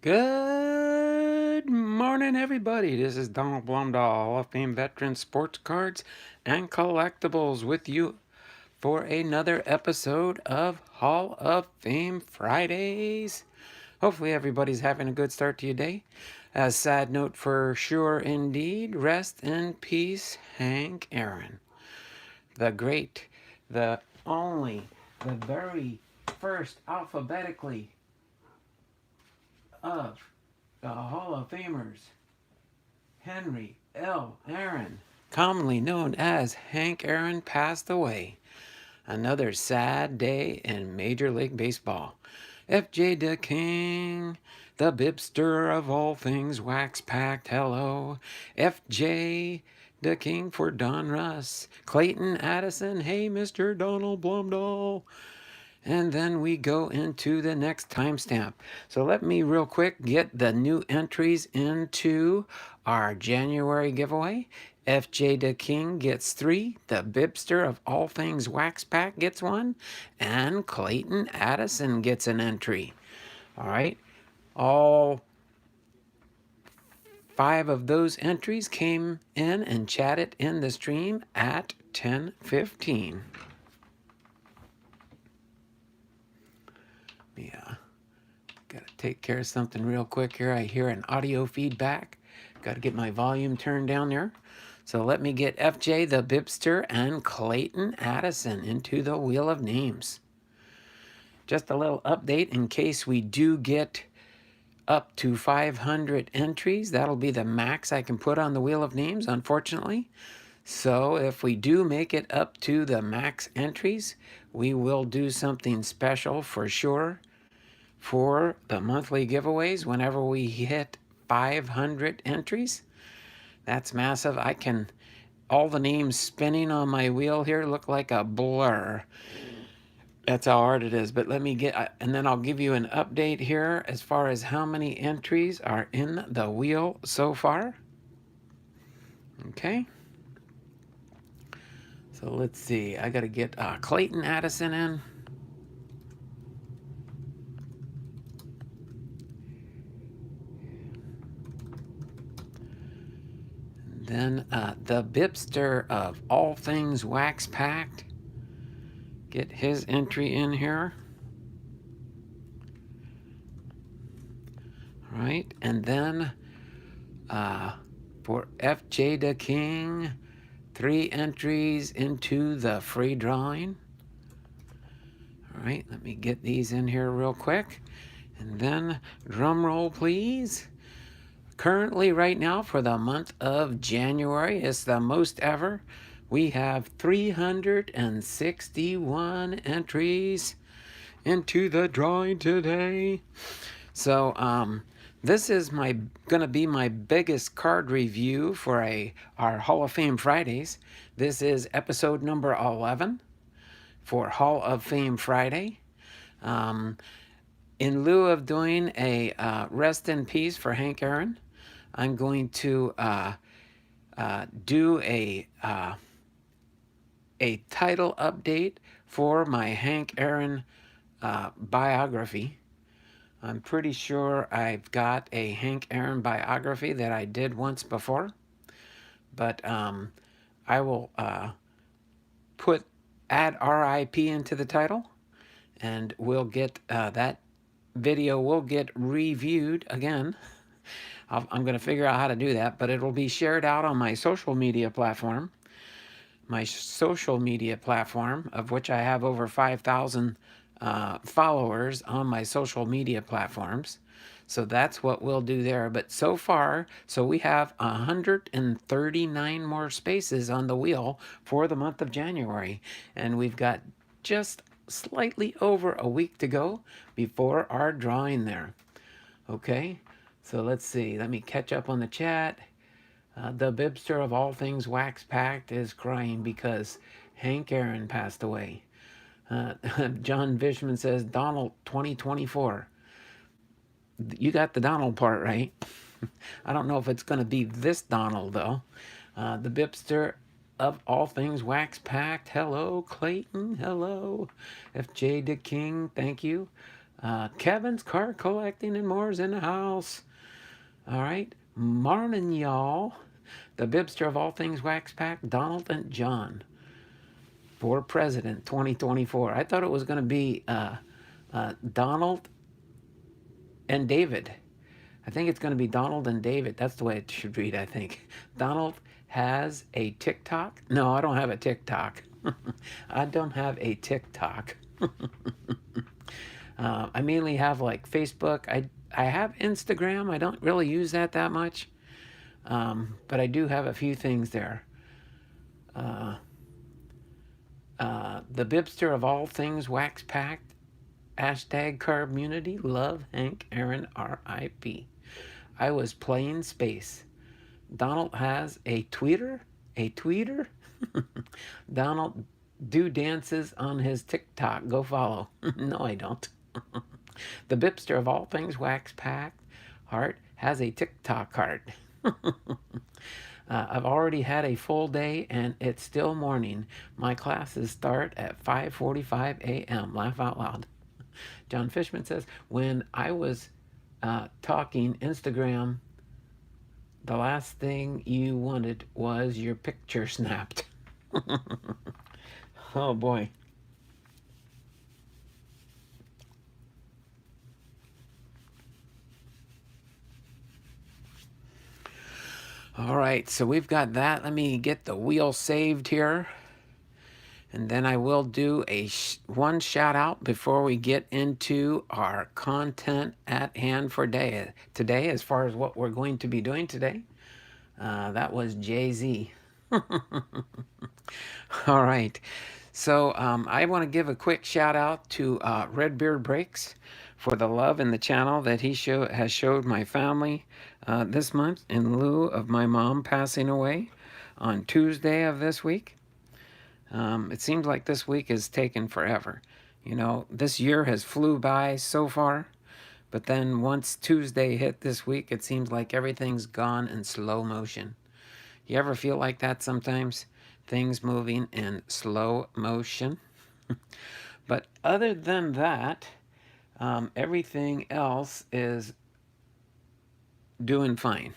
Good morning, everybody. This is Donald Blomdahl, Hall of Fame veteran sports cards and collectibles, with you for another episode of Hall of Fame Fridays. Hopefully, everybody's having a good start to your day. A sad note for sure, indeed. Rest in peace, Hank Aaron. The great, the only, the very first alphabetically of the Hall of Famers, Henry L. Aaron, commonly known as Hank Aaron, passed away. Another sad day in Major League Baseball. F.J. the King, the bibster of all things wax-packed, hello. F.J. the King for Don Russ. Clayton Addison, hey, Mr. Donald Blomdahl. And then we go into the next timestamp. So let me real quick get the new entries into our January giveaway. FJ the King gets 3. The Bibster of All Things Wax Pack gets 1. And Clayton Addison gets an entry. All right. All 5 of those entries came in and chatted in the stream at 10:15. Yeah. Got to take care of something real quick here. I hear an audio feedback. Got to get my volume turned down there. So let me get FJ the Bibster and Clayton Addison into the Wheel of Names. Just a little update in case we do get up to 500 entries. That'll be the max I can put on the Wheel of Names, unfortunately. So if we do make it up to the max entries, we will do something special for sure for the monthly giveaways whenever we hit 500 entries. That's massive. All the names spinning on my wheel here look like a blur. That's how hard it is. But let me and then I'll give you an update here as far as how many entries are in the wheel so far. Okay. So let's see. I got to get Clayton Addison in. Then the Bibster of All Things Wax Packed. Get his entry in here. All right. And then for FJ the King, 3 entries into the free drawing. All right. Let me get these in here real quick. And then drum roll, please. Currently, right now, for the month of January, it's the most ever. We have 361 entries into the drawing today. So, this is gonna be my biggest card review for our Hall of Fame Fridays. This is episode number 11 for Hall of Fame Friday. In lieu of doing a rest in peace for Hank Aaron, I'm going to do a title update for my Hank Aaron biography. I'm pretty sure I've got a Hank Aaron biography that I did once before, but I will add RIP into the title, and we'll get that video will get reviewed again. I'm going to figure out how to do that, but it'll be shared out on my social media platform. My social media platform, of which I have over 5,000 followers on my social media platforms. So that's what we'll do there. But so far, we have 139 more spaces on the wheel for the month of January. And we've got just slightly over a week to go before our drawing there. Okay, so let's see. Let me catch up on the chat. The Bibster of All Things Wax Packed is crying because Hank Aaron passed away. John Vishman says, Donald 2024. You got the Donald part right. I don't know if it's going to be this Donald, though. The Bibster of All Things Wax Packed. Hello, Clayton. Hello. FJ the King, thank you. Kevin's car collecting and more's in the house. All right. Morning, y'all. The Bibster of all things wax pack, Donald and John for President 2024. I thought it was going to be Donald and David. I think it's going to be Donald and David. That's the way it should read, I think. Donald has a TikTok. No, I don't have a TikTok. I don't have a TikTok. I mainly have like Facebook. I have Instagram. I don't really use that much. But I do have a few things there. The Bibster of all things wax packed. Hashtag Community. Love Hank Aaron RIP. I was playing space. Donald has a tweeter. A tweeter? Donald do dances on his TikTok. Go follow. No, I don't. The Bibster of all things wax packed heart has a TikTok heart. I've already had a full day and it's still morning. My classes start at 5:45 a.m. Laugh out loud. John Fishman says, when I was talking Instagram, the last thing you wanted was your picture snapped. Oh boy. All right, so we've got that. Let me get the wheel saved here. And then I will do one shout out before we get into our content at hand for today, as far as what we're going to be doing today. That was Jay-Z. All right. So I want to give a quick shout out to Redbeard Breaks for the love in the channel that he has showed my family this month in lieu of my mom passing away on Tuesday of this week. It seems like this week has taken forever. You know, this year has flew by so far, but then once Tuesday hit this week, it seems like everything's gone in slow motion. You ever feel like that sometimes? Things moving in slow motion? But other than that, everything else is doing fine.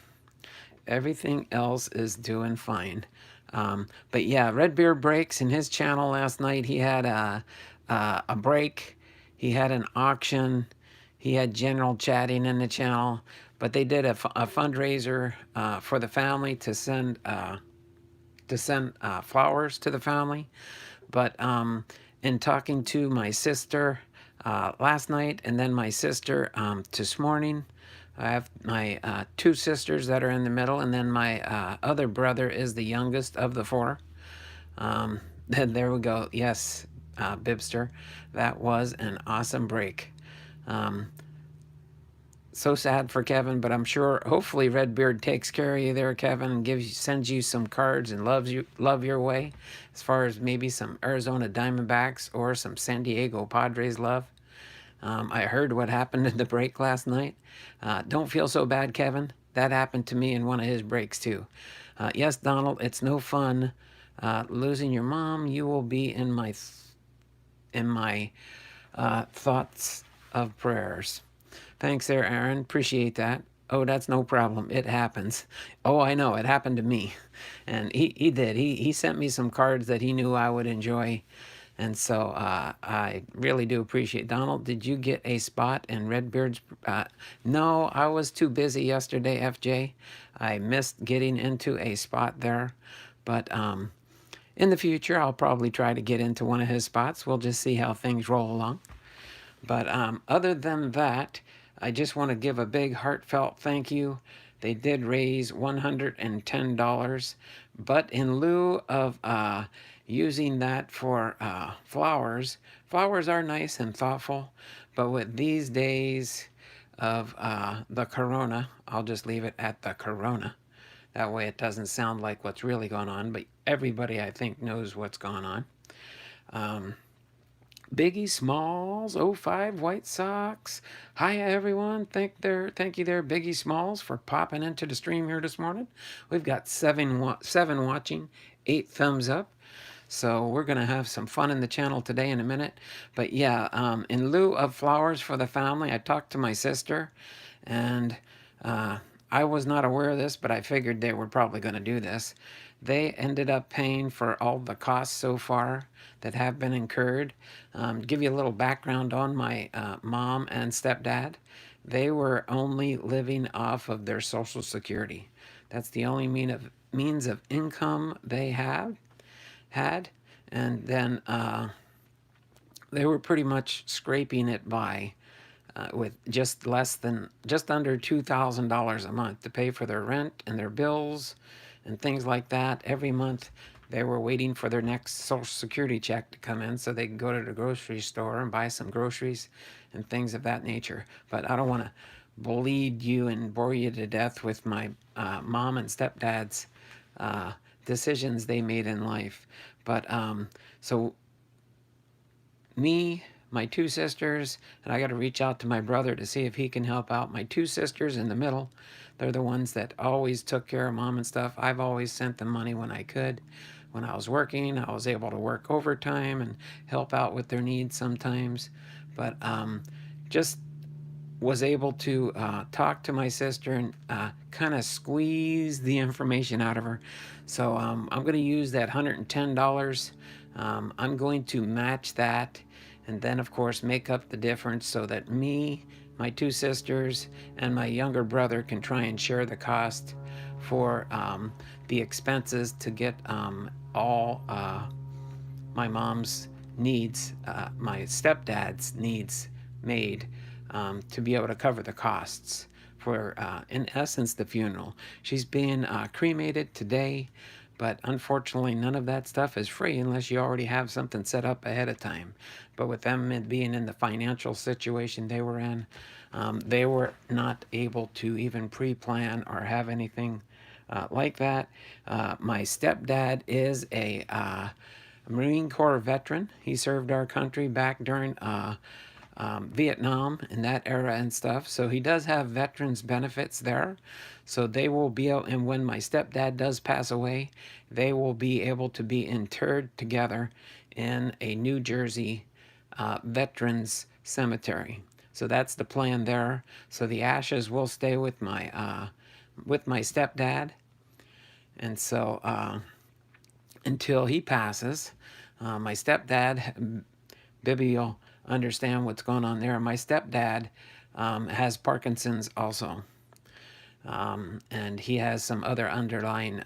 Everything else is doing fine. But yeah, Redbeard Breaks in his channel last night, he had a break. He had an auction. He had general chatting in the channel. But they did a fundraiser for the family to send flowers to the family. But in talking to my sister last night and then my sister this morning, I have my two sisters that are in the middle, and then my other brother is the youngest of the four. Then there we go. Yes, Bibster, that was an awesome break. So sad for Kevin, but I'm sure, hopefully, Redbeard takes care of you there, Kevin, and sends you some cards and love your way, as far as maybe some Arizona Diamondbacks or some San Diego Padres love. I heard what happened in the break last night. Don't feel so bad, Kevin. That happened to me in one of his breaks, too. Yes, Donald, it's no fun losing your mom. You will be in my thoughts of prayers. Thanks there, Aaron. Appreciate that. Oh, that's no problem. It happens. Oh, I know. It happened to me. And he did. He sent me some cards that he knew I would enjoy. And so I really do appreciate. Donald, did you get a spot in Redbeard's? No, I was too busy yesterday, FJ. I missed getting into a spot there. But in the future, I'll probably try to get into one of his spots. We'll just see how things roll along. But other than that, I just want to give a big heartfelt thank you. They did raise $110, but in lieu of using that for flowers are nice and thoughtful, but with these days of the corona, I'll just leave it at the corona. That way it doesn't sound like what's really going on, but everybody, I think, knows what's going on. Biggie Smalls, 05 White Sox. Hi, everyone. Thank you there, Biggie Smalls, for popping into the stream here this morning. We've got seven watching, 8 thumbs up. So we're going to have some fun in the channel today in a minute. But yeah, in lieu of flowers for the family, I talked to my sister, and I was not aware of this, but I figured they were probably going to do this. They ended up paying for all the costs so far that have been incurred. Give you a little background on my mom and stepdad. They were only living off of their Social Security. That's the only means of income they had, and then they were pretty much scraping it by with just under $2,000 a month to pay for their rent and their bills and things like that. Every month they were waiting for their next Social Security check to come in so they could go to the grocery store and buy some groceries and things of that nature. But I don't want to bleed you and bore you to death with my mom and stepdad's decisions they made in life. But so me, my two sisters, and I got to reach out to my brother to see if he can help out. My two sisters in the middle, they're the ones that always took care of mom and stuff. I've always sent them money when I could. When I was working, I was able to work overtime and help out with their needs sometimes. But just was able to talk to my sister and kind of squeeze the information out of her. So I'm going to use that $110. I'm going to match that and then, of course, make up the difference so that me, my two sisters, and my younger brother can try and share the cost for the expenses to get all my mom's needs, my stepdad's needs made to be able to cover the costs for, in essence, the funeral. She's being cremated today, but unfortunately, none of that stuff is free unless you already have something set up ahead of time. But with them being in the financial situation they were in, they were not able to even pre-plan or have anything like that. My stepdad is a Marine Corps veteran. He served our country back during Vietnam in that era and stuff. So he does have veterans benefits there. So they will be able, and when my stepdad does pass away, they will be able to be interred together in a New Jersey veterans cemetery. So that's the plan there. So the ashes will stay with my stepdad, and so until he passes, my stepdad, Bibby, will understand what's going on there. My stepdad has Parkinson's also, and he has some other underlying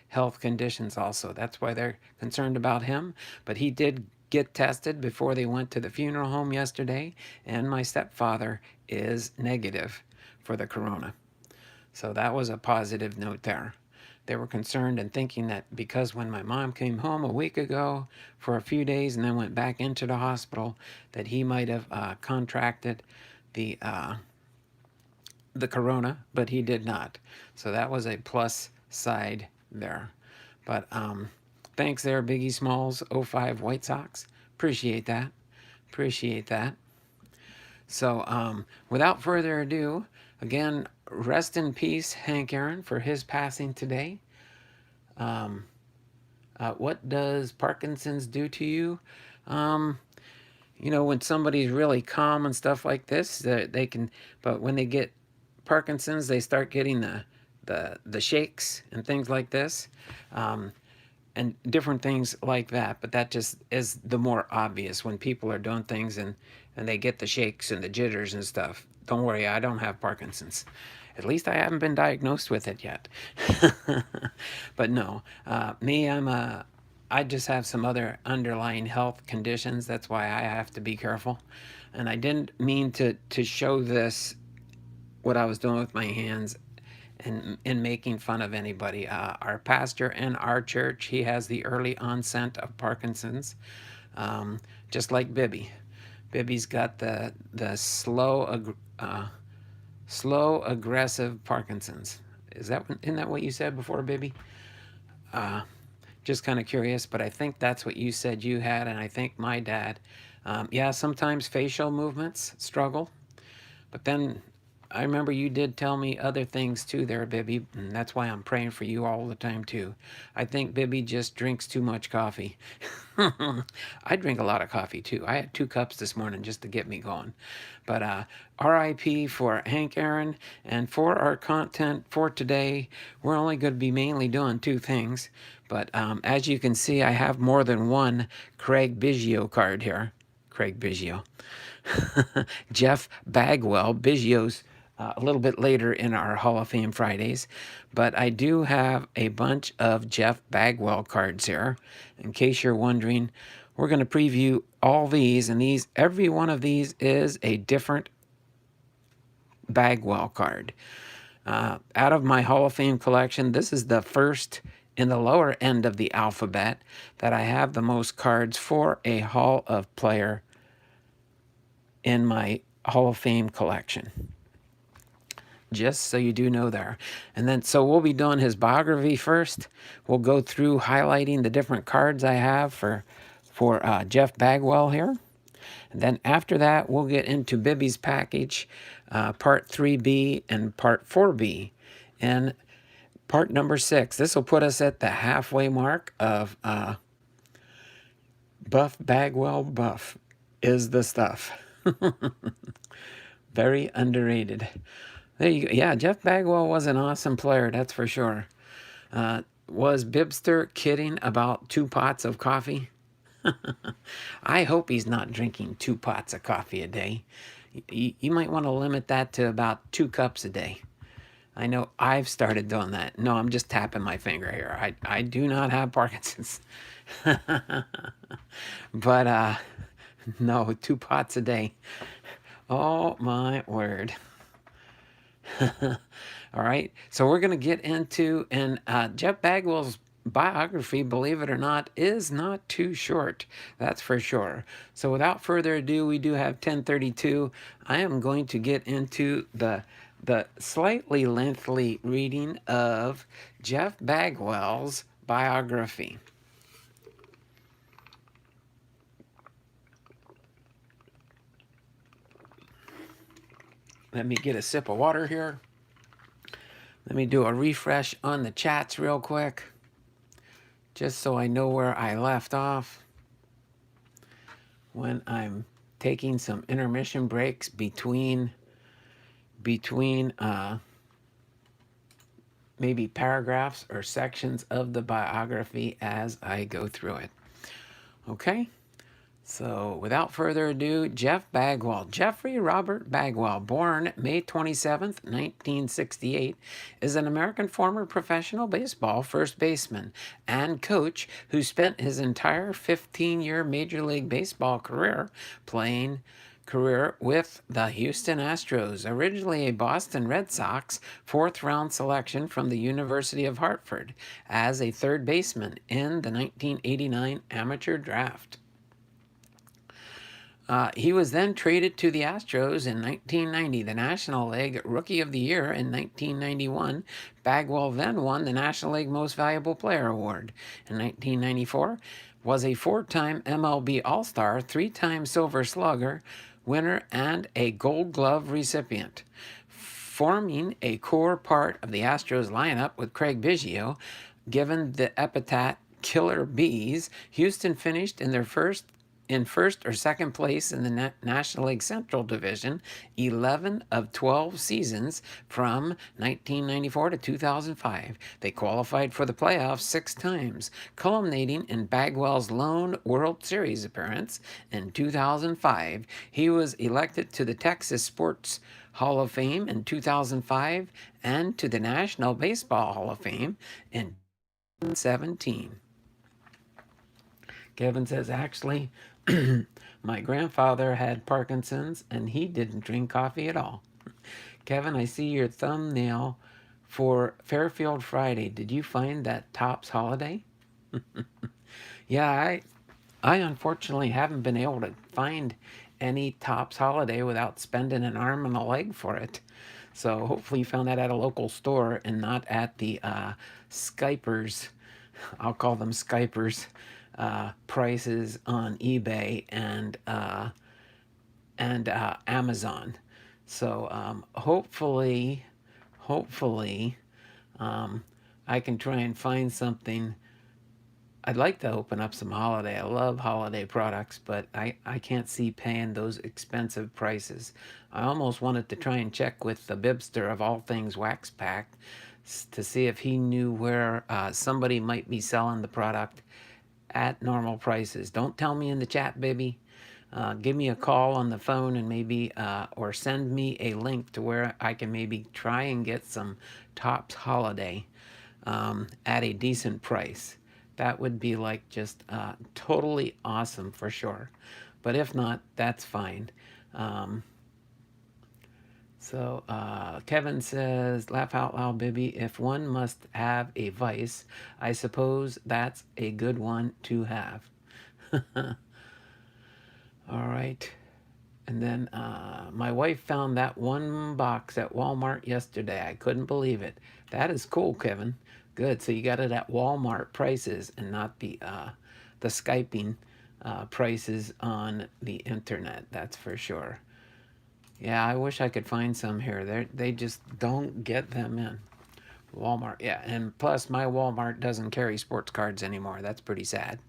health conditions also. That's why they're concerned about him. But he did get tested before they went to the funeral home yesterday, and my stepfather is negative for the corona. So that was a positive note there. They were concerned and thinking that because when my mom came home a week ago for a few days and then went back into the hospital, that he might have contracted the corona, but he did not. So that was a plus side there. But thanks there, Biggie Smalls, 05 White Sox. Appreciate that. Appreciate that. So without further ado, again, rest in peace, Hank Aaron, for his passing today. What does Parkinson's do to you? You know, when somebody's really calm and stuff like this, they can, but when they get Parkinson's, they start getting the shakes and things like this, and different things like that. But that just is the more obvious when people are doing things and they get the shakes and the jitters and stuff. Don't worry, I don't have Parkinson's. At least I haven't been diagnosed with it yet. But no, me, I just have some other underlying health conditions. That's why I have to be careful. And I didn't mean to show this, what I was doing with my hands, and in making fun of anybody. Our pastor in our church, he has the early onset of Parkinson's, just like Bibby. Bibby's got the slow aggressive Parkinson's. Isn't that what you said before, Bibby? Just kind of curious, but I think that's what you said you had, and I think my dad. Yeah, sometimes facial movements struggle, but then I remember you did tell me other things too there, Bibby, and that's why I'm praying for you all the time too. I think Bibby just drinks too much coffee. I drink a lot of coffee too. I had 2 cups this morning just to get me going. But RIP for Hank Aaron, and for our content for today, we're only going to be mainly doing 2 things. But as you can see, I have more than one Craig Biggio card here. Craig Biggio. Jeff Bagwell. Biggio's a little bit later in our Hall of Fame Fridays. But I do have a bunch of Jeff Bagwell cards here. In case you're wondering, we're going to preview all these, and every one of these is a different Bagwell card. Out of my Hall of Fame collection, this is the first in the lower end of the alphabet that I have the most cards for a Hall of Player in my Hall of Fame collection. Just so you do know there. And then, so we'll be doing his biography first. We'll go through highlighting the different cards I have for Jeff Bagwell here. And then after that, we'll get into Bibby's package, part 3B and part 4B. And part number 6, this will put us at the halfway mark of Buff Bagwell. Buff is the stuff. Very underrated. There you go. Yeah, Jeff Bagwell was an awesome player, that's for sure. Was Bibster kidding about 2 pots of coffee? I hope he's not drinking 2 pots of coffee a day. You might want to limit that to about 2 cups a day. I know I've started doing that. No, I'm just tapping my finger here. I do not have Parkinson's. But, no, 2 pots a day. Oh, my word. All right, so we're going to get into, and Jeff Bagwell's biography, believe it or not, is not too short. That's for sure. So without further ado, we do have 1032. I am going to get into the slightly lengthy reading of Jeff Bagwell's biography. Let me get a sip of water here. Let me do a refresh on the chats real quick, just so I know where I left off when I'm taking some intermission breaks between maybe paragraphs or sections of the biography as I go through it. Okay? So, without further ado, Jeff Bagwell. Jeffrey Robert Bagwell, born May 27th, 1968, is an American former professional baseball first baseman and coach who spent his entire 15-year Major League Baseball career with the Houston Astros, originally a Boston Red Sox 4th-round selection from the University of Hartford, as a third baseman in the 1989 amateur draft. He was then traded to the Astros in 1990, the National League Rookie of the Year in 1991. Bagwell then won the National League Most Valuable Player Award in 1994, was a 4-time MLB All-Star, 3-time Silver Slugger winner, and a Gold Glove recipient. Forming a core part of the Astros lineup with Craig Biggio, given the epithet Killer Bees, Houston finished in first or second place in the National League Central Division 11 of 12 seasons from 1994 to 2005. They qualified for the playoffs 6 times, culminating in Bagwell's lone World Series appearance in 2005. He was elected to the Texas Sports Hall of Fame in 2005 and to the National Baseball Hall of Fame in 2017. Kevin says, actually, my grandfather had Parkinson's and he didn't drink coffee at all. Kevin, I see your thumbnail for Fairfield Friday. Did you find that Topps holiday? Yeah, I unfortunately haven't been able to find any Topps holiday without spending an arm and a leg for it. So hopefully you found that at a local store and not at the Skypers. I'll call them Skypers. Prices on eBay and Amazon. So hopefully, I can try and find something. I'd like to open up some holiday. I love holiday products, but I can't see paying those expensive prices. I almost wanted to try and check with the Bibster of all things Wax Pack to see if he knew where somebody might be selling the product at normal prices. Don't tell me in the chat, baby. Give me a call on the phone and maybe, or send me a link to where I can maybe try and get some Tops Holiday at a decent price. That would be like just totally awesome for sure. But if not, that's fine. Um, Kevin says, laugh out loud, Bibby. If one must have a vice, I suppose that's a good one to have. All right. And then my wife found that one box at Walmart yesterday. I couldn't believe it. That is cool, Kevin. Good. So you got it at Walmart prices and not the Skyping prices on the internet. That's for sure. Yeah, I wish I could find some here. They just don't get them in Walmart. Yeah, and plus my Walmart doesn't carry sports cards anymore. That's pretty sad.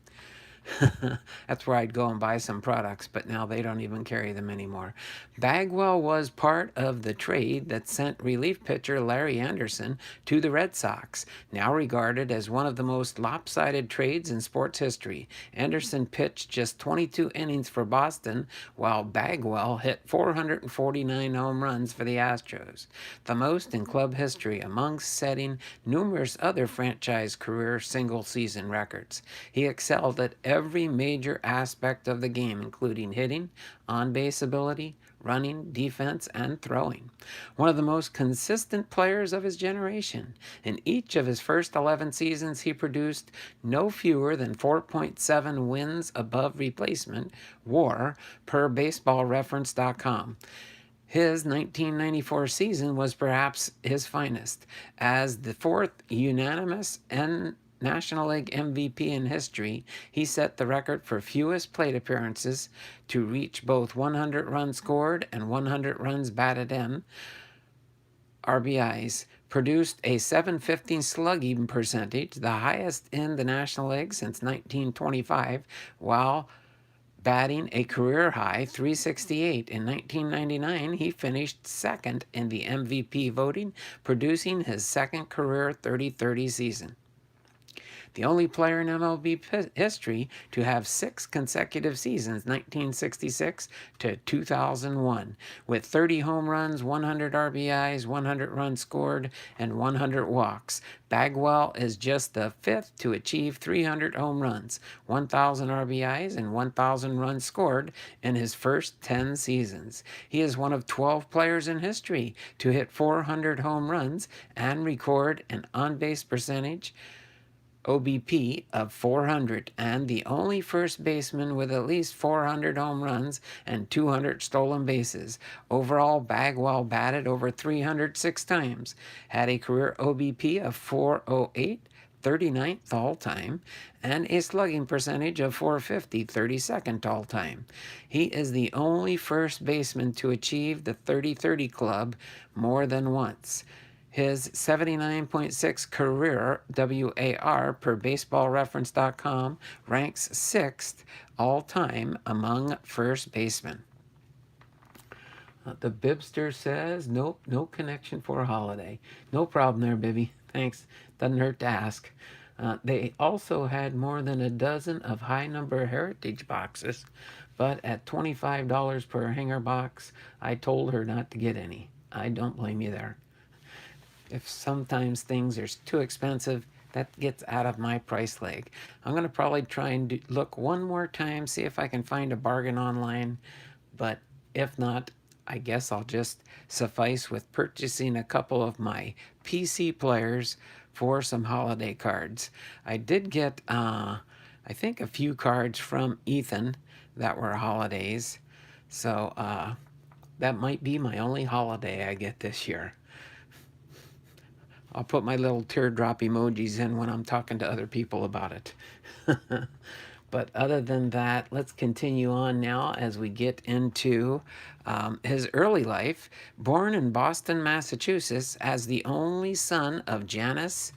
That's where I'd go and buy some products, but now they don't even carry them anymore. Bagwell was part of the trade that sent relief pitcher Larry Anderson to the Red Sox, now regarded as one of the most lopsided trades in sports history. Anderson pitched just 22 innings for Boston, while Bagwell hit 449 home runs for the Astros, the most in club history, amongst setting numerous other franchise career single-season records. He excelled at every major aspect of the game, including hitting, on-base ability, running, defense, and throwing. One of the most consistent players of his generation. In each of his first 11 seasons, he produced no fewer than 4.7 wins above replacement WAR per baseballreference.com. His 1994 season was perhaps his finest. As the fourth unanimous National League MVP in history, he set the record for fewest plate appearances to reach both 100 runs scored and 100 runs batted in, RBIs, produced a .715 slugging percentage, the highest in the National League since 1925, while batting a career-high .368. In 1999, he finished second in the MVP voting, producing his second career .30-30 season. The only player in MLB history to have 6 consecutive seasons, 1966 to 2001, with 30 home runs, 100 RBIs, 100 runs scored, and 100 walks. Bagwell is just the 5th to achieve 300 home runs, 1,000 RBIs, and 1,000 runs scored in his first 10 seasons. He is one of 12 players in history to hit 400 home runs and record an on-base percentage OBP of 400, and the only first baseman with at least 400 home runs and 200 stolen bases. Overall, Bagwell batted over 306 times, had a career OBP of 408, 39th all-time, and a slugging percentage of 450, 32nd all-time. He is the only first baseman to achieve the 30-30 club more than once. His 79.6 career WAR per baseballreference.com ranks 6th all-time among first basemen. The Bibster says, nope, no connection for a holiday. No problem there, Bibby. Thanks. Doesn't hurt to ask. They also had more than a dozen of high-number heritage boxes, but at $25 per hanger box, I told her not to get any. I don't blame you there. If sometimes things are too expensive, that gets out of my price leg. I'm going to probably try and look one more time, see if I can find a bargain online. But if not, I guess I'll just suffice with purchasing a couple of my PC players for some holiday cards. I did get, I think, a few cards from Ethan that were holidays. So that might be my only holiday I get this year. I'll put my little teardrop emojis in when I'm talking to other people about it. But other than that, let's continue on now as we get into his early life. Born in Boston, Massachusetts, as the only son of Janice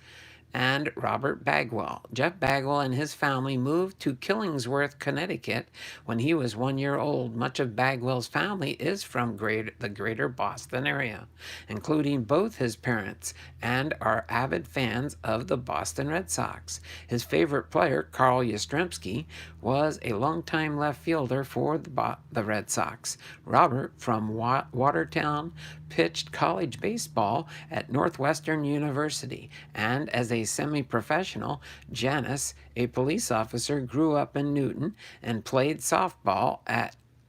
and Robert Bagwell. Jeff Bagwell and his family moved to Killingsworth, Connecticut when he was 1 year old. Much of Bagwell's family is from the greater Boston area, including both his parents, and are avid fans of the Boston Red Sox. His favorite player, Carl Yastrzemski, was a longtime left fielder for the Red Sox. Robert, from Watertown, pitched college baseball at Northwestern University, and as a semi-professional, Janice, a police officer, grew up in Newton and played softball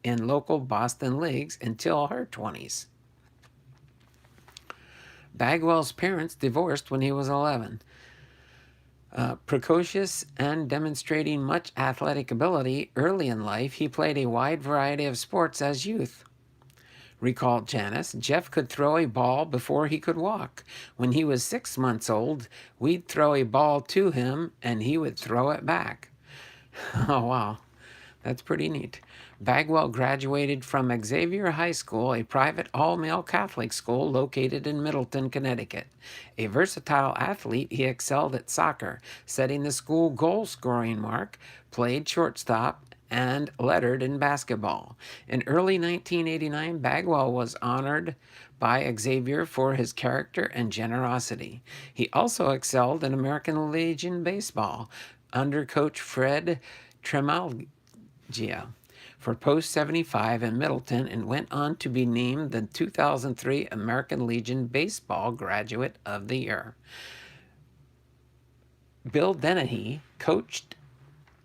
in local Boston leagues until her 20s. Bagwell's parents divorced when he was 11. Precocious and demonstrating much athletic ability early in life, he played a wide variety of sports as youth. Recalled Janice, Jeff could throw a ball before he could walk. When he was 6 months old, we'd throw a ball to him and he would throw it back. Oh, wow. That's pretty neat. Bagwell graduated from Xavier High School, a private all-male Catholic school located in Middleton, Connecticut. A versatile athlete, he excelled at soccer, setting the school goal-scoring mark, played shortstop, and lettered in basketball. In early 1989, Bagwell was honored by Xavier for his character and generosity. He also excelled in American Legion baseball under coach Fred Tremalgia for Post 75 in Middleton, and went on to be named the 2003 American Legion Baseball Graduate of the Year. Bill Dennehy,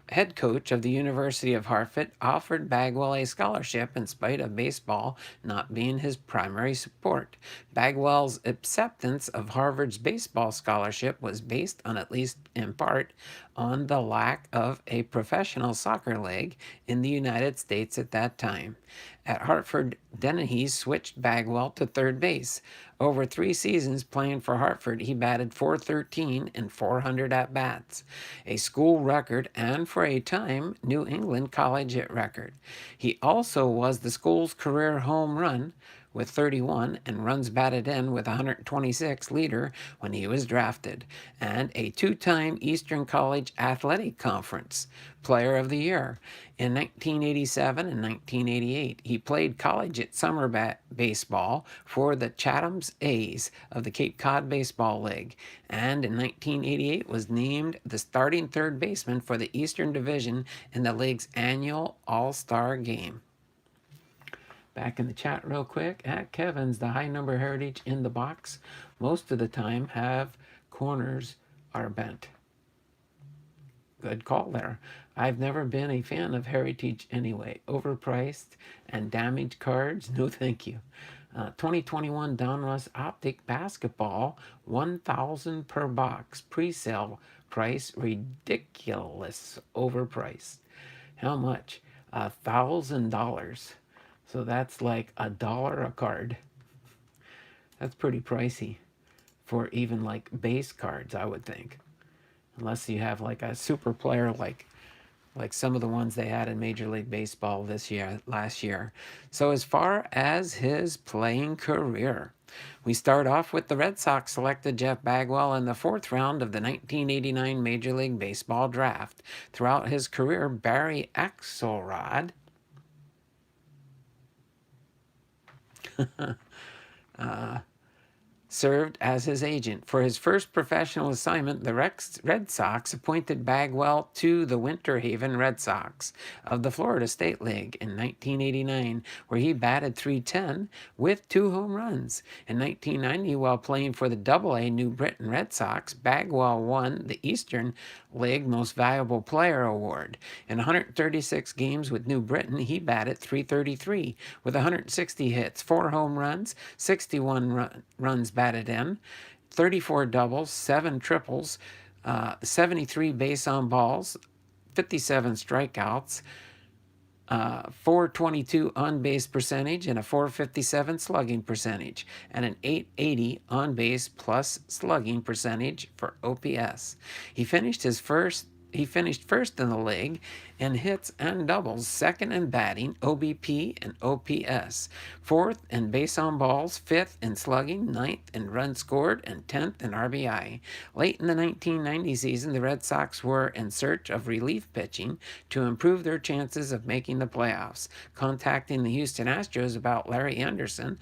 head coach of the University of Hartford, offered Bagwell a scholarship in spite of baseball not being his primary sport. Bagwell's acceptance of Harvard's baseball scholarship was based on, at least in part, on the lack of a professional soccer league in the United States at that time. At Hartford, Dennehy switched Bagwell to third base. Over 3 seasons playing for Hartford, he batted .413 and 400 at-bats, a school record and, for a time, New England collegiate record. He also was the school's career home run with 31 and runs batted in with 126 leader when he was drafted, and a 2-time Eastern College Athletic Conference Player of the Year. In 1987 and 1988, he played collegiate summer baseball for the Chatham's A's of the Cape Cod Baseball League, and in 1988 was named the starting third baseman for the Eastern Division in the league's annual All-Star Game. Back in the chat real quick, at Kevin's, the high number heritage in the box most of the time have corners are bent. Good call there. I've never been a fan of heritage anyway. Overpriced and damaged cards, no thank you. 2021 Donruss Optic Basketball, $1,000 per box. Pre-sale price ridiculous, overpriced. How much? $1,000. So that's like $1 a card. That's pretty pricey for even like base cards, I would think. Unless you have like a super player like some of the ones they had in Major League Baseball last year. So as far as his playing career, we start off with the Red Sox selected Jeff Bagwell in the 4th round of the 1989 Major League Baseball draft. Throughout his career, Barry Axelrod served as his agent. For his first professional assignment, the Red Sox appointed Bagwell to the Winter Haven Red Sox of the Florida State League in 1989, where he batted .310 with 2 home runs. In 1990, while playing for the AA New Britain Red Sox, Bagwell won the Eastern League Most Valuable Player Award. In 136 games with New Britain, he batted .333 with 160 hits, 4 home runs, 61 runs batted in, 34 doubles, 7 triples, 73 base on balls, 57 strikeouts, 422 on base percentage, and a 457 slugging percentage, and an 880 on base plus slugging percentage for OPS. He finished his first He finished first in the league in hits and doubles, second in batting, OBP and OPS, fourth in base on balls, fifth in slugging, ninth in runs scored, and 10th in RBI. Late in the 1990 season, the Red Sox were in search of relief pitching to improve their chances of making the playoffs, contacting the Houston Astros about Larry Anderson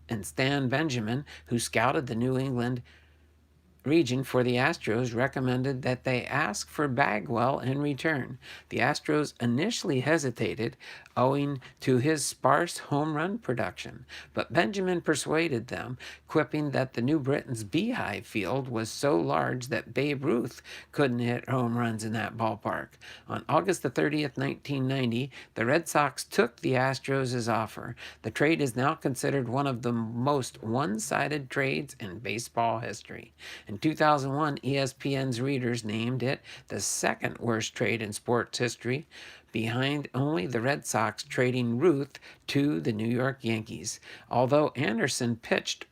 and Stan Benjamin, who scouted the New England region for the Astros, recommended that they ask for Bagwell in return. The Astros initially hesitated owing to his sparse home run production, but Benjamin persuaded them, quipping that the New Britain's Beehive Field was so large that Babe Ruth couldn't hit home runs in that ballpark. On August the 30th, 1990, the Red Sox took the Astros' offer. The trade is now considered one of the most one-sided trades in baseball history. In 2001, ESPN's readers named it the second worst trade in sports history, behind only the Red Sox trading Ruth to the New York Yankees. Although Anderson pitched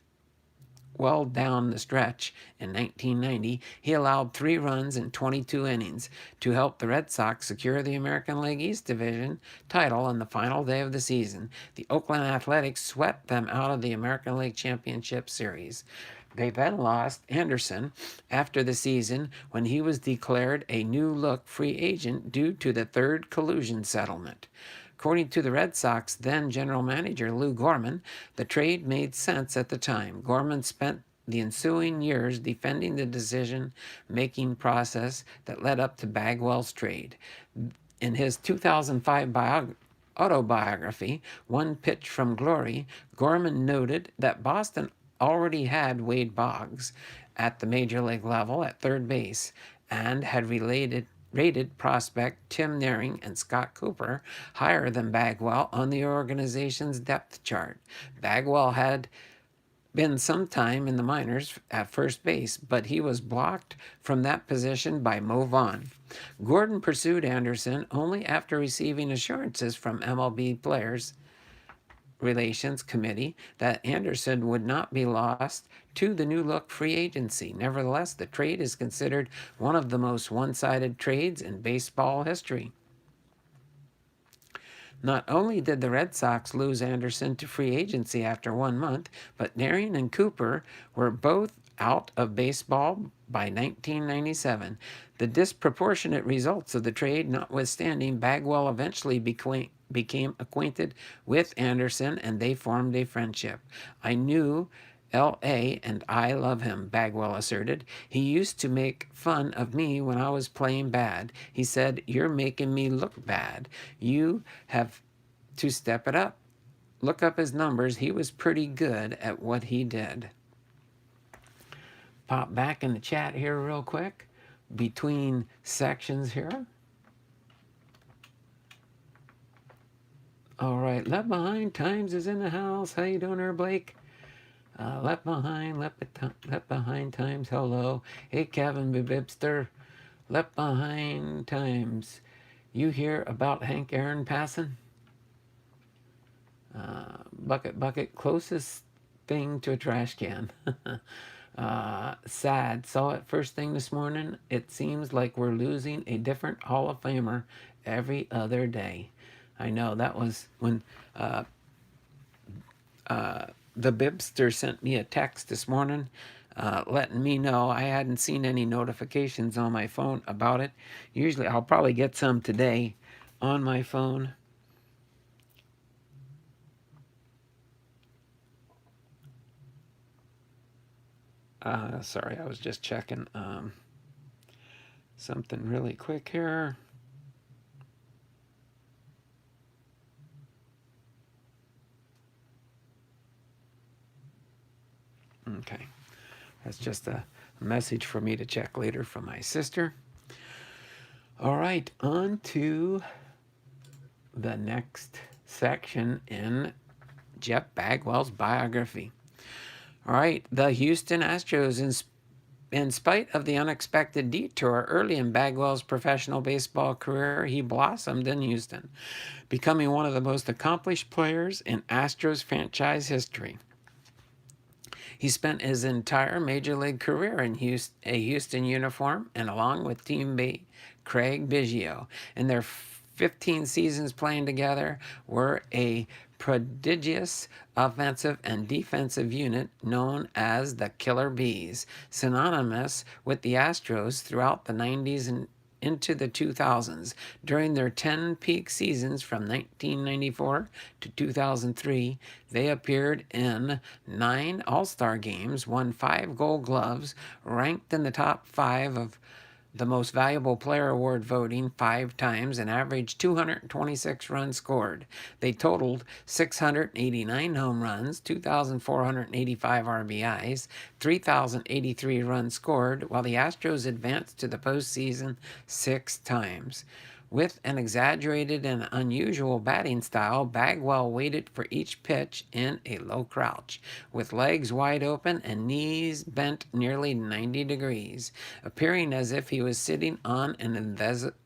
well down the stretch in 1990, he allowed 3 runs in 22 innings to help the Red Sox secure the American League East Division title on the final day of the season. The Oakland Athletics swept them out of the American League Championship Series. They then lost Anderson after the season when he was declared a new-look free agent due to the third collusion settlement. According to the Red Sox then general manager Lou Gorman, the trade made sense at the time. Gorman spent the ensuing years defending the decision-making process that led up to Bagwell's trade. In his 2005 autobiography, One Pitch from Glory, Gorman noted that Boston already had Wade Boggs at the major league level at third base and had rated prospect Tim Naring and Scott Cooper higher than Bagwell on the organization's depth chart. Bagwell had been some time in the minors at first base, but he was blocked from that position by Mo Vaughn. Gordon pursued Anderson only after receiving assurances from MLB Players Relations Committee that Anderson would not be lost to the new look free agency. Nevertheless, the trade is considered one of the most one-sided trades in baseball history. Not only did the Red Sox lose Anderson to free agency after 1 month, but Naring and Cooper were both out of baseball by 1997. The disproportionate results of the trade notwithstanding, Bagwell eventually became acquainted with Anderson and they formed a friendship. I knew L.A. and I love him, Bagwell asserted. He used to make fun of me when I was playing bad. He said, "You're making me look bad. You have to step it up." Look up his numbers. He was pretty good at what he did. Pop back in the chat here real quick between sections here. All right, Left Behind Times is in the house. How you doing there, Blake? Left Behind Times, hello. Hey, Kevin Bibster. Left Behind Times. You hear about Hank Aaron passing? Bucket, closest thing to a trash can. Sad. Saw it first thing this morning. It seems like we're losing a different Hall of Famer every other day. I know, that was when the Bibster sent me a text this morning letting me know I hadn't seen any notifications on my phone about it. Usually I'll probably get some today on my phone. Sorry, I was just checking something really quick here. Okay, that's just a message for me to check later from my sister. All right, on to the next section in Jeff Bagwell's biography. All right, the Houston Astros, in spite of the unexpected detour early in Bagwell's professional baseball career, he blossomed in Houston, becoming one of the most accomplished players in Astros franchise history. He spent his entire major league career in a Houston uniform, and along with teammate Craig Biggio, in their 15 seasons playing together, were a prodigious offensive and defensive unit known as the Killer Bees, synonymous with the Astros throughout the 90s and into the 2000s. During their 10 peak seasons from 1994 to 2003, they appeared in 9 All-Star games, won 5 Gold Gloves, ranked in the top 5 of the most valuable player award voting 5 times, and averaged 226 runs scored. They totaled 689 home runs, 2,485 RBIs, 3,083 runs scored, while the Astros advanced to the postseason 6 times. With an exaggerated and unusual batting style, Bagwell waited for each pitch in a low crouch, with legs wide open and knees bent nearly 90 degrees, appearing as if he was sitting on an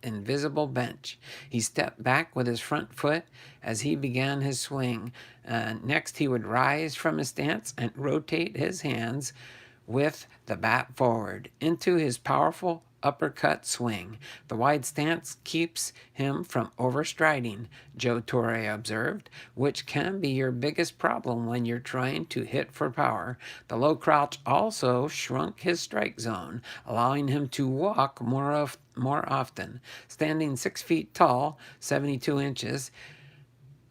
invisible bench. He stepped back with his front foot as he began his swing. Next, he would rise from his stance and rotate his hands with the bat forward into his powerful uppercut swing. The wide stance keeps him from overstriding, Joe Torre observed, which can be your biggest problem when you're trying to hit for power. The low crouch also shrunk his strike zone, allowing him to walk more often. Standing 6 feet tall, 72 inches,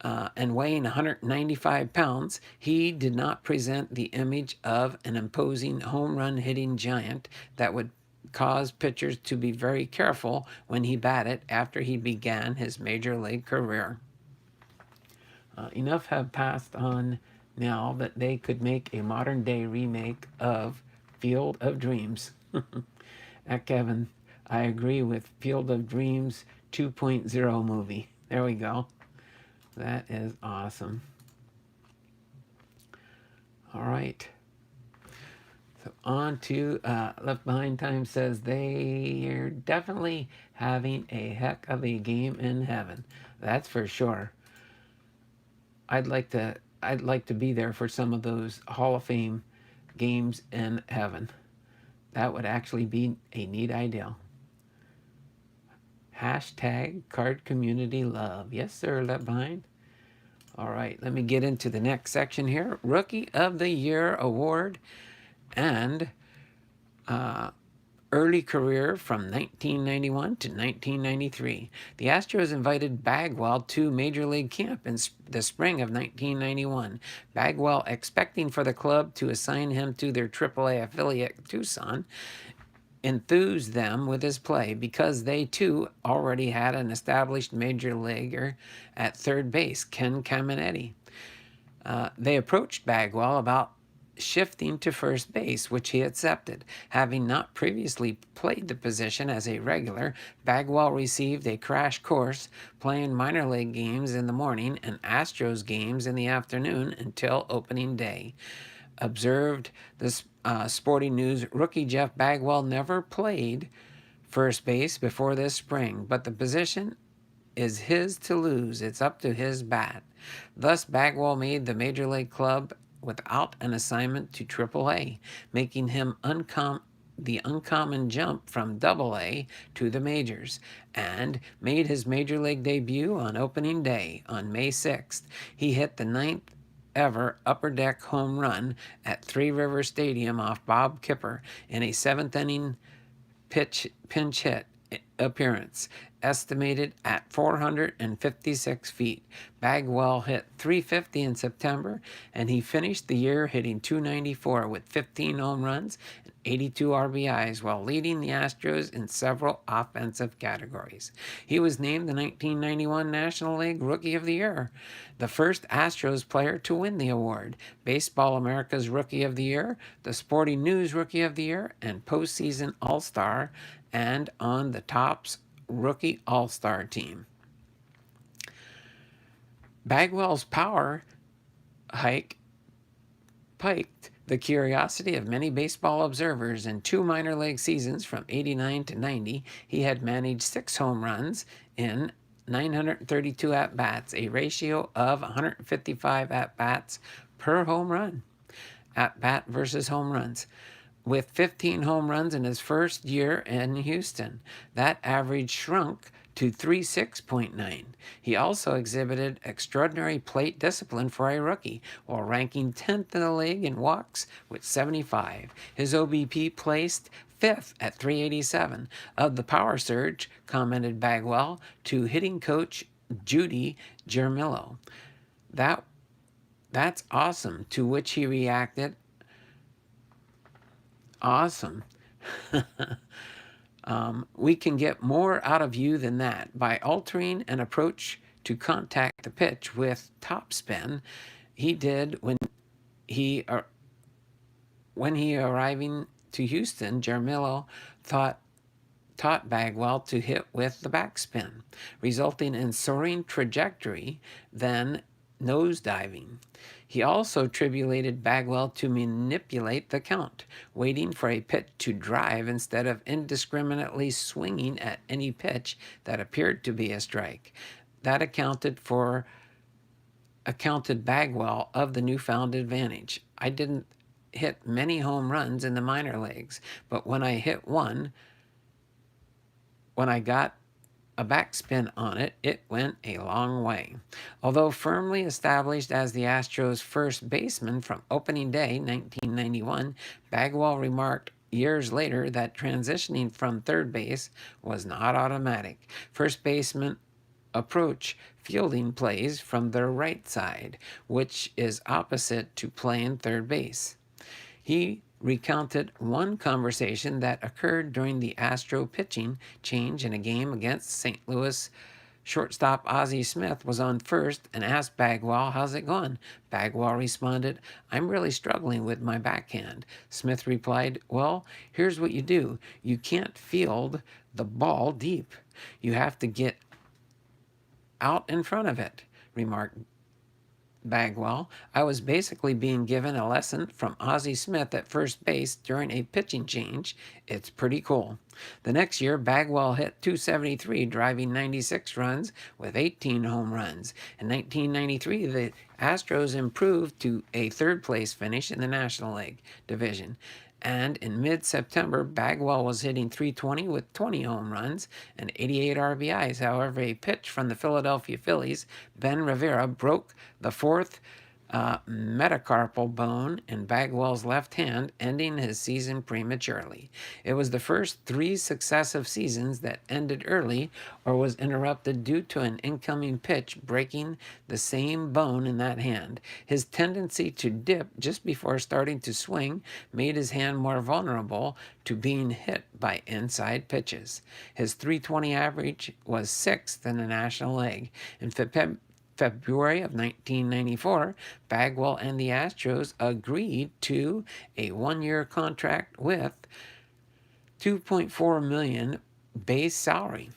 and weighing 195 pounds, he did not present the image of an imposing home run hitting giant that would cause pitchers to be very careful when he batted after he began his major league career. Enough have passed on now that they could make a modern day remake of Field of Dreams. Kevin, I agree with Field of Dreams 2.0 movie. There we go. That is awesome. All right. So on to Left Behind Time says they're definitely having a heck of a game in heaven. That's for sure. I'd like to be there for some of those Hall of Fame games in heaven. That would actually be a neat idea. Hashtag card community love. Yes, sir, Left Behind. All right, let me get into the next section here. Rookie of the Year Award and early career from 1991 to 1993. The Astros invited Bagwell to Major League Camp in the spring of 1991. Bagwell, expecting for the club to assign him to their AAA affiliate, Tucson, enthused them with his play because they too already had an established major leaguer at third base, Ken Caminetti. They approached Bagwell about shifting to first base, which he accepted. Having not previously played the position as a regular, Bagwell received a crash course playing minor league games in the morning and Astros games in the afternoon until opening day. Observed the Sporting News, rookie Jeff Bagwell never played first base before this spring, but the position is his to lose. It's up to his bat. Thus, Bagwell made the Major League club without an assignment to AAA, making him the uncommon jump from AA to the majors, and made his Major League debut on opening day on May 6th. He hit the 9th ever upper deck home run at Three River Stadium off Bob Kipper in a 7th inning pinch hit appearance, estimated at 456 feet. Bagwell hit .350 in September, and he finished the year hitting .294 with 15 home runs and 82 RBIs while leading the Astros in several offensive categories. He was named the 1991 National League Rookie of the Year, the first Astros player to win the award, Baseball America's Rookie of the Year, the Sporting News Rookie of the Year, and postseason All-Star, and on the Topps Rookie All-Star team. Bagwell's power hike piqued the curiosity of many baseball observers. In 2 minor league seasons from 89 to 90, he had managed 6 home runs in 932 at-bats, a ratio of 155 at-bats per home run. at bat versus home runs, with 15 home runs in his first year in Houston. That average shrunk to 36.9. He also exhibited extraordinary plate discipline for a rookie, while ranking 10th in the league in walks with 75. His OBP placed 5th at 387. Of the power surge, commented Bagwell to hitting coach Judy Jermillo. That's awesome, to which he reacted, awesome. We can get more out of you than that. By altering an approach to contact the pitch with topspin, he did he when he arriving to Houston, Jermillo taught Bagwell to hit with the backspin, resulting in soaring trajectory, then nosediving. He also tribulated Bagwell to manipulate the count, waiting for a pitch to drive instead of indiscriminately swinging at any pitch that appeared to be a strike. That accounted Bagwell of the newfound advantage. I didn't hit many home runs in the minor leagues, but when I hit one, when I got a backspin on it, it went a long way. Although firmly established as the Astros' first baseman from opening day 1991, Bagwell remarked years later that transitioning from third base was not automatic. First baseman approach fielding plays from their right side, which is opposite to playing third base. He recounted one conversation that occurred during the Astro pitching change in a game against St. Louis. Shortstop Ozzie Smith was on first and asked Bagwell, "How's it going?" Bagwell responded, "I'm really struggling with my backhand." Smith replied, "Well, here's what you do. You can't field the ball deep. You have to get out in front of it," remarked Bagwell. "I was basically being given a lesson from Ozzie Smith at first base during a pitching change. It's pretty cool." The next year, Bagwell hit .273, driving 96 runs with 18 home runs. In 1993, the Astros improved to a third-place finish in the National League division. And in mid-September, Bagwell was hitting .320 with 20 home runs and 88 RBIs. However, a pitch from the Philadelphia Phillies, Ben Rivera, broke the fourth metacarpal bone in Bagwell's left hand, ending his season prematurely. It was the first 3 successive seasons that ended early or was interrupted due to an incoming pitch breaking the same bone in that hand. His tendency to dip just before starting to swing made his hand more vulnerable to being hit by inside pitches. His .320 average was 6th in the National League. In February of 1994, Bagwell and the Astros agreed to a 1-year contract with $2.4 million base salary.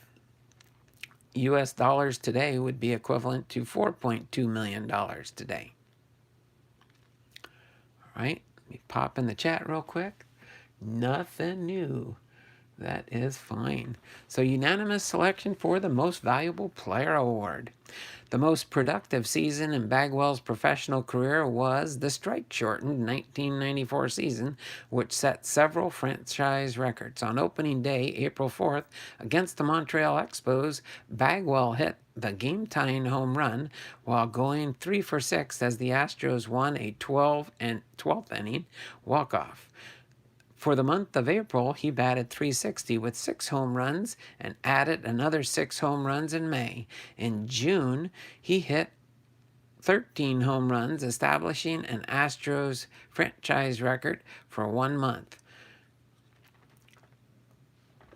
U.S. dollars today would be equivalent to $4.2 million today. All right, let me pop in the chat real quick. Nothing new. That is fine. So, unanimous selection for the Most Valuable Player Award. The most productive season in Bagwell's professional career was the strike-shortened 1994 season, which set several franchise records. On opening day, April 4th, against the Montreal Expos, Bagwell hit the game-tying home run while going 3 for 6 as the Astros won a 12th inning walk-off. For the month of April, he batted .360 with 6 home runs and added another 6 home runs in May. In June, he hit 13 home runs, establishing an Astros franchise record for 1 month.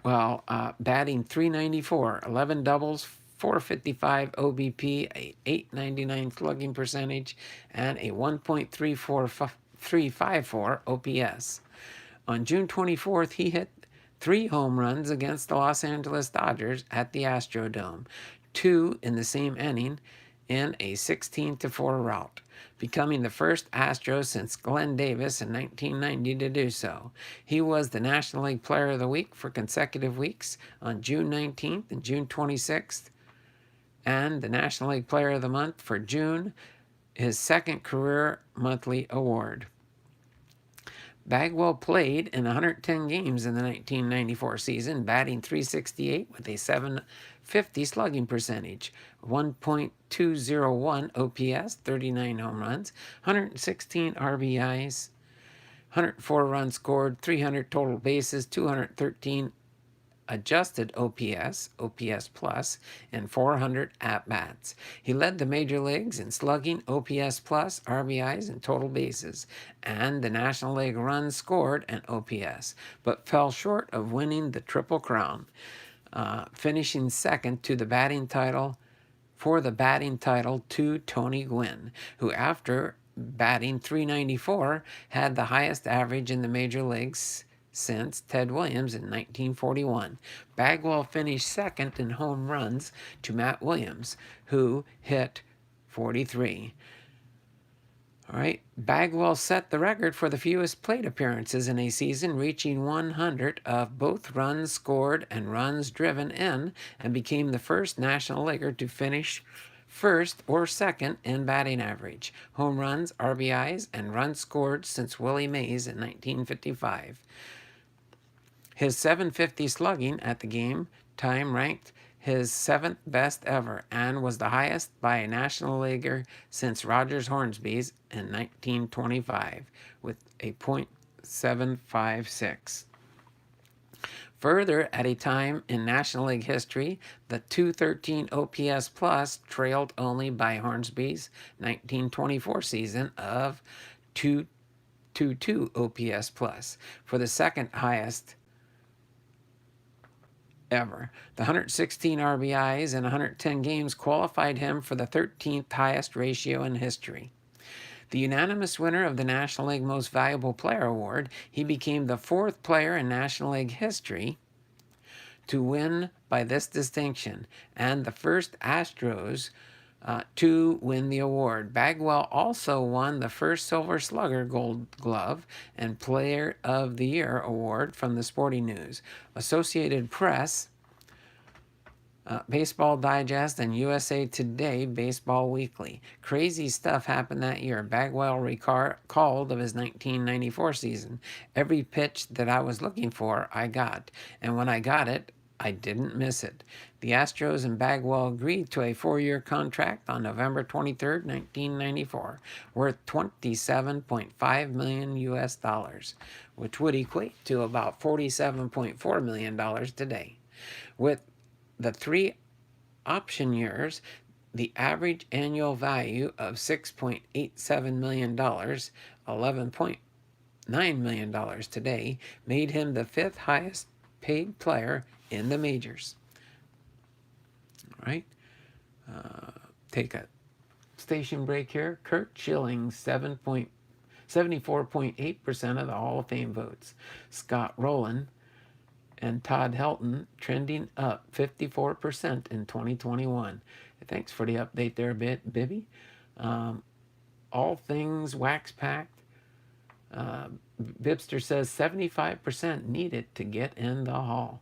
While batting .394, 11 doubles, .455 OBP, a .899 slugging percentage, and a 1.354 OPS. On June 24th, he hit 3 home runs against the Los Angeles Dodgers at the Astrodome, 2 in the same inning in a 16-4 rout, becoming the first Astro since Glenn Davis in 1990 to do so. He was the National League Player of the Week for consecutive weeks on June 19th and June 26th, and the National League Player of the Month for June, his second career monthly award. Bagwell played in 110 games in the 1994 season, batting .368 with a .750 slugging percentage, 1.201 OPS, 39 home runs, 116 RBIs, 104 runs scored, 300 total bases, 213 adjusted OPS plus, and 400 at-bats. He led the major leagues in slugging, OPS plus, RBIs, and total bases, and the National League runs scored and OPS, but fell short of winning the Triple Crown, finishing second to the batting title to Tony Gwynn, who after batting .394 had the highest average in the major leagues since Ted Williams in 1941. Bagwell finished second in home runs to Matt Williams, who hit 43. All right, Bagwell set the record for the fewest plate appearances in a season, reaching 100 of both runs scored and runs driven in, and became the first National Leaguer to finish first or second in batting average, home runs, RBIs, and runs scored since Willie Mays in 1955. His .750 slugging at the game time ranked his seventh best ever and was the highest by a National Leaguer since Rogers Hornsby's in 1925 with a .756. Further, at a time in National League history, the .213 OPS plus trailed only by Hornsby's 1924 season of .222 OPS plus for the second highest ever. The 116 RBIs in 110 games qualified him for the 13th highest ratio in history. The unanimous winner of the National League Most Valuable Player Award, he became the fourth player in National League history to win by this distinction, and the first Astros to win the award. Bagwell also won the first Silver Slugger Gold Glove and Player of the Year award from the Sporting News, Associated Press, Baseball Digest, and USA Today Baseball Weekly. Crazy stuff happened that year. Bagwell recalled of his 1994 season. Every pitch that I was looking for, I got. And when I got it, I didn't miss it. The Astros and Bagwell agreed to a 4-year contract on November 23, 1994, worth $27.5 million US dollars, which would equate to about $47.4 million today. With the 3 option years, the average annual value of $6.87 million, $11.9 million today, made him the 5th highest paid player in the majors. All right. Take a station break here. Curt Schilling, 74.8% of the Hall of Fame votes. Scott Rowland and Todd Helton trending up 54% in 2021. Thanks for the update there, Bibby. All things wax packed. Bibster says 75% needed to get in the hall.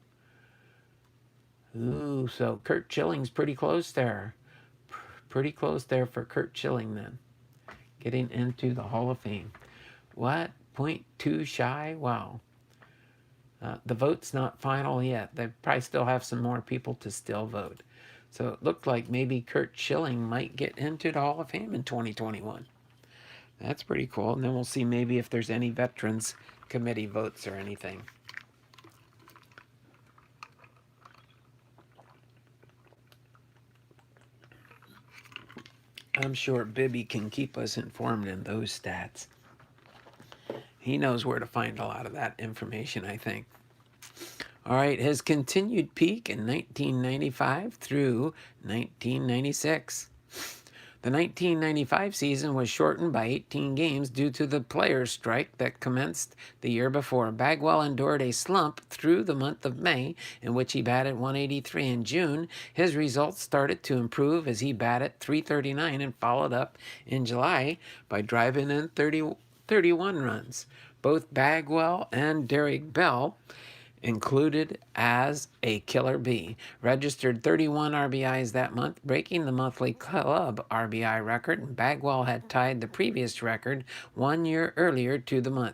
Ooh, so Curt Schilling's pretty close there. Pretty close there for Curt Schilling then. Getting into the Hall of Fame. What? 0.2 shy? Wow. The vote's not final yet. They probably still have some more people to still vote. So it looked like maybe Curt Schilling might get into the Hall of Fame in 2021. That's pretty cool. And then we'll see maybe if there's any Veterans Committee votes or anything. I'm sure Bibby can keep us informed in those stats. He knows where to find a lot of that information, I think. All right, his continued peak in 1995 through 1996. The 1995 season was shortened by 18 games due to the players' strike that commenced the year before. Bagwell endured a slump through the month of May, in which he batted .183. In June, his results started to improve as he batted .339 and followed up in July by driving in 31 runs. Both Bagwell and Derek Bell, included as a killer bee, registered 31 RBIs that month, breaking the monthly club RBI record. Bagwell had tied the previous record 1 year earlier to the month.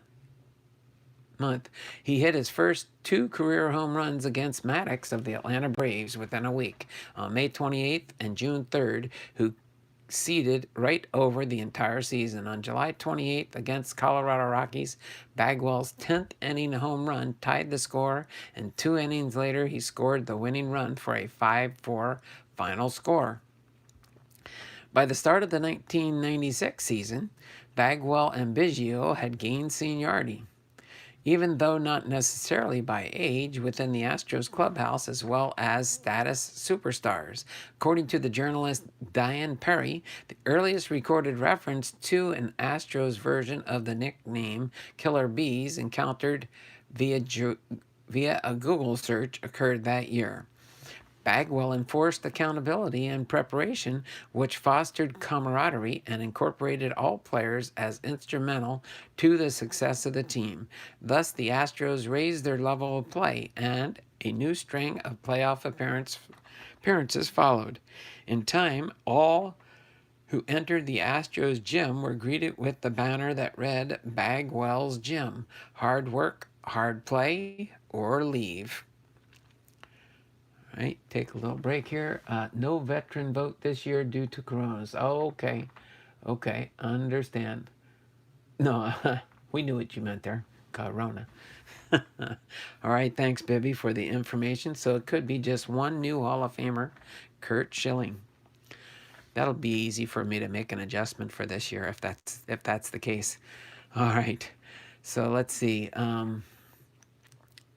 month, he hit his first 2 career home runs against Maddox of the Atlanta Braves within a week on May 28th and June 3rd, who seeded right over the entire season. On July 28th against Colorado Rockies, Bagwell's 10th inning home run tied the score, and 2 innings later he scored the winning run for a 5-4 final score. By the start of the 1996 season, Bagwell and Biggio had gained seniority, even though not necessarily by age, within the Astros clubhouse as well as status superstars. According to the journalist Diane Perry, the earliest recorded reference to an Astros version of the nickname Killer Bees encountered via a Google search occurred that year. Bagwell enforced accountability and preparation, which fostered camaraderie and incorporated all players as instrumental to the success of the team. Thus, the Astros raised their level of play, and a new string of playoff appearances followed. In time, all who entered the Astros gym were greeted with the banner that read Bagwell's Gym: hard work, hard play, or leave. All right, take a little break here. No veteran vote this year due to coronas. Oh, okay, understand. No, we knew what you meant there. Corona. All right, thanks, Bibby, for the information. So it could be just one new Hall of Famer, Curt Schilling. That'll be easy for me to make an adjustment for this year if that's the case. All right, so let's see.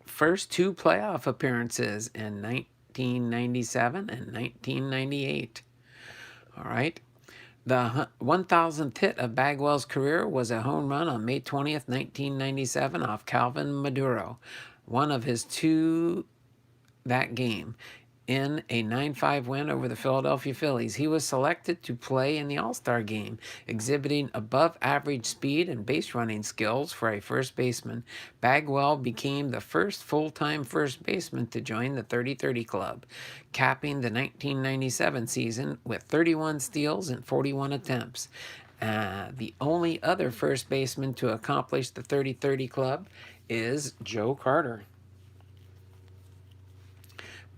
First 2 playoff appearances in 1997 and 1998. All right. The 1,000th hit of Bagwell's career was a home run on May 20th, 1997 off Calvin Maduro, one of his 2 that game. In a 9-5 win over the Philadelphia Phillies, he was selected to play in the All-Star game, exhibiting above-average speed and base-running skills for a first baseman. Bagwell became the first full-time first baseman to join the 30-30 club, capping the 1997 season with 31 steals and 41 attempts. The only other first baseman to accomplish the 30-30 club is Joe Carter.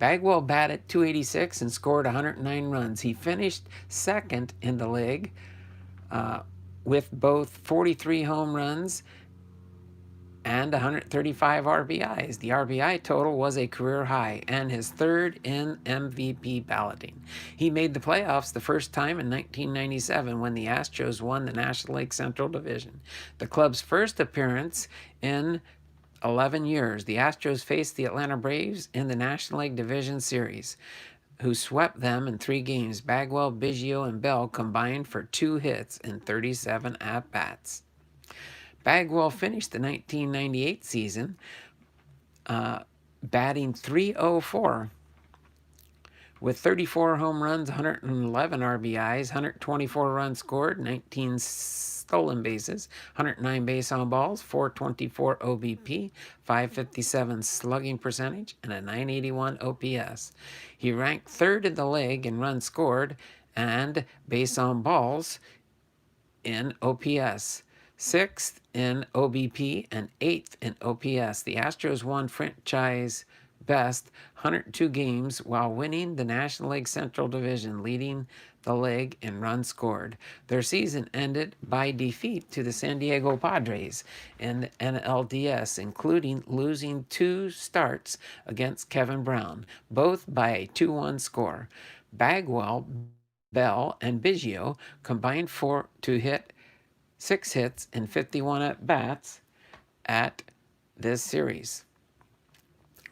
Bagwell batted .286 and scored 109 runs. He finished second in the league with both 43 home runs and 135 RBIs. The RBI total was a career high and his third in MVP balloting. He made the playoffs the first time in 1997 when the Astros won the National League Central Division. The club's first appearance in 11 years, the Astros faced the Atlanta Braves in the National League Division Series, who swept them in 3 games. Bagwell, Biggio, and Bell combined for 2 hits in 37 at-bats. Bagwell finished the 1998 season batting .304 with 34 home runs, 111 RBIs, 124 runs scored, 19 stolen bases, 109 base on balls, 424 OBP, 557 slugging percentage, and a 981 OPS. He ranked 3rd in the league in runs scored and base on balls in OPS, 6th in OBP, and 8th in OPS. The Astros won franchise best 102 games while winning the National League Central Division, leading the league in runs scored. Their season ended by defeat to the San Diego Padres in the NLDS, including losing 2 starts against Kevin Brown, both by a 2-1 score. Bagwell, Bell, and Biggio combined to hit 6 hits and 51 at-bats at this series.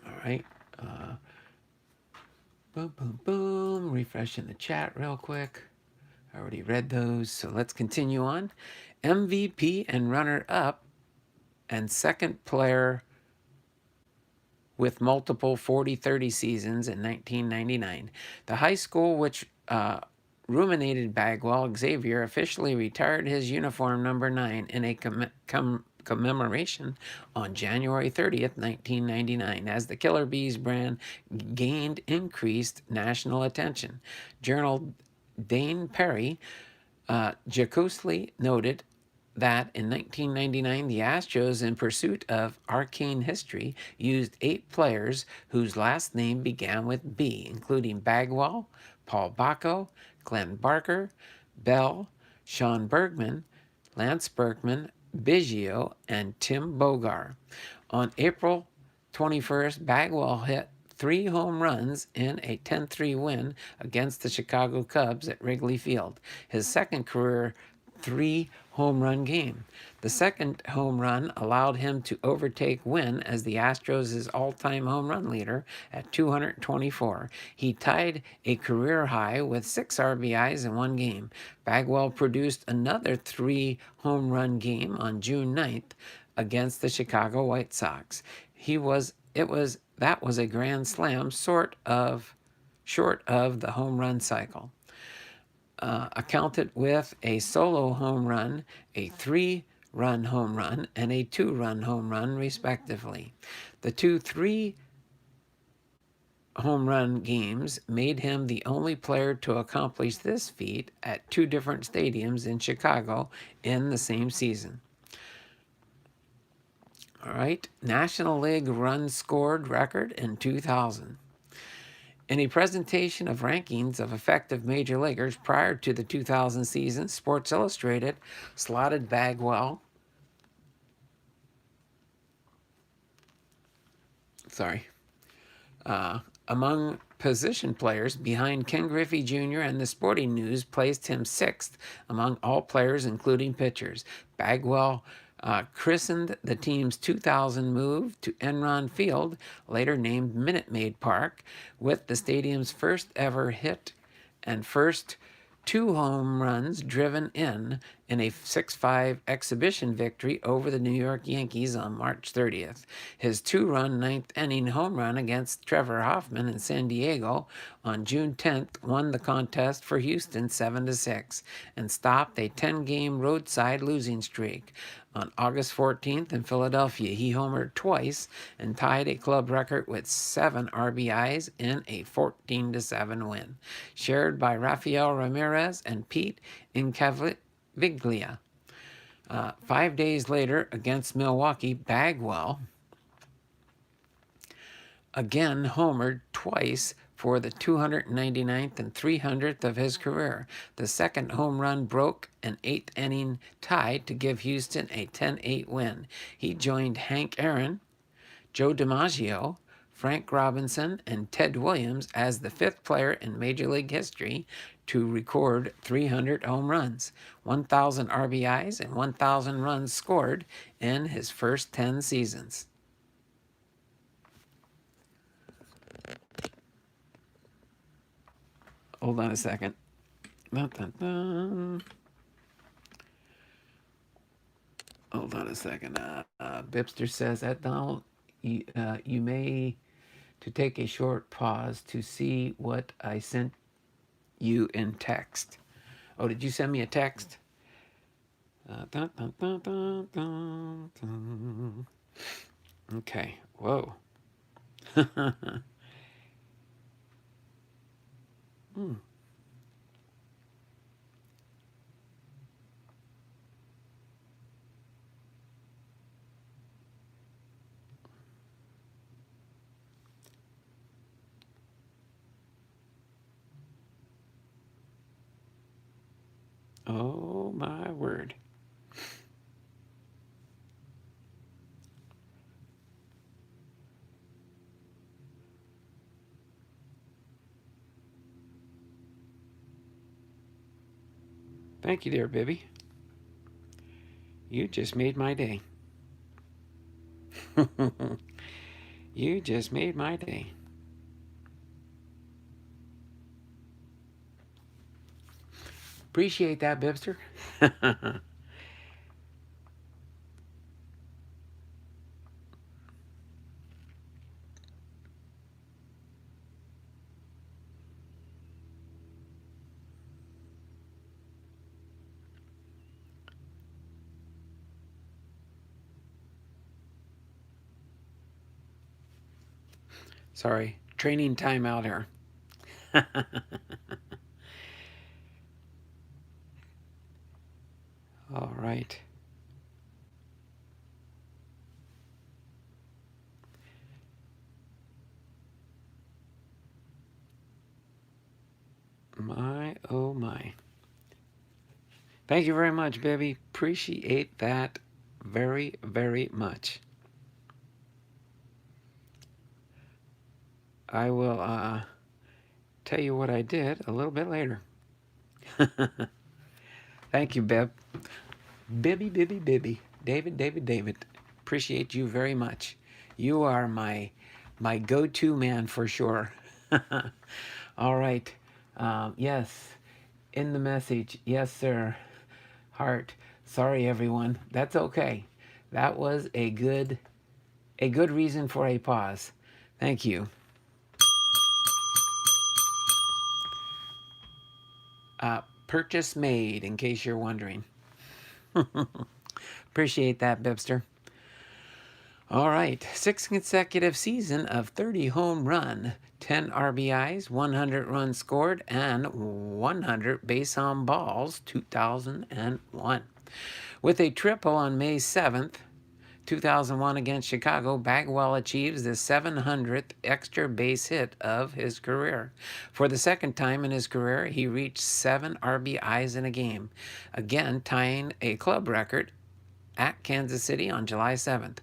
All right. Boom. Refreshing the chat real quick. I already read those, so let's continue on. MVP and runner-up and second player with multiple 40-30 seasons in 1999. The high school which ruminated Bagwell, Xavier, officially retired his uniform number 9 in a commemoration on January 30th, 1999, as the Killer Bees brand gained increased national attention. Journal Dane Perry jocosely noted, that in 1999, the Astros, in pursuit of arcane history, used 8 players whose last name began with B, including Bagwell, Paul Bacco, Glenn Barker, Bell, Sean Bergman, Lance Berkman, Biggio, and Tim Bogar. On April 21st, Bagwell hit 3 home runs in a 10-3 win against the Chicago Cubs at Wrigley Field, his second career 3 home run game. The second home run allowed him to overtake Wynn as the Astros' all-time home run leader at 224. He tied a career high with 6 RBIs in one game. Bagwell produced another 3 home run game on June 9th against the Chicago White Sox. That was a grand slam short of the home run cycle. Accounted with a solo home run, a 3-run home run, and a 2-run home run, respectively. The 2-3 home run games made him the only player to accomplish this feat at 2 different stadiums in Chicago in the same season. All right, National League runs scored record in 2000. In a presentation of rankings of effective major leaguers prior to the 2000 season, Sports Illustrated slotted Bagwell among position players behind Ken Griffey Jr., and the Sporting News placed him 6th among all players, including pitchers. Bagwell christened the team's 2000 move to Enron Field, later named Minute Maid Park, with the stadium's first ever hit and first 2 home runs driven in a 6-5 exhibition victory over the New York Yankees on March 30th. His 2-run 9th-inning home run against Trevor Hoffman in San Diego on June 10th won the contest for Houston 7-6 and stopped a 10-game roadside losing streak. On August 14th in Philadelphia, he homered twice and tied a club record with 7 RBIs in a 14-7 win, shared by Rafael Ramirez and Pete Incaviglia. 5 days later, against Milwaukee, Bagwell again homered twice for the 299th and 300th of his career. The second home run broke an 8th-inning tie to give Houston a 10-8 win. He joined Hank Aaron, Joe DiMaggio, Frank Robinson, and Ted Williams as the 5th player in Major League history to record 300 home runs, 1,000 RBIs, and 1,000 runs scored in his first 10 seasons. Hold on a second. Hold on a second. Bipster says that Donald, you may to take a short pause to see what I sent you in text. Oh, did you send me a text? Okay. Whoa. Oh, my word. Thank you, dear Bibby. You just made my day. You just made my day. Appreciate that, Bibster. Sorry, training time out here. All right. Thank you very much, Bibby. Appreciate that very, very much. I will tell you what I did a little bit later. Thank you, Bib. Bibby. David. Appreciate you very much. You are my go-to man for sure. All right. Yes, in the message. Yes, sir. Heart. Sorry, everyone. That's okay. That was a good reason for a pause. Thank you. Purchase made, in case you're wondering. Appreciate that, Bibster. All right, sixth consecutive season of 30 home run, 10 RBIs, 100 runs scored, and 100 base on balls, 2001. With a triple on May 7th, 2001 against Chicago, Bagwell achieves the 700th extra base hit of his career. For the second time in his career, he reached 7 RBIs in a game, again tying a club record at Kansas City on July 7th.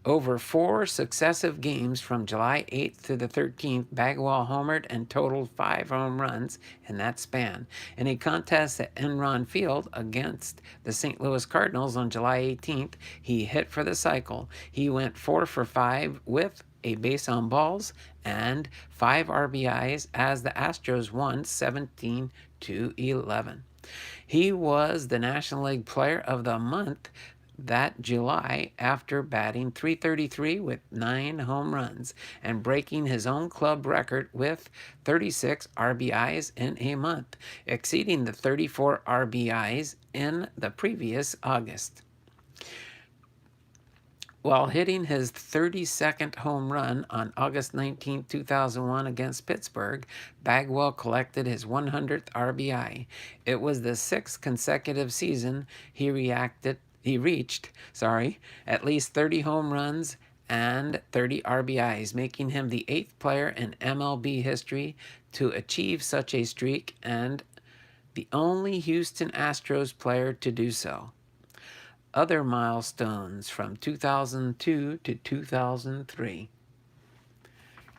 Over 4 successive games from July 8th to the 13th, Bagwell homered and totaled 5 home runs in that span. In a contest at Enron Field against the St. Louis Cardinals on July 18th, he hit for the cycle. He went 4 for 5 with a base on balls and 5 RBIs as the Astros won 17-11. He was the National League Player of the Month that July after batting .333 with 9 home runs and breaking his own club record with 36 RBIs in a month, exceeding the 34 RBIs in the previous August. While hitting his 32nd home run on August 19, 2001 against Pittsburgh, Bagwell collected his 100th RBI. It was the 6th consecutive season he reached at least 30 home runs and 30 RBIs, making him the 8th player in MLB history to achieve such a streak and the only Houston Astros player to do so. Other milestones from 2002 to 2003.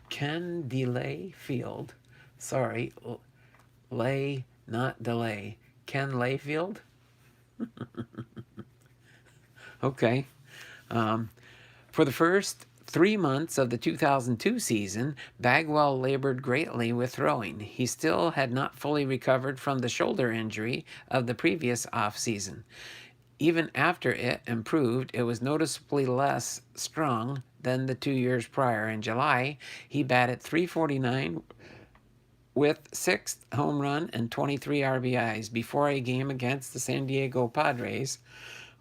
Ken Delay Field. Sorry, lay, not delay. Ken Layfield? Okay. For the first 3 months of the 2002 season, Bagwell labored greatly with throwing. He still had not fully recovered from the shoulder injury of the previous offseason. Even after it improved, it was noticeably less strong than the 2 years prior. In July, he batted .349 with 6th home run and 23 RBIs. Before a game against the San Diego Padres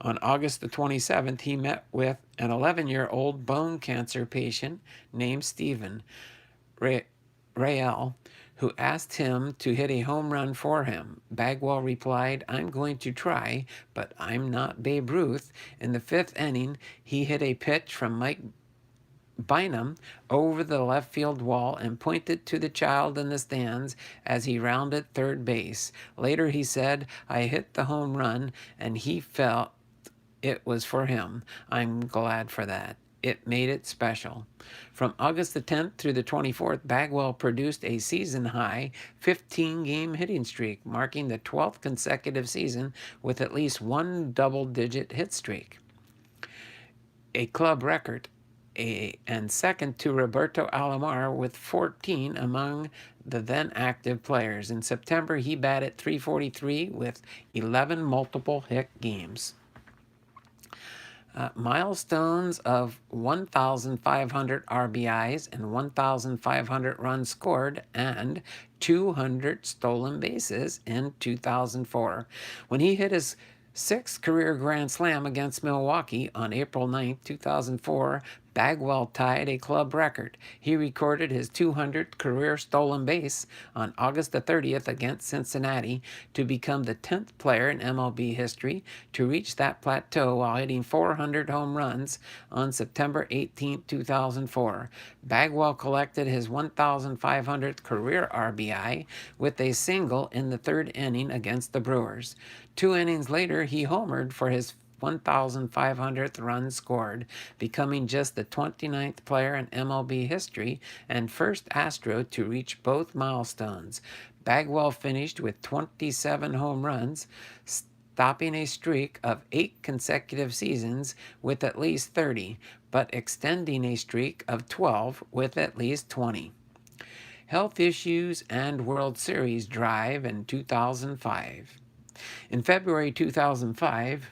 on August the 27th, he met with an 11-year-old bone cancer patient named Stephen Rael, who asked him to hit a home run for him. Bagwell replied, "I'm going to try, but I'm not Babe Ruth." In the 5th inning, he hit a pitch from Mike Bynum over the left field wall and pointed to the child in the stands as he rounded third base. Later he said, "I hit the home run and he felt it was for him. I'm glad for that. It made it special." From August the 10th through the 24th, Bagwell produced a season-high 15-game hitting streak, marking the 12th consecutive season with at least one double-digit hit streak. A club record, and second to Roberto Alomar with 14 among the then active players. In September, he batted .343 with 11 multiple hit games. Milestones of 1,500 RBIs and 1,500 runs scored and 200 stolen bases in 2004. When he hit his 6th career Grand Slam against Milwaukee on April 9, 2004, Bagwell tied a club record. He recorded his 200th career stolen base on August the 30th against Cincinnati to become the 10th player in MLB history to reach that plateau while hitting 400 home runs on September 18, 2004. Bagwell collected his 1,500th career RBI with a single in the third inning against the Brewers. 2 innings later, he homered for his 1,500th run scored, becoming just the 29th player in MLB history and first Astro to reach both milestones. Bagwell finished with 27 home runs, stopping a streak of 8 consecutive seasons with at least 30, but extending a streak of 12 with at least 20. Health issues and World Series drive in 2005. In February 2005,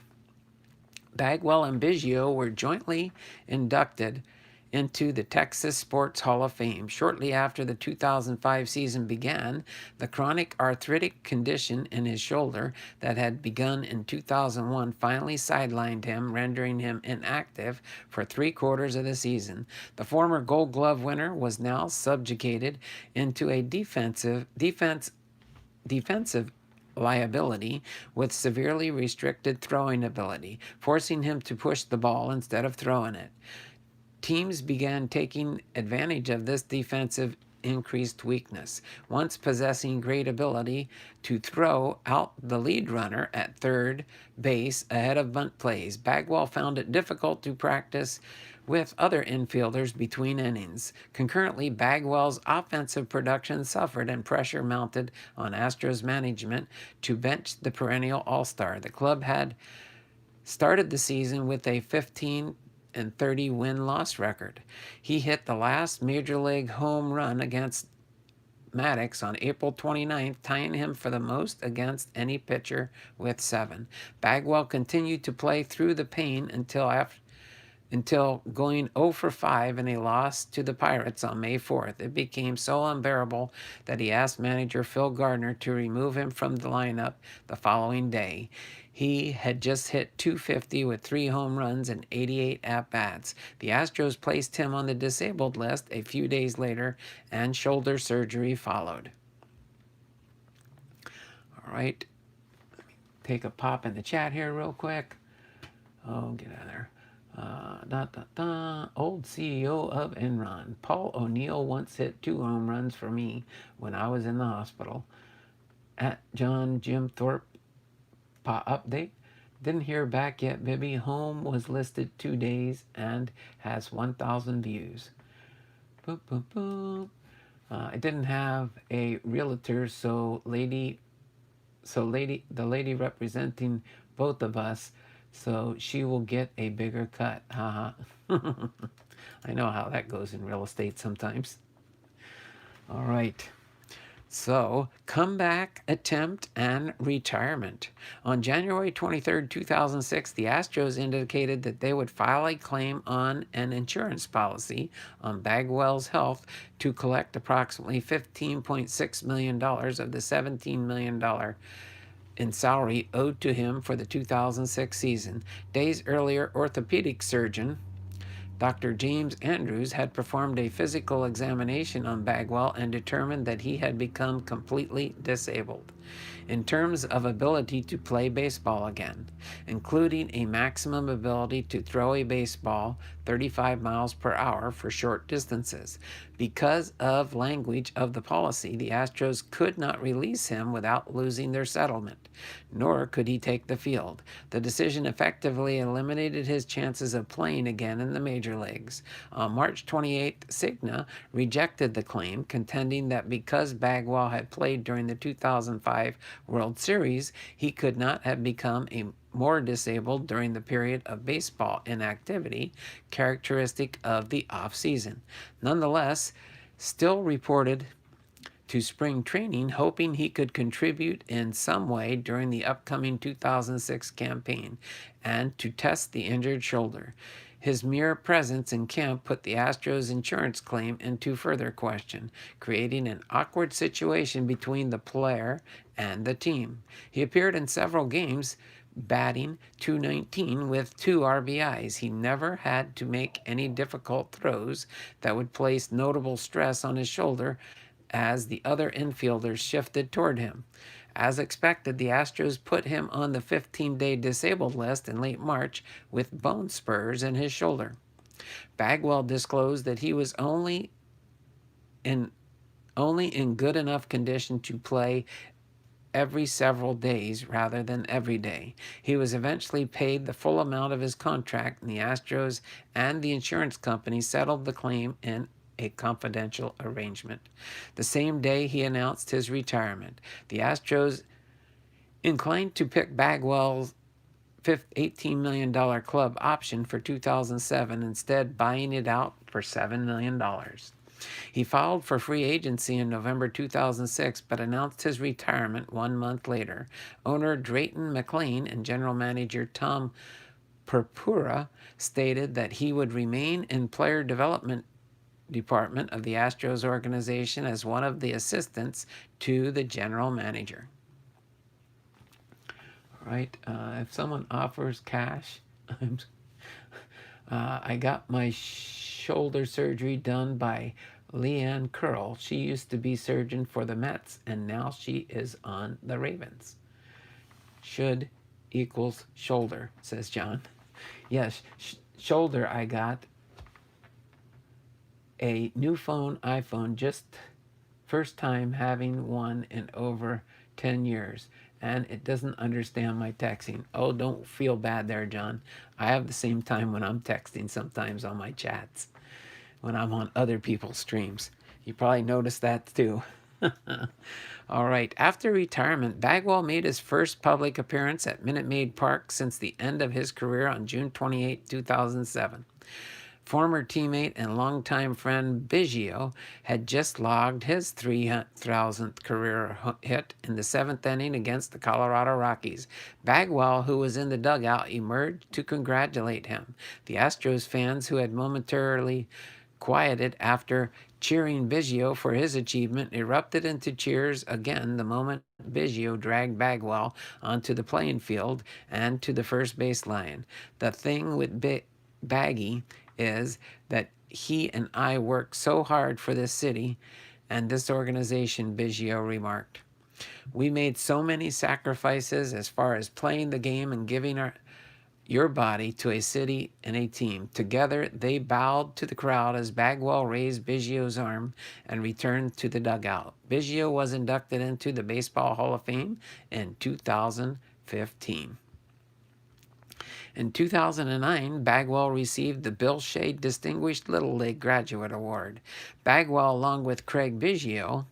Bagwell and Biggio were jointly inducted into the Texas Sports Hall of Fame. Shortly after the 2005 season began, the chronic arthritic condition in his shoulder that had begun in 2001 finally sidelined him, rendering him inactive for 3/4 of the season. The former Gold Glove winner was now subjugated into a defensive liability with severely restricted throwing ability, forcing him to push the ball instead of throwing it. Teams began taking advantage of this defensive increased weakness. Once possessing great ability to throw out the lead runner at third base ahead of bunt plays, Bagwell found it difficult to practice with other infielders between innings. Concurrently, Bagwell's offensive production suffered and pressure mounted on Astros management to bench the perennial all-star. The club had started the season with a 15-30 win-loss record. He hit the last major league home run against Maddox on April 29th, tying him for the most against any pitcher with 7. Bagwell continued to play through the pain until going 0 for 5 in a loss to the Pirates on May 4th. It became so unbearable that he asked manager Phil Gardner to remove him from the lineup the following day. He had just hit .250 with 3 home runs and 88 at-bats. The Astros placed him on the disabled list a few days later, and shoulder surgery followed. All right, let me take a pop in the chat here real quick. Oh, get out of there. Old CEO of Enron. Paul O'Neill once hit 2 home runs for me when I was in the hospital. At John Jim Thorpe update. Didn't hear back yet, Bibby. Home was listed 2 days and has 1,000 views. Boop, boop, boop. I didn't have a realtor, so the lady representing both of us, so she will get a bigger cut. Haha. I know how that goes in real estate sometimes. All right. So, comeback attempt and retirement. On January 23, 2006, the Astros indicated that they would file a claim on an insurance policy on Bagwell's health to collect approximately $15.6 million of the $17 million in salary owed to him for the 2006 season. Days earlier, orthopedic surgeon Dr. James Andrews had performed a physical examination on Bagwell and determined that he had become completely disabled in terms of ability to play baseball again, including a maximum ability to throw a baseball 35 miles per hour for short distances. Because of language of the policy, the Astros could not release him without losing their settlement, nor could he take the field. The decision effectively eliminated his chances of playing again in the major leagues. On March 28th, Cigna rejected the claim, contending that because Bagwell had played during the 2005 World Series, he could not have become more disabled during the period of baseball inactivity characteristic of the off-season. Nonetheless, still reported to spring training, hoping he could contribute in some way during the upcoming 2006 campaign and to test the injured shoulder. His mere presence in camp put the Astros' insurance claim into further question, creating an awkward situation between the player and the team. He appeared in several games, batting .219 with 2 RBIs. He never had to make any difficult throws that would place notable stress on his shoulder as the other infielders shifted toward him. As expected, the Astros put him on the 15-day disabled list in late March with bone spurs in his shoulder. Bagwell disclosed that he was in only in good enough condition to play every several days rather than every day. He was eventually paid the full amount of his contract, and the Astros and the insurance company settled the claim in a confidential arrangement. The same day he announced his retirement, the Astros inclined to pick Bagwell's $18 million club option for 2007, instead buying it out for $7 million. He filed for free agency in November 2006, but announced his retirement 1 month later. Owner Drayton McLean and general manager Tom Purpura stated that he would remain in player development department of the Astros organization as one of the assistants to the general manager. All right, if someone offers cash, I got my shoulder surgery done by Leanne Curl. She used to be surgeon for the Mets, and now she is on the Ravens. Should equals shoulder, says John. Yes, shoulder. I got a new iPhone, just first time having one in over 10 years, and it doesn't understand my texting. Oh, don't feel bad there, John. I have the same time when I'm texting sometimes on my chats, when I'm on other people's streams. You probably noticed that too. All right. After retirement, Bagwell made his first public appearance at Minute Maid Park since the end of his career on June 28, 2007. Former teammate and longtime friend Biggio had just logged his 3,000th career hit in the 7th inning against the Colorado Rockies. Bagwell, who was in the dugout, emerged to congratulate him. The Astros fans, who had momentarily quieted after cheering Biggio for his achievement, erupted into cheers again the moment Biggio dragged Bagwell onto the playing field and to the first base line. The thing with Baggy is that he and I work so hard for this city and this organization, Biggio remarked. We made so many sacrifices as far as playing the game and giving your body to a city and a team. Together, they bowed to the crowd as Bagwell raised Biggio's arm and returned to the dugout. Biggio was inducted into the Baseball Hall of Fame in 2015. In 2009, Bagwell received the Bill Shea Distinguished Little League Graduate Award. Bagwell, along with Craig Biggio,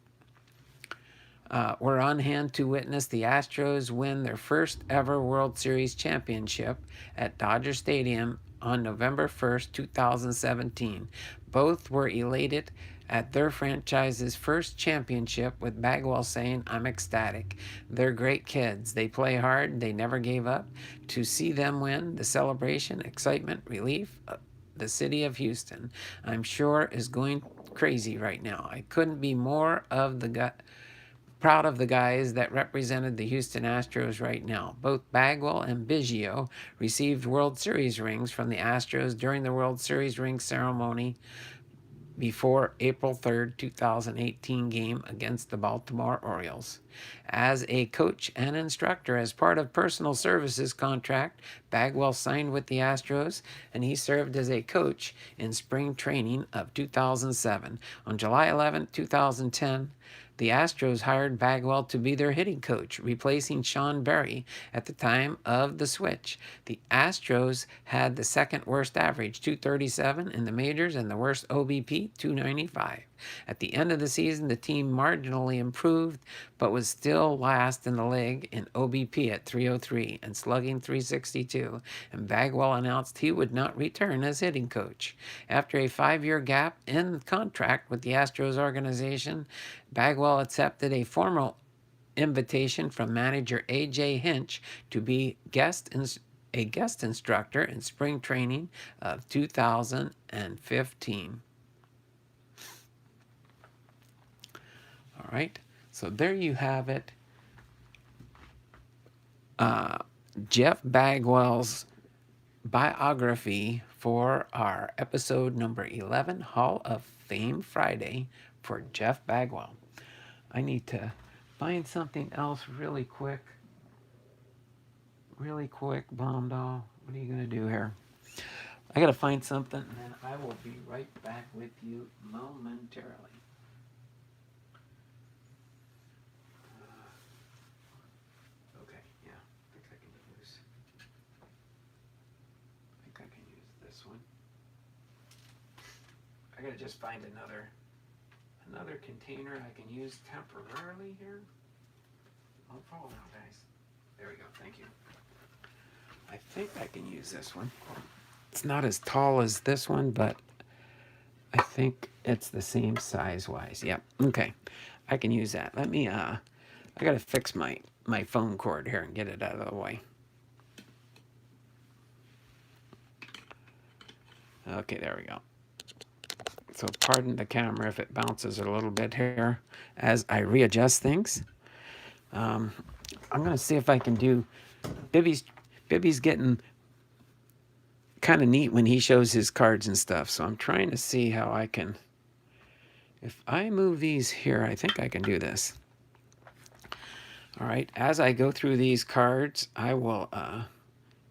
were on hand to witness the Astros win their first ever World Series championship at Dodger Stadium on November 1st, 2017. Both were elated at their franchise's first championship, with Bagwell saying, "I'm ecstatic. They're great kids. They play hard. They never gave up. To see them win, the celebration, excitement, relief, the city of Houston, I'm sure, is going crazy right now. I couldn't be more proud of the guys that represented the Houston Astros right now." Both Bagwell and Biggio received World Series rings from the Astros during the World Series ring ceremony before April 3rd, 2018 game against the Baltimore Orioles. As a coach and instructor, as part of personal services contract, Bagwell signed with the Astros, and he served as a coach in spring training of 2007. On July 11, 2010, the Astros hired Bagwell to be their hitting coach, replacing Sean Berry at the time of the switch. The Astros had the second worst average, .237 in the majors, and the worst OBP, .295. At the end of the season, the team marginally improved, but was still last in the league in OBP at .303 and slugging .362, and Bagwell announced he would not return as hitting coach. After a 5-year gap in contract with the Astros organization, Bagwell accepted a formal invitation from manager A.J. Hinch to be a guest instructor in spring training of 2015. All right, so there you have it. Jeff Bagwell's biography for our episode number 11, Hall of Fame Friday for Jeff Bagwell. I need to find something else really quick. Really quick, Blomdahl. What are you going to do here? I got to find something, and then I will be right back with you momentarily. Okay, yeah, I think I can use this one. I got to just find another container I can use temporarily here. Don't fall now, guys. There we go. Thank you. I think I can use this one. It's not as tall as this one, but I think it's the same size-wise. Yep. Okay. I can use that. Let me, I got to fix my phone cord here and get it out of the way. Okay, there we go. So pardon the camera if it bounces a little bit here as I readjust things. I'm going to see if I can do, Bibby's getting kind of neat when he shows his cards and stuff. So I'm trying to see how I can, if I move these here, I think I can do this. All right, as I go through these cards, I will,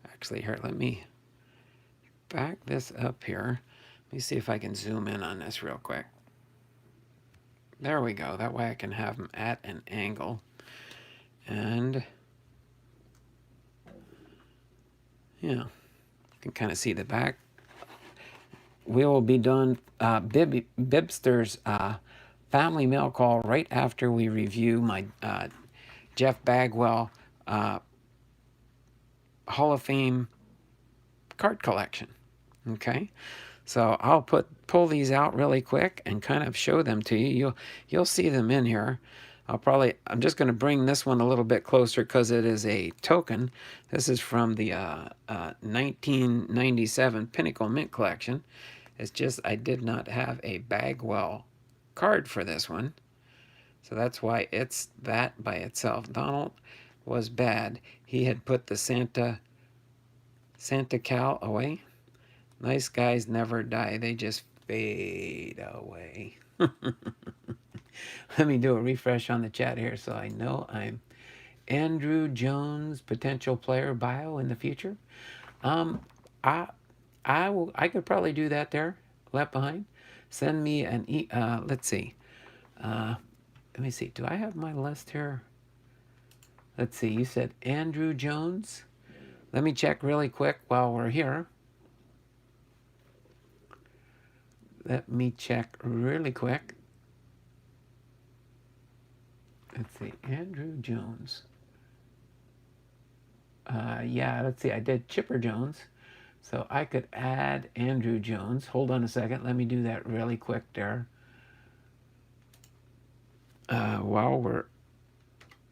actually here, let me back this up here. Let me see if I can zoom in on this real quick. There we go. That way I can have them at an angle. And yeah, you can kind of see the back. We will be doing Bibster's family mail call right after we review my Jeff Bagwell Hall of Fame card collection. Okay, so I'll pull these out really quick and kind of show them to you. You'll see them in here. I'm just going to bring this one a little bit closer because it is a token. This is from the 1997 Pinnacle Mint Collection. It's just I did not have a Bagwell card for this one. So that's why it's that by itself. Donald was bad. He had put the Santa Cal away. Nice guys never die. They just fade away. Let me do a refresh on the chat here so I know I'm Andrew Jones, potential player bio in the future. I could probably do that there, left behind. Send me an let's see. Let me see. Do I have my list here? Let's see. You said Andrew Jones. Let me check really quick while we're here. Let me check really quick. Let's see. Andrew Jones. Yeah, let's see. I did Chipper Jones. So I could add Andrew Jones. Hold on a second. Let me do that really quick there. While we're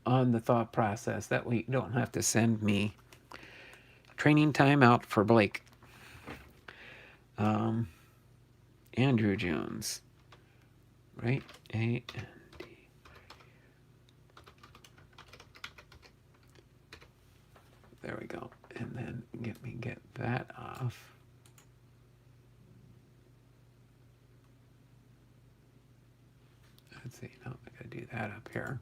on the thought process, that way you don't have to send me training time out for Blake. Andrew Jones, right? A-N-D. There we go. And then get that off. Let's see. No, I gotta do that up here.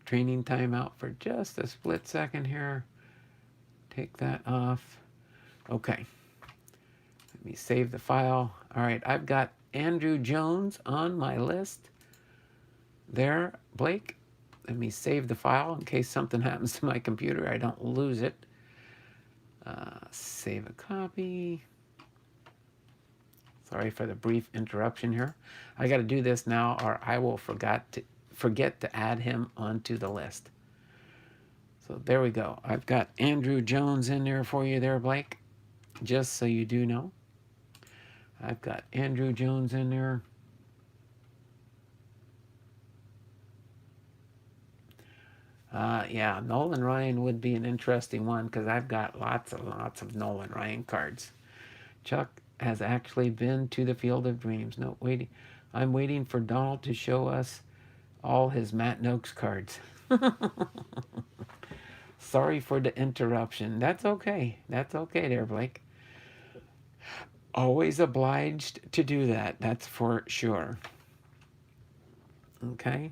Training timeout for just a split second here. Take that off. Okay. Let me save the file. All right, I've got Andrew Jones on my list. There, Blake. Let me save the file in case something happens to my computer. I don't lose it. Save a copy. Sorry for the brief interruption here. I got to do this now or I will forget to add him onto the list. So there we go. I've got Andrew Jones in there for you there, Blake. Just so you do know. I've got Andrew Jones in there. Yeah, Nolan Ryan would be an interesting one because I've got lots of Nolan Ryan cards. Chuck has actually been to the Field of Dreams. No, waiting. I'm waiting for Donald to show us all his Matt Noakes cards. Sorry for the interruption. That's okay. That's okay there, Blake. Always obliged to do that. That's for sure. Okay.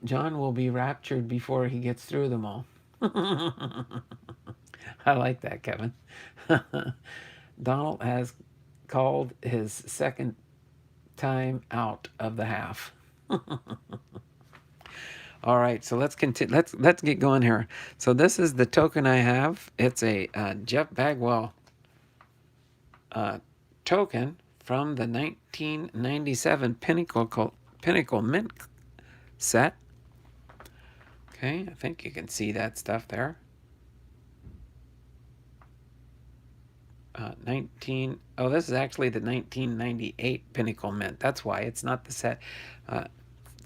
John will be raptured before he gets through them all. I like that, Kevin. Donald has called his second time out of the half. All right, so let's continue. Let's get going here. So this is the token I have. It's a Jeff Bagwell token from the 1997 Pinnacle Mint set. Okay, I think you can see that stuff there. 19. Oh, this is actually the 1998 Pinnacle Mint. That's why it's not the set.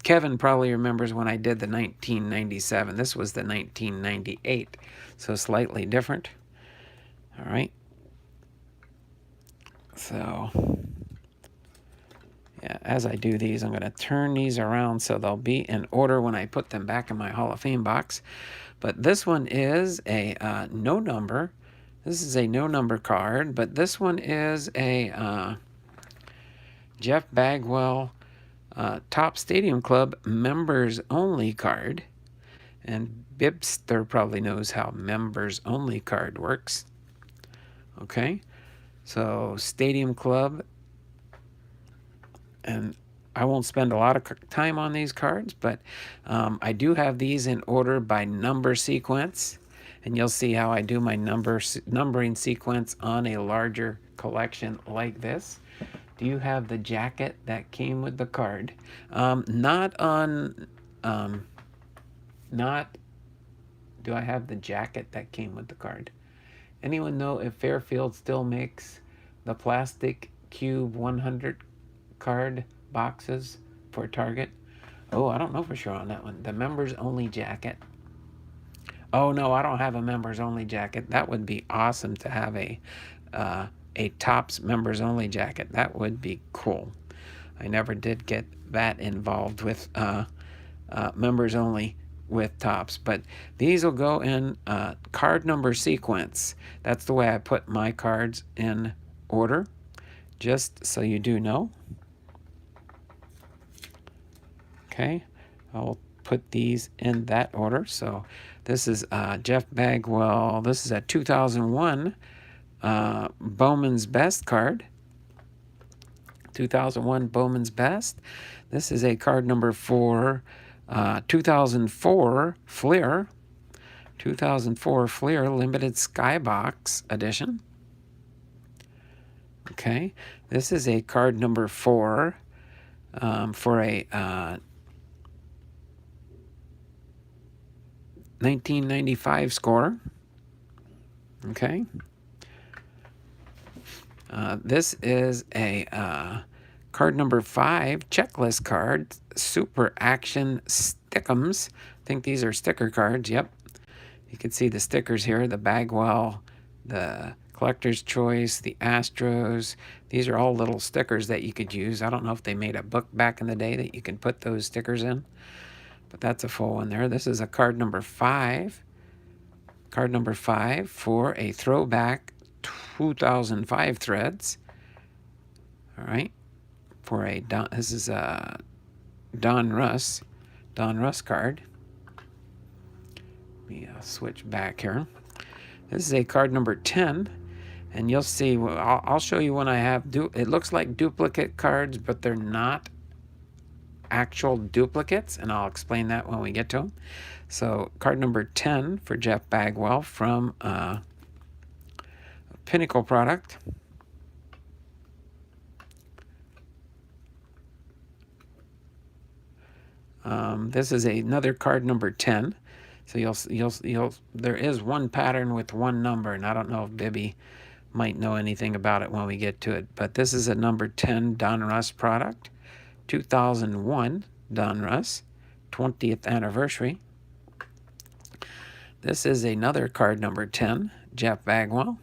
Kevin probably remembers when I did the 1997. This was the 1998, so slightly different. All right. So, yeah, as I do these, I'm going to turn these around so they'll be in order when I put them back in my Hall of Fame box. But this one is a no number. This is a no number card, but this one is a Jeff Bagwell Top Stadium Club members only card. And Bibster probably knows how members only card works. Okay, so Stadium Club, and I won't spend a lot of time on these cards, but I do have these in order by number sequence, and you'll see how I do my numbering sequence on a larger collection like this. Do you have the jacket that came with the card? Not do I have the jacket that came with the card? Anyone know if Fairfield still makes the plastic Cube 100 card boxes for Target? Oh, I don't know for sure on that one. The members only jacket. Oh no, I don't have a members only jacket. That would be awesome to have a Topps members only jacket. That would be cool. I never did get that involved with members only with Topps, but these will go in card number sequence. That's the way I put my cards in order, just so you do know. Okay, I'll put these in that order. So this is Jeff Bagwell. This is a 2001 Bowman's Best card. 2001 Bowman's Best. This is a card number for 2004 Fleer. 2004 Fleer Limited Skybox Edition. Okay, this is a card number 4 for a 1995 score. Okay. This is a card number 5 checklist card, Super Action Stick'ems. I think these are sticker cards. Yep. You can see the stickers here, the Bagwell, the Collector's Choice, the Astros. These are all little stickers that you could use. I don't know if they made a book back in the day that you can put those stickers in, but that's a full one there. This is a card number 5. Card number 5 for a throwback 2005 threads. All right. For a this is a Don Russ card. Let me switch back here. This is a card number 10, and you'll see. I'll show you when I have. It looks like duplicate cards, but they're not actual duplicates, and I'll explain that when we get to them. So card number 10 for Jeff Bagwell from Pinnacle product. This is another card number 10. So you'll there is one pattern with one number, and I don't know if Bibby might know anything about it when we get to it, but this is a number 10 Don Russ product, 2001 Don Russ, 20th anniversary. This is another card number 10, Jeff Bagwell,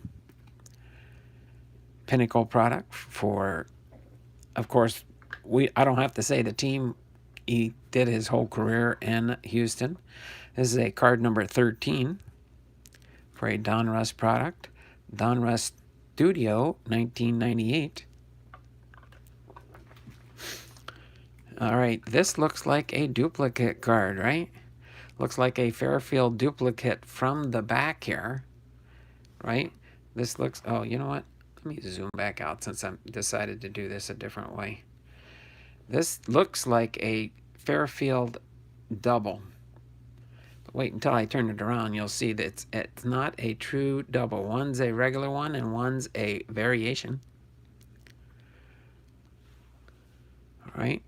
Pinnacle product for, of course, I don't have to say the team He did his whole career in Houston. This is a card number 13 for a Donruss product. Donruss Studio, 1998. All right, this looks like a duplicate card, right? Looks like a Fairfield duplicate from the back here, right? This looks, oh, you know what? Let me zoom back out since I decided to do this a different way. This looks like a Fairfield double. But wait until I turn it around. You'll see that it's not a true double. One's a regular one and one's a variation. All right.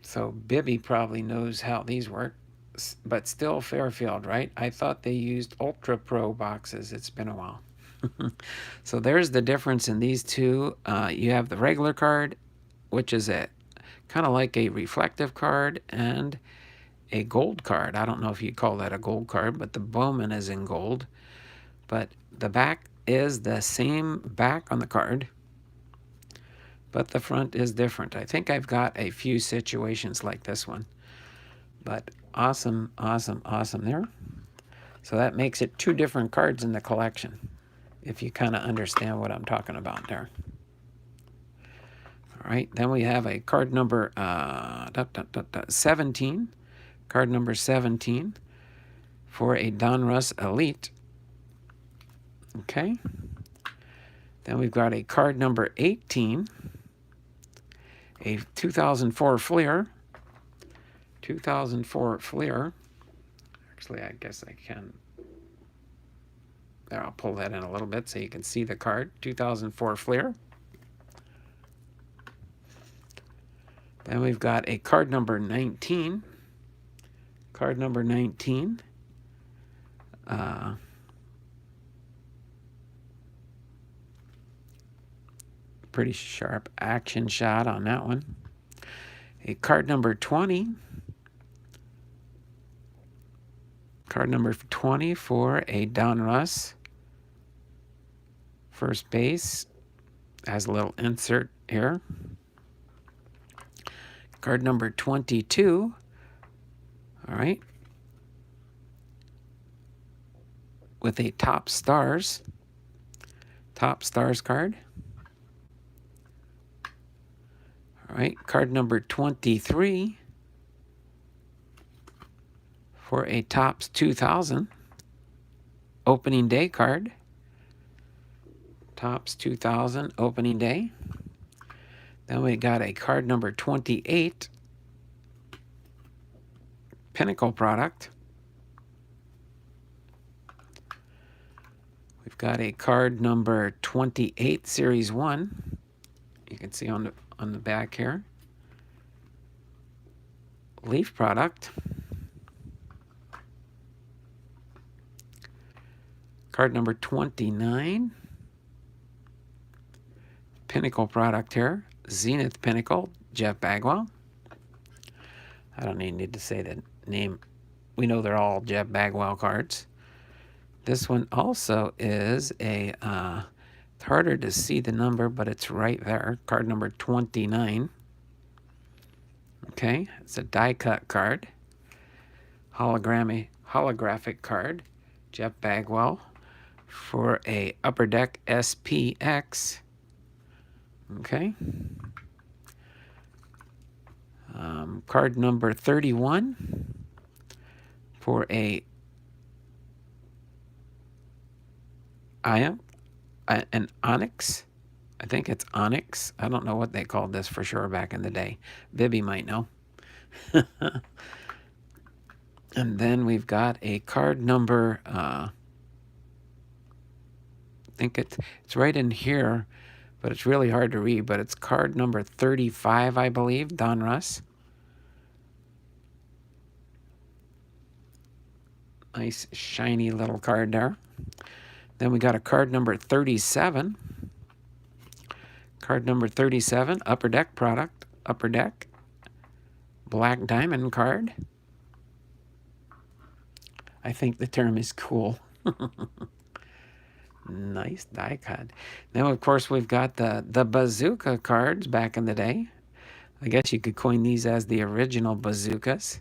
So Bibby probably knows how these work, but still Fairfield, right? I thought they used Ultra Pro boxes. It's been a while. So there's the difference in these two. You have the regular card, which is a kind of like a reflective card, and a gold card. I don't know if you call that a gold card, but the Bowman is in gold. But the back is the same back on the card, but the front is different. I think I've got a few situations like this one. But awesome, awesome, awesome there. So that makes it two different cards in the collection, if you kind of understand what I'm talking about there. All right, then we have a card number 17. Card number 17 for a Donruss Elite. Okay. Then we've got a card number 18, a 2004 Fleer. 2004 Fleer. Actually, I guess I can. There, I'll pull that in a little bit so you can see the card. 2004 Fleer. Then we've got a card number 19. Card number 19. Pretty sharp action shot on that one. A card number 20. Card number 20 for a Donruss. First base. Has a little insert here. Card number 22. All right. With a Top Stars. Top Stars card. All right. Card number 23 for a Topps 2000 opening day card. Topps 2000 opening day. Then we got a card number 28 Pinnacle product. We've got a card number 28 Series 1. You can see on the back here. Leaf product. Card number 29. Pinnacle product here. Zenith Pinnacle, Jeff Bagwell. I don't even need to say the name. We know they're all Jeff Bagwell cards. This one also is a, it's harder to see the number, but it's right there. Card number 29. Okay, it's a die cut card. Holographic card. Jeff Bagwell for a Upper Deck SPX. Okay. Card number 31 for an Onyx. I think it's Onyx. I don't know what they called this for sure back in the day. Bibby might know. And then we've got a card number, I think it's right in here, but it's really hard to read, but it's card number 35, I believe, Donruss. Nice, shiny little card there. Then we got a card number 37. Card number 37, Upper Deck product, Upper Deck. Black Diamond card. I think the term is cool. Nice die cut. Now, of course, we've got the bazooka cards back in the day. I guess you could coin these as the original bazookas.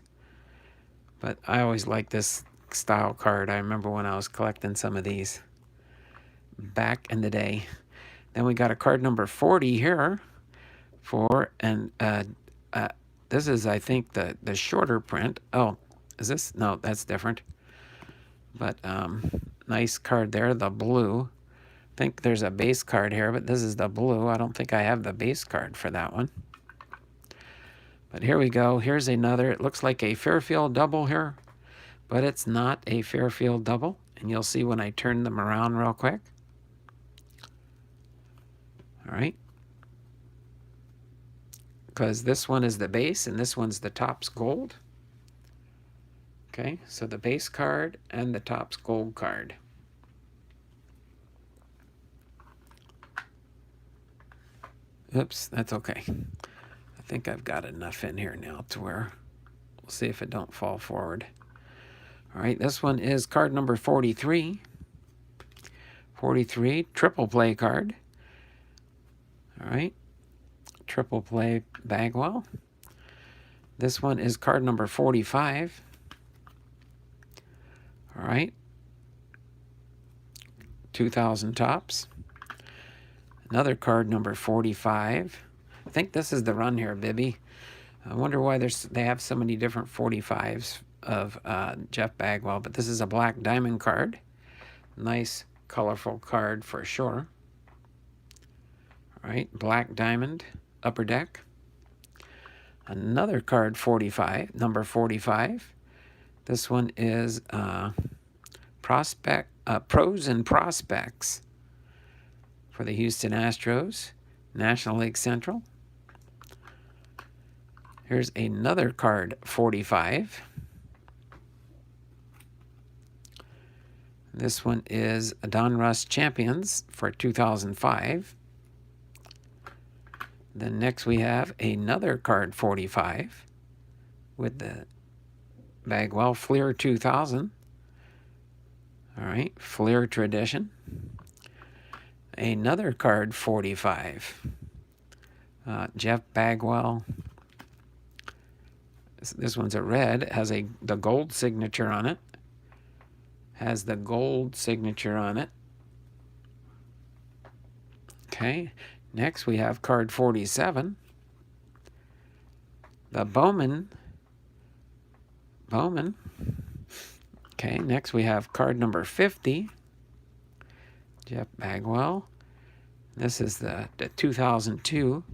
But I always liked this style card. I remember when I was collecting some of these back in the day. Then we got a card number 40 here for, and this is, I think, the shorter print. Oh, is this? No, that's different. But nice card there, the blue. I think there's a base card here, but this is the blue. I don't think I have the base card for that one. But here we go. Here's another. It looks like a Fairfield double here, but it's not a Fairfield double. And you'll see when I turn them around real quick. All right. Because this one is the base and this one's the Topps gold. Okay, so the base card and the Topps gold card. Oops, that's okay. I think I've got enough in here now to where we'll see if it don't fall forward. All right, this one is card number 43. 43, triple play card. All right, triple play Bagwell. This one is card number 45. All right, 2000 Topps. Another card number 45. I think this is the run here, Bibby. I wonder why they have so many different 45s of Jeff Bagwell, but this is a black diamond card. Nice, colorful card for sure. All right, black diamond, upper deck. Another card 45, number 45. This one is Pros and Prospects for the Houston Astros, National League Central. Here's another card 45. This one is Donruss Champions for 2005. Then next we have another card 45 with the Bagwell Fleer 2000. All right, Fleer Tradition. Another card 45. Jeff Bagwell. This one's a red. It has the gold signature on it. Has the gold signature on it. Okay. Next we have card 47. The Bowman. Okay. Next we have card number 50. Jeff Bagwell. This is the 2002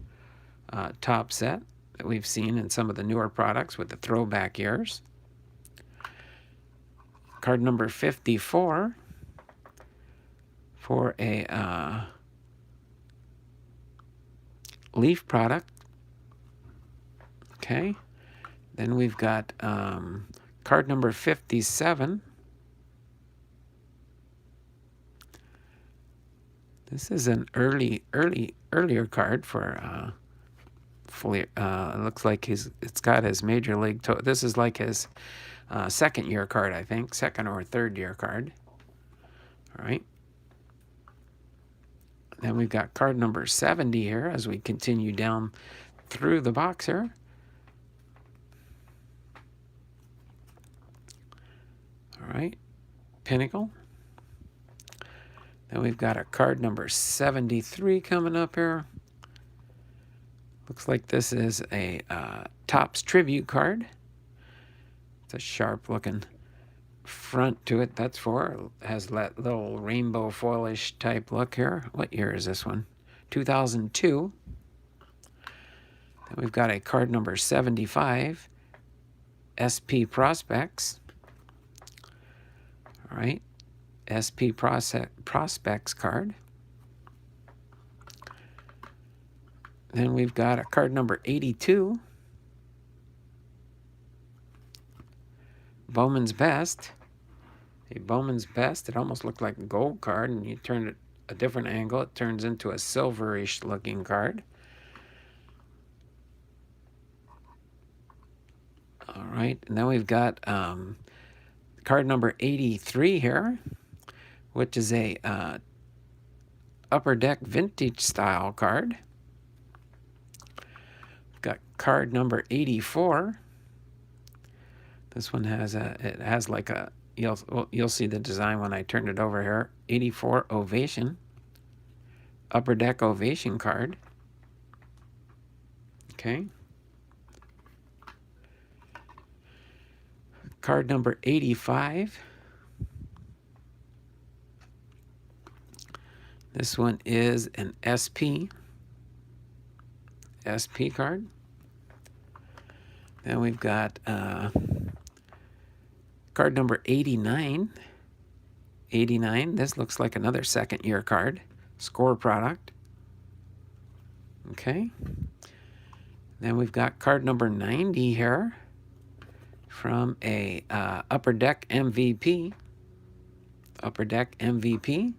top set that we've seen in some of the newer products with the throwback years. Card number 54 for a Leaf product. Okay. Then we've got card number 57. This is an earlier card for Fleer. It looks like it's got his major league. This is like his second year card, I think, second or third year card. All right. Then we've got card number 70 here as we continue down through the box here. All right, Pinnacle. Then we've got a card number 73 coming up here. Looks like this is a Topps Tribute card. It's a sharp looking front to it. That's for it has that little rainbow foilish type look here. What year is this one? 2002. Then we've got a card number 75. SP Prospects. All right. SP Prospects card. Then we've got a card number 82. Bowman's Best. A Bowman's Best. It almost looked like a gold card, and you turn it a different angle, it turns into a silverish looking card. All right, and then we've got card number 83 here, which is a Upper Deck vintage style card. got card number 84. This one has it has like a, you'll see the design when I turn it over here. 84 Ovation. Upper Deck Ovation card. Okay. Card number 85. This one is an SP card. Then we've got card number 89. 89. This looks like another second year card. Score product. Okay. Then we've got card number 90 here from a Upper Deck MVP. Upper Deck MVP.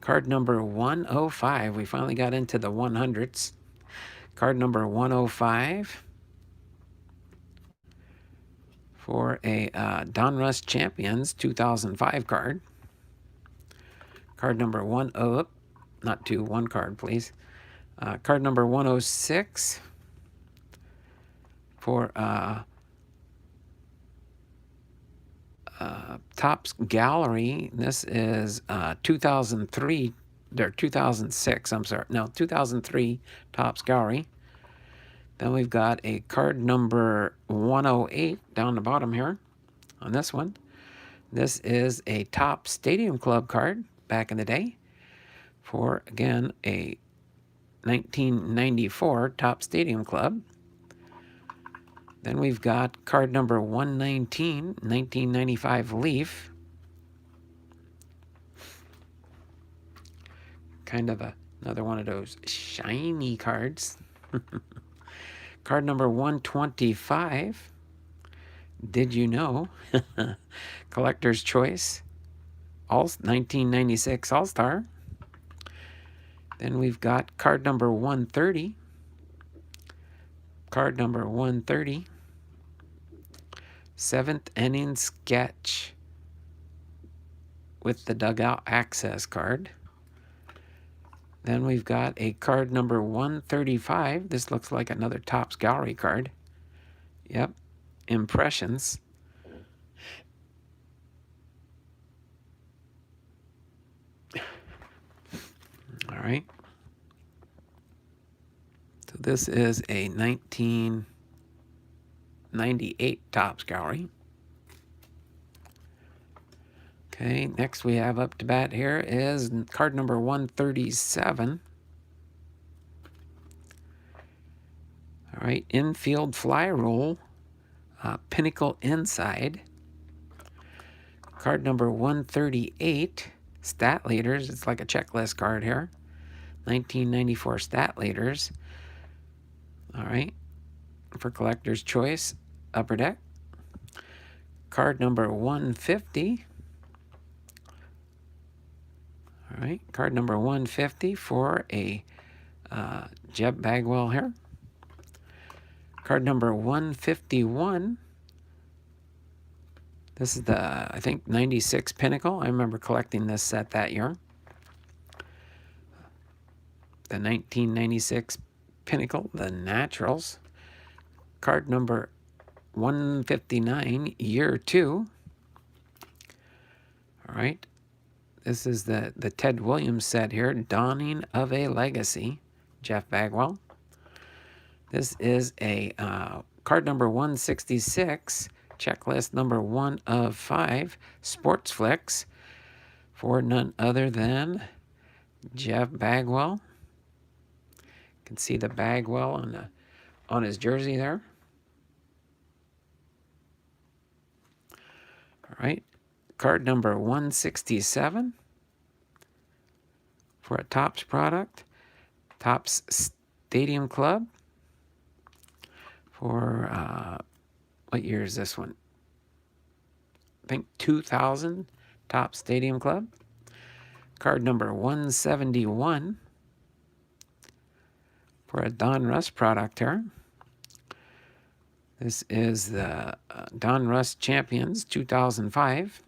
Card number 105. We finally got into the 100s. Card number 105 for a Donruss Champions 2005 card. Card number 10, not two, one card, please. Card number 106 for Topps Gallery. This is 2003 or 2006. I'm sorry, no, 2003 Topps Gallery. Then we've got a card number 108 down the bottom here on this one. This is a Topps Stadium Club card back in the day for, again, a 1994 Topps Stadium Club. Then we've got card number 119, 1995 Leaf. Kind of another one of those shiny cards. Card number 125. Did you know? Collector's Choice. 1996 All-Star. Then we've got card number 130. Card number 130. Seventh inning sketch with the dugout access card. Then we've got a card number 135. This looks like another Topps Gallery card. Yep. Impressions. All right. So this is a 1998 Topps Gallery. Okay, next we have up to bat here is card number 137. All right, infield fly roll, Pinnacle Inside. Card number 138, stat leaders. It's like a checklist card here. 1994 stat leaders. All right, for Collector's Choice, Upper Deck. Card number 150. All right, card number 150 for a Jeff Bagwell here. Card number 151. This is the, I think, 96 Pinnacle. I remember collecting this set that year. The 1996 Pinnacle, the Naturals. Card number 159, Year 2. All right. This is the Ted Williams set here, Dawning of a Legacy, Jeff Bagwell. This is a card number 166, checklist number 1 of 5, Sports Flicks, for none other than Jeff Bagwell. You can see the Bagwell on his jersey there. All right. Card number 167 for a Topps product. Topps Stadium Club for, what year is this one? I think 2000 Topps Stadium Club. Card number 171 for a Donruss product here. This is the Donruss Champions 2005.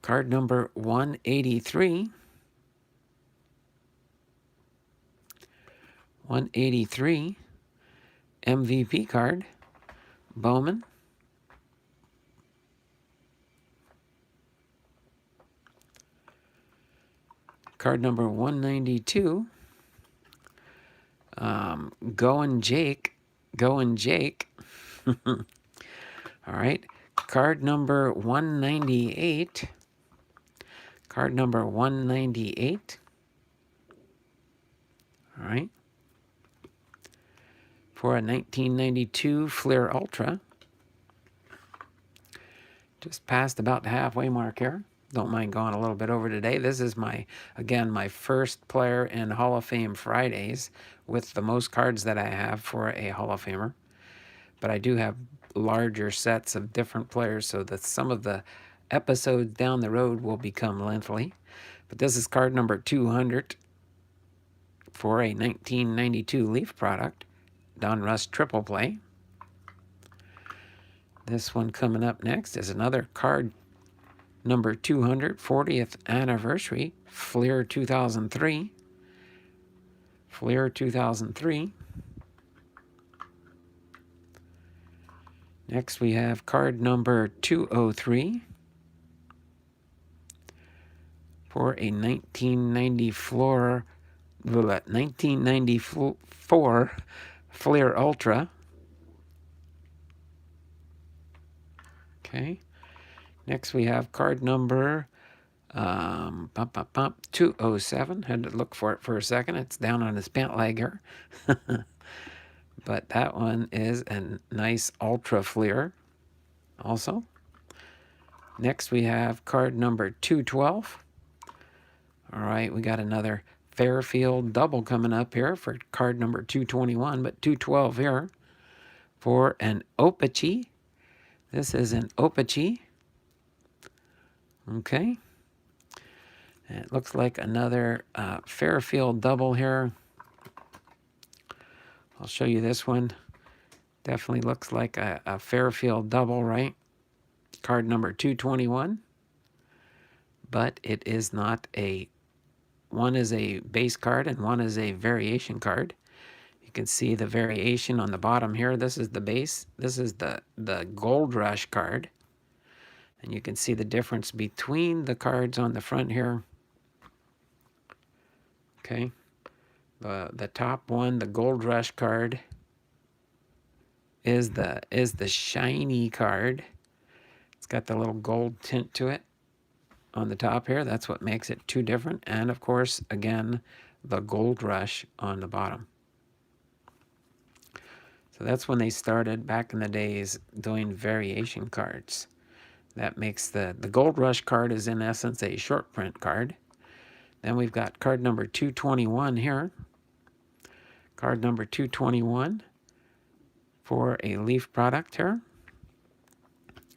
Card number 183. 183 MVP card, Bowman. Card number 192, Going Jake. All right. Card number 198. Card number 198. All right. For a 1992 Fleer Ultra. Just passed about the halfway mark here. Don't mind going a little bit over today. This is my first player in Hall of Fame Fridays with the most cards that I have for a Hall of Famer. But I do have larger sets of different players, so that some of the episodes down the road will become lengthy. But this is card number 200 for a 1992 Leaf product, Donruss Triple Play. This one coming up next is another card number 200, 40th anniversary, Fleer 2003. Fleer 2003. Next we have card number 203 for a 1994 Fleer Ultra. Okay. Next we have card number 207. Had to look for it for a second. It's down on his pant leg here. But that one is a nice Ultra Fleer also. Next we have card number 212. All right, we got another Fairfield double coming up here for card number 221, but 212 here for an Opachi. This is an Opachi. Okay. And it looks like another Fairfield double here. I'll show you this one. Definitely looks like a Fairfield double, right? Card number 221. But it is not a... One is a base card and one is a variation card. You can see the variation on the bottom here. This is the base. This is the Gold Rush card. And you can see the difference between the cards on the front here. Okay. The top one, the Gold Rush card, is the shiny card. It's got the little gold tint to it on the top here. That's what makes it two different. And of course, again, the Gold Rush on the bottom. So that's when they started back in the days doing variation cards. That makes the Gold Rush card is in essence a short print card. Then we've got card number 221 here. Card number 221 for a Leaf product here.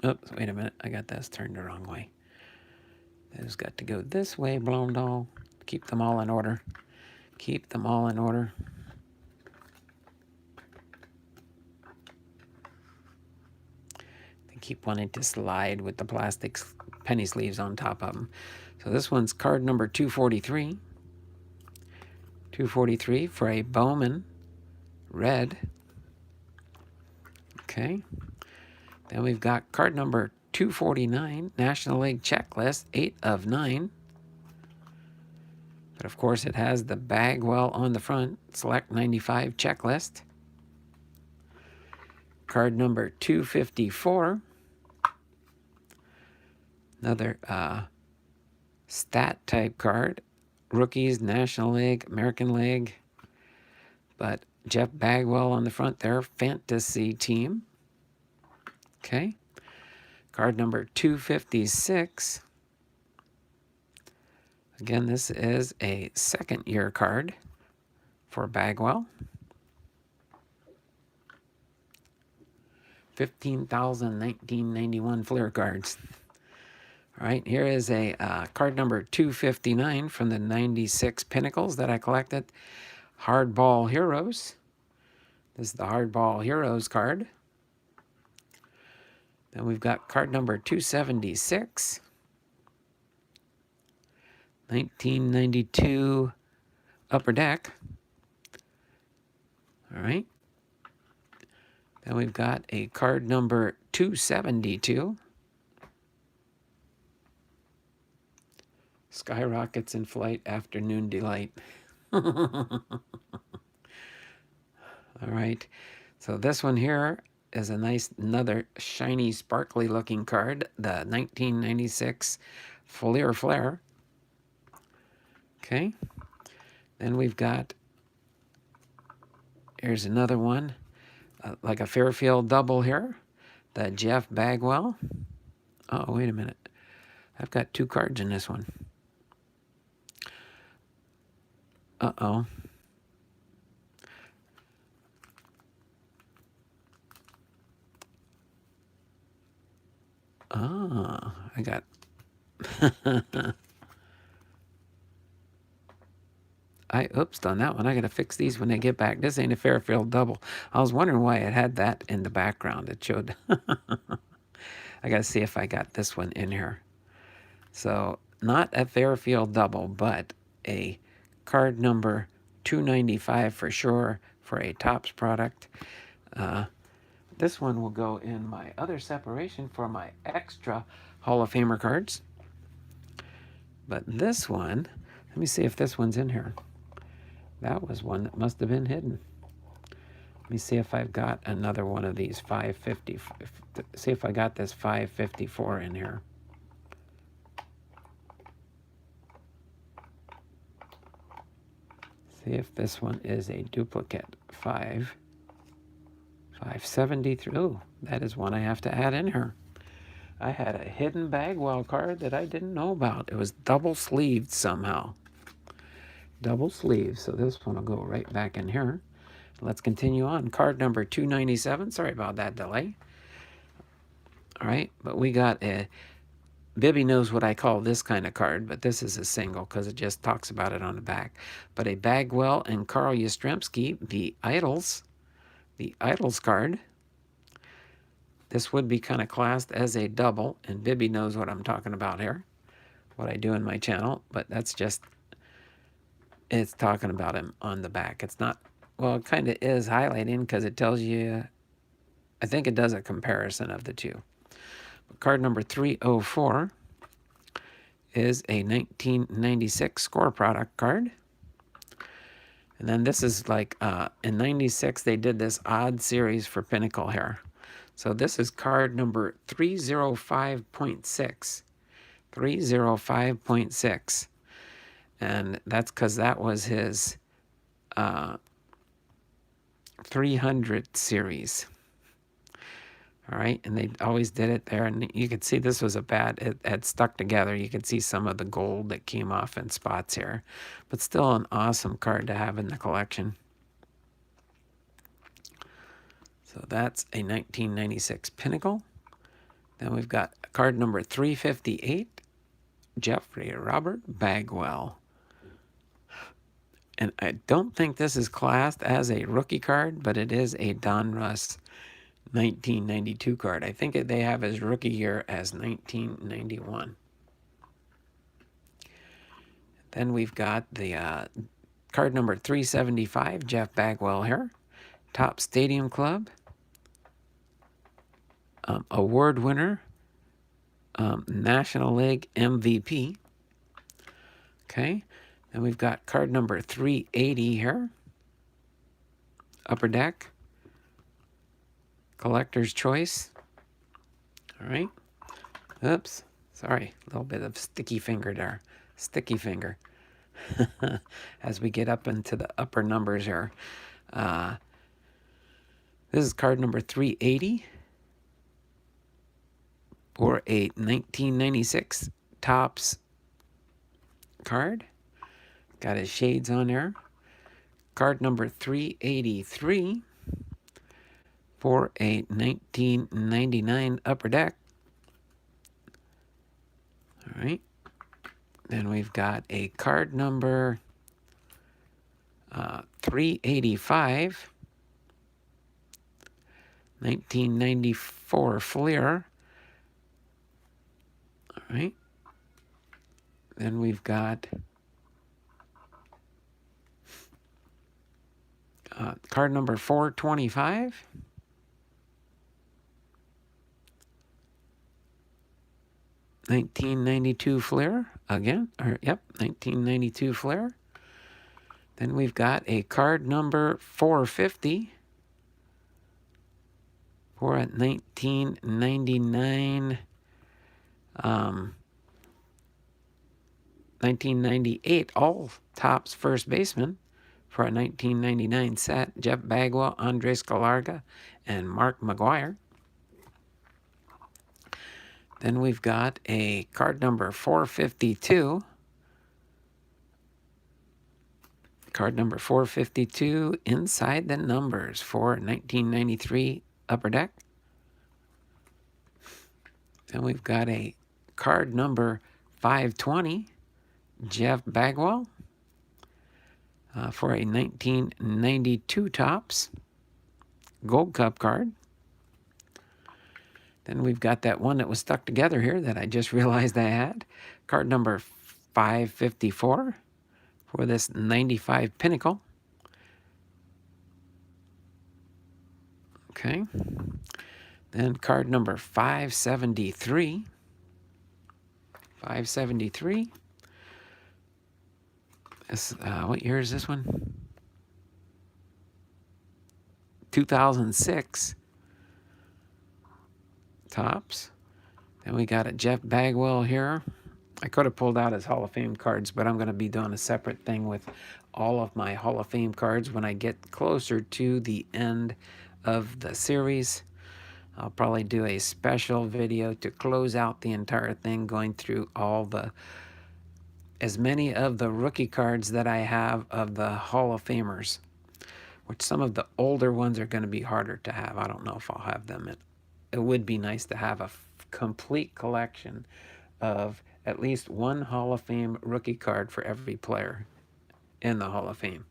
Oops, wait a minute. I got this turned the wrong way. Those got to go this way, Blomdahl. Keep them all in order. Keep them all in order. They keep wanting to slide with the plastic penny sleeves on top of them. So this one's card number 243. 243 for a Bowman red. Okay. Then we've got card number 249, National League checklist, 8 of 9. But of course it has the Bagwell on the front, select 95 checklist. Card number 254. Another stat type card. Rookies, National League, American League. But Jeff Bagwell on the front there, fantasy team. Okay. Card number 256. Again, this is a second year card for Bagwell. 15,000 1991 Fleer cards. All right, here is a card number 259 from the 96 Pinnacles that I collected. Hardball Heroes. This is the Hardball Heroes card. Then we've got card number 276. 1992 Upper Deck. All right. Then we've got a card number 272. Skyrockets in flight, afternoon delight. All right. So this one here is a nice, another shiny, sparkly looking card. The 1996 Fleer Flare. Okay. Then we've got, here's another one, like a Fairfield double here. The Jeff Bagwell. Oh, wait a minute. I've got two cards in this one. Uh-oh. Ah, I got... Oops, on that one. I got to fix these when they get back. This ain't a Fairfield double. I was wondering why it had that in the background. It showed. I got to see if I got this one in here. So, not a Fairfield double, but a card number 295 for sure for a Topps product. This one will go in my other separation for my extra Hall of Famer cards. But this one, let me see if this one's in here. That was one that must have been hidden. Let me see if I've got another one of these 550. See if I got this 554 in here. See if this one is a duplicate. 573. Oh, that is one I have to add in here. I had a hidden Bagwell card that I didn't know about. It was double sleeved somehow. Double sleeve, so this one will go right back in here. Let's continue on. Card number 297. Sorry about that delay. All right, but we got a... Bibby knows what I call this kind of card, but this is a single because it just talks about it on the back. But a Bagwell and Carl Yastrzemski, the Idols card. This would be kind of classed as a double, and Bibby knows what I'm talking about here, what I do in my channel, but that's just... It's talking about him on the back. It's not, well, it kind of is highlighting because it tells you, I think it does a comparison of the two. But card number 304 is a 1996 score product card. And then this is like, in 96, they did this odd series for Pinnacle here. So this is card number 305.6. 305.6. And that's because that was his 300 series. All right, and they always did it there. And you could see this was a bad, it had stuck together. You could see some of the gold that came off in spots here. But still an awesome card to have in the collection. So that's a 1996 Pinnacle. Then we've got card number 358, Jeffrey Robert Bagwell. And I don't think this is classed as a rookie card, but it is a Donruss 1992 card. I think they have his rookie year as 1991. Then we've got the card number 375, Jeff Bagwell here. Topps Stadium Club. Award winner. National League MVP. Okay. Then we've got card number 380 here. Upper Deck. Collector's Choice. All right. Oops. Sorry. A little bit of sticky finger there. Sticky finger. As we get up into the upper numbers here. This is card number 380 for a 1996 Topps card. Got his shades on there. Card number 383 for a 1999 Upper Deck. All right. Then we've got a card number 385, 1994 Fleer. All right. Then we've got Card number 425. $19.92 Flair again, or yep, 1992 Flair. Then we've got a card number 450 for a 1999, 1998 all tops first baseman for a 1999 set. Jeff Bagwell, Andres Galarga, and Mark McGuire. Then we've got a card number 452. Card number 452, Inside the Numbers for 1993 Upper Deck. Then we've got a card number 520, Jeff Bagwell, for a 1992 Topps Gold Cup card. Then we've got that one that was stuck together here that I just realized I had. Card number 554 for this 95 Pinnacle. Okay. Then card number 573. 573. This, what year is this one? 2006. Tops. Then we got a Jeff Bagwell here. I could have pulled out his Hall of Fame cards, but I'm going to be doing a separate thing with all of my Hall of Fame cards when I get closer to the end of the series. I'll probably do a special video to close out the entire thing, going through as many of the rookie cards that I have of the Hall of Famers, which some of the older ones are going to be harder to have. I don't know if I'll have them. It would be nice to have a complete collection of at least one Hall of Fame rookie card for every player in the Hall of Fame.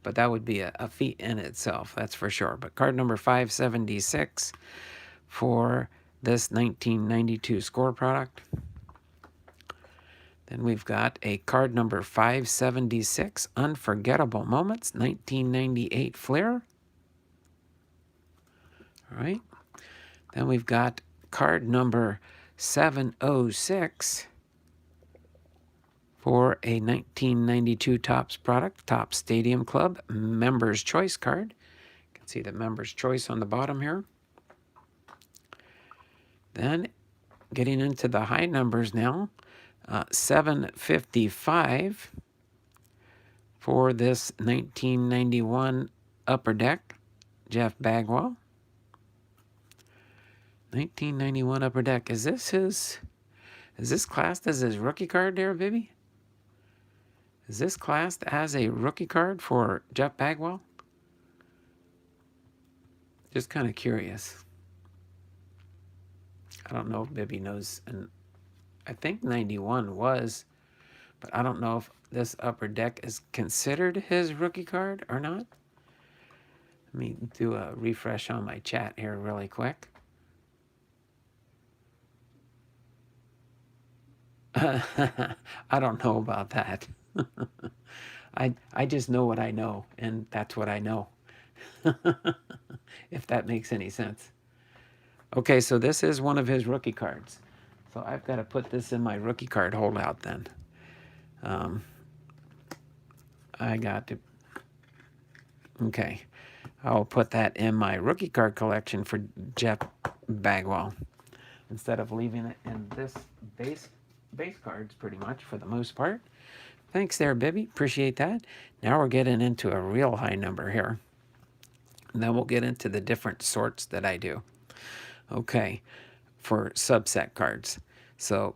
But that would be a feat in itself, that's for sure. But card number 576 for this 1992 score product. Then we've got a card number 576, Unforgettable Moments, 1998 Flair. All right. Then we've got card number 706 for a 1992 Topps product, Topps Stadium Club Members Choice card. You can see the Members Choice on the bottom here. Then getting into the high numbers now, 755 for this 1991 Upper Deck, Jeff Bagwell. 1991 Upper Deck. Is this classed as his rookie card there, Bibby? Is this classed as a rookie card for Jeff Bagwell? Just kind of curious. I don't know if Bibby knows. And I think 91 was, but I don't know if this Upper Deck is considered his rookie card or not. Let me do a refresh on my chat here really quick. I don't know about that. I just know what I know, and that's what I know. If that makes any sense. Okay, so this is one of his rookie cards. So I've got to put this in my rookie card holdout then. I got to... Okay, I'll put that in my rookie card collection for Jeff Bagwell instead of leaving it in this base cards pretty much for the most part. Thanks there, Bibby. Appreciate that. Now we're getting into a real high number here. And then we'll get into the different sorts that I do. Okay, for subset cards. So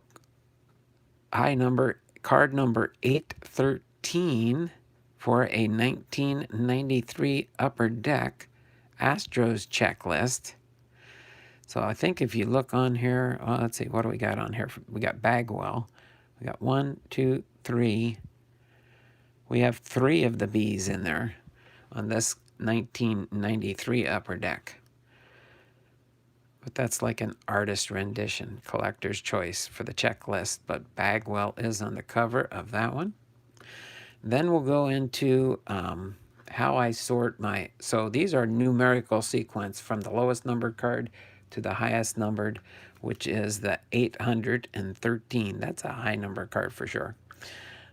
high number, card number 813 for a 1993 Upper Deck Astros checklist. So I think if you look on here, let's see, what do we got on here? We got Bagwell. We got 1, 2, 3. We have 3 of the B's in there on this 1993 Upper Deck. But that's like an artist rendition, collector's choice for the checklist. But Bagwell is on the cover of that one. Then we'll go into how I sort my, so these are numerical sequence from the lowest numbered card to the highest numbered, which is the 813. That's a high number card for sure.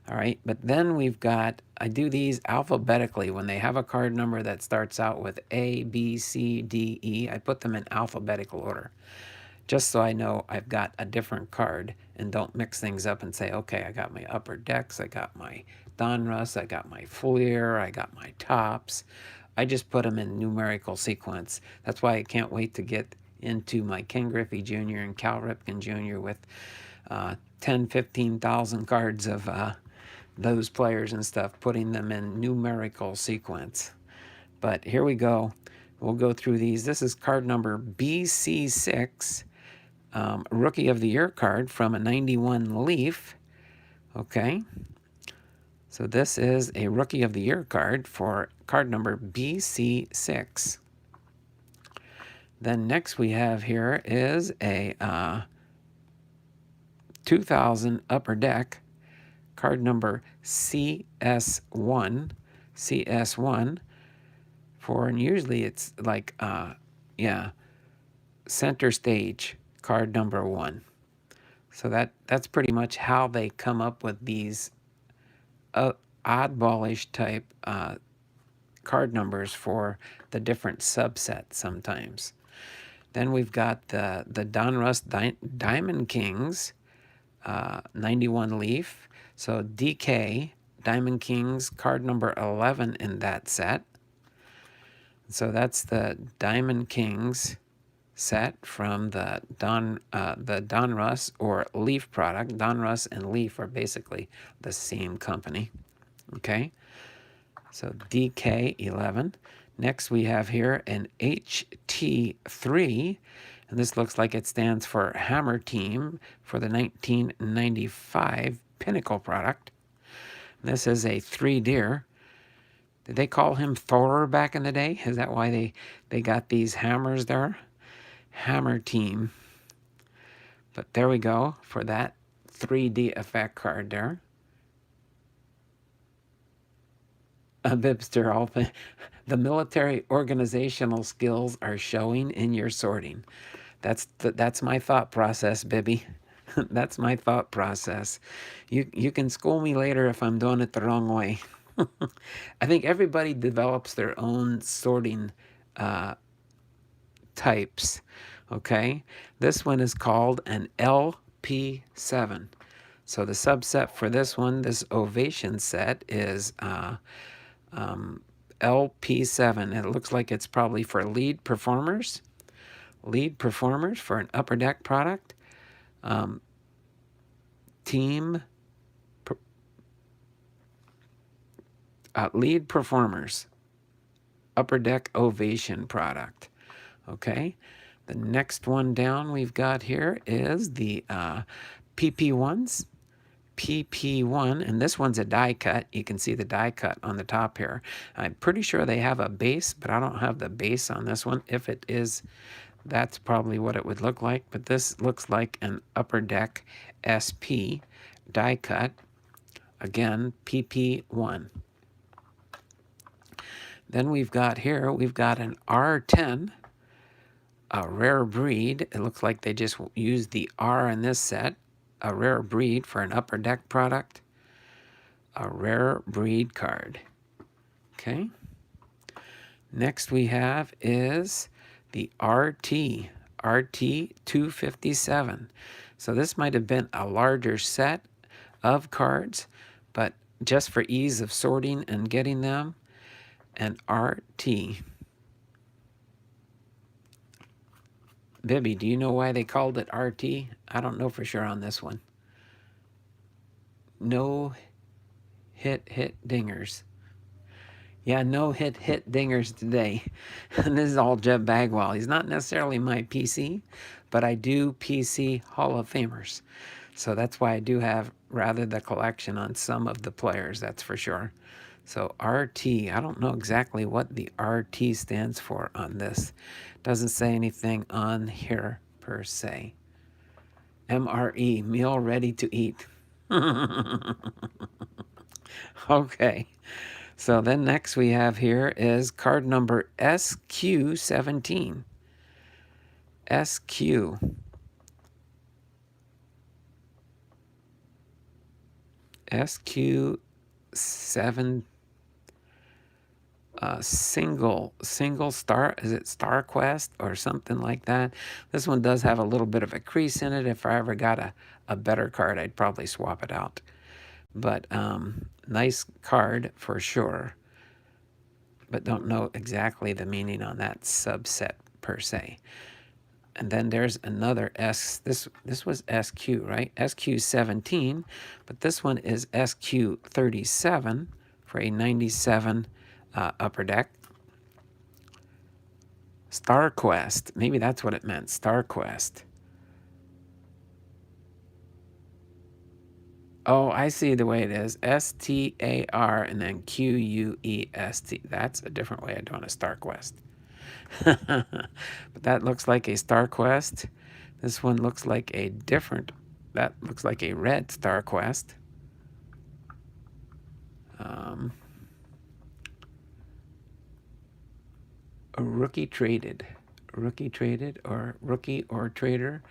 All right, but then we've got, I do these alphabetically. When they have a card number that starts out with A, B, C, D, E, I put them in alphabetical order, just so I know I've got a different card and don't mix things up and say, okay, I got my upper decks, I got my Donruss, I got my Fleer, I got my tops. I just put them in numerical sequence. That's why I can't wait to get into my Ken Griffey Jr. and Cal Ripken Jr. with 10, 15,000 cards of those players and stuff, putting them in numerical sequence. But here we go. We'll go through these. This is card number BC6, Rookie of the Year card from a 91 Leaf. Okay. So this is a Rookie of the Year card for card number BC6. Then next we have here is a 2000 Upper Deck, card number CS1. CS1 for, and usually it's like, center stage, card number 1. So that's pretty much how they come up with these oddballish type card numbers for the different subsets sometimes. Then we've got the Donruss Diamond Kings, 91 Leaf. So DK, Diamond Kings, card number 11 in that set. So that's the Diamond Kings set from the Donruss or Leaf product. Donruss and Leaf are basically the same company. Okay, so DK11. Next we have here an HT3, and this looks like it stands for Hammer Team for the 1995 Pinnacle product. This is a 3-deer. Did they call him Thor back in the day? Is that why they got these hammers there? Hammer Team. But there we go for that 3D effect card there. A Bibster, the military organizational skills are showing in your sorting. That's my thought process, Bibby. That's my thought process. You can school me later if I'm doing it the wrong way. I think everybody develops their own sorting types. Okay, this one is called an LP7. So the subset for this one, this ovation set, is LP7. It looks like it's probably for lead performers. Lead performers for an upper deck product. Lead performers. Upper deck ovation product. Okay. The next one down we've got here is the PP1s. PP1, and this one's a die cut. You can see the die cut on the top here. I'm pretty sure they have a base, but I don't have the base on this one. If it is, that's probably what it would look like. But this looks like an upper deck SP die cut. Again, PP1. Then we've got here, we've got an R10, a rare breed. It looks like they just used the R in this set. A rare breed for an upper deck product. A rare breed card. Okay. Next we have is the RT 257. So this might have been a larger set of cards, but just for ease of sorting and getting them, an RT. Bibby, do you know why they called it RT? I don't know for sure on this one. No hit dingers. Yeah, no hit dingers today. And this is all Jeb Bagwell. He's not necessarily my PC, but I do PC Hall of Famers. So that's why I do have rather the collection on some of the players, that's for sure. So RT, I don't know exactly what the RT stands for on this. Doesn't say anything on here per se. MRE, meal ready to eat. Okay. So then next we have here is card number SQ17. SQ. SQ7 single star. Is it Star Quest or something like that? This one does have a little bit of a crease in it. If I ever got a better card, I'd probably swap it out. But nice card for sure. But don't know exactly the meaning on that subset per se. And then there's another S. This was SQ, right? SQ17, but this one is SQ37 for a 97 upper deck. Star Quest. Maybe that's what it meant. Star Quest. Oh, I see the way it is. STAR and then QUEST. That's a different way of doing a Star Quest. But that looks like a Star Quest. This one looks like a different. That looks like a red Star Quest. A rookie traded. Rookie traded or rookie or trader.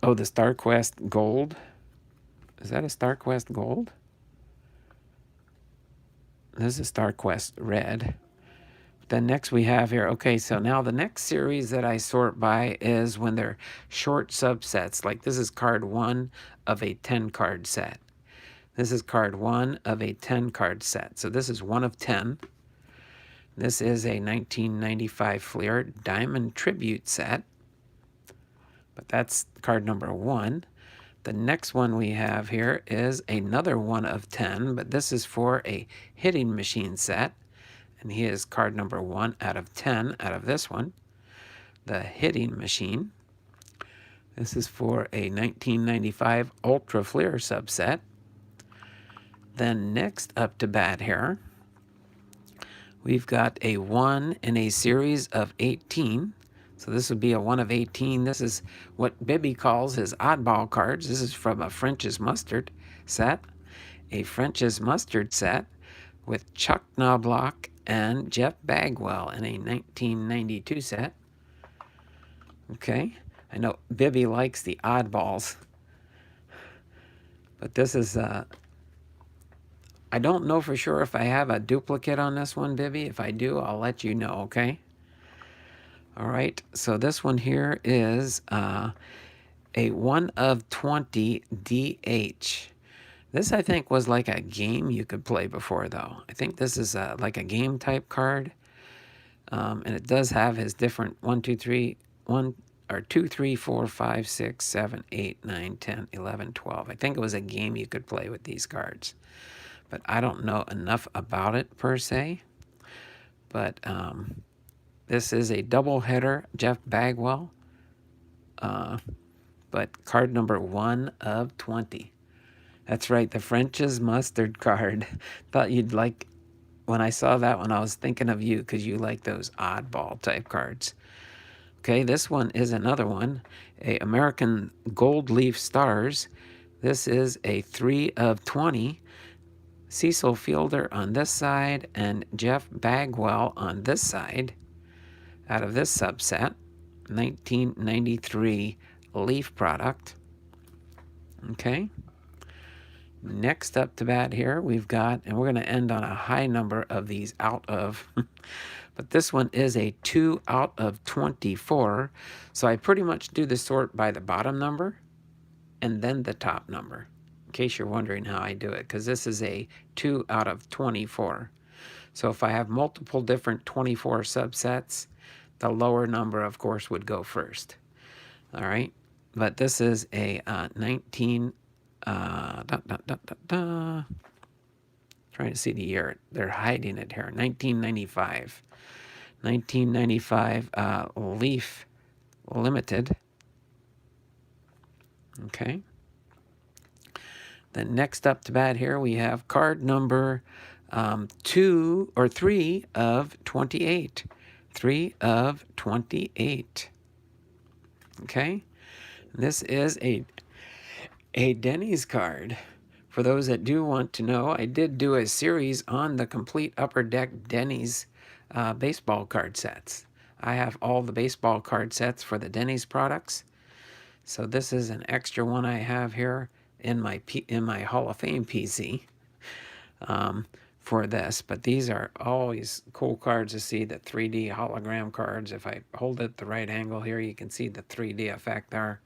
Oh, the Star Quest Gold. Is that a Star Quest Gold? This is Star Quest Red. Then next we have here, okay, so now the next series that I sort by is when they're short subsets. Like this is card 1 of a 10 card set. This is card 1 of a 10 card set. So this is 1 of 10. This is a 1995 Fleer Diamond Tribute set. But that's card number 1. The next one we have here is another 1 of 10, but this is for a hitting machine set. And he is card number 1 out of 10 out of this one, the hitting machine. This is for a 1995 Ultra Fleer subset. Then next up to bat here, we've got a 1 in a series of 18. So this would be a 1 of 18. This is what Bibby calls his oddball cards. This is from a French's Mustard set. A French's Mustard set with Chuck Knobloch and Jeff Bagwell in a 1992 set. Okay, I know Bibby likes the oddballs, but this is, I don't know for sure if I have a duplicate on this one, Bibby. If I do, I'll let you know, okay? All right, so this one here is a 1 of 20 DH. This, I think, was like a game you could play before, though. I think this is like a game type card. And it does have his different 1, 2, 3, 2, 3, 4, 5, 6, 7, 8, 9, 10, 11, 12. I think it was a game you could play with these cards. But I don't know enough about it per se. But this is a double header, Jeff Bagwell. But card number 1 of 20. That's right, the French's Mustard card. Thought you'd like, when I saw that one, I was thinking of you because you like those oddball type cards. Okay, this one is another one, a American Gold Leaf Stars. This is a 3 of 20. Cecil Fielder on this side and Jeff Bagwell on this side out of this subset. 1993 Leaf product. Okay. Next up to bat here, we've got, and we're going to end on a high number of these out of, but this one is a 2 out of 24. So I pretty much do the sort by the bottom number and then the top number, in case you're wondering how I do it, because this is a 2 out of 24. So if I have multiple different 24 subsets, the lower number, of course, would go first. All right, but this is a 19. Trying to see the year. They're hiding it here. 1995. 1995 Leaf Limited. Okay. Then next up to bat here, we have card number 2 or 3 of 28. 3 of 28. Okay. This is a A Denny's card. For those that do want to know, I did do a series on the complete Upper Deck Denny's baseball card sets. I have all the baseball card sets for the Denny's products. So this is an extra one I have here in my Hall of Fame PC for this. But these are always cool cards to see, the 3D hologram cards. If I hold it the right angle here, you can see the 3D effect there.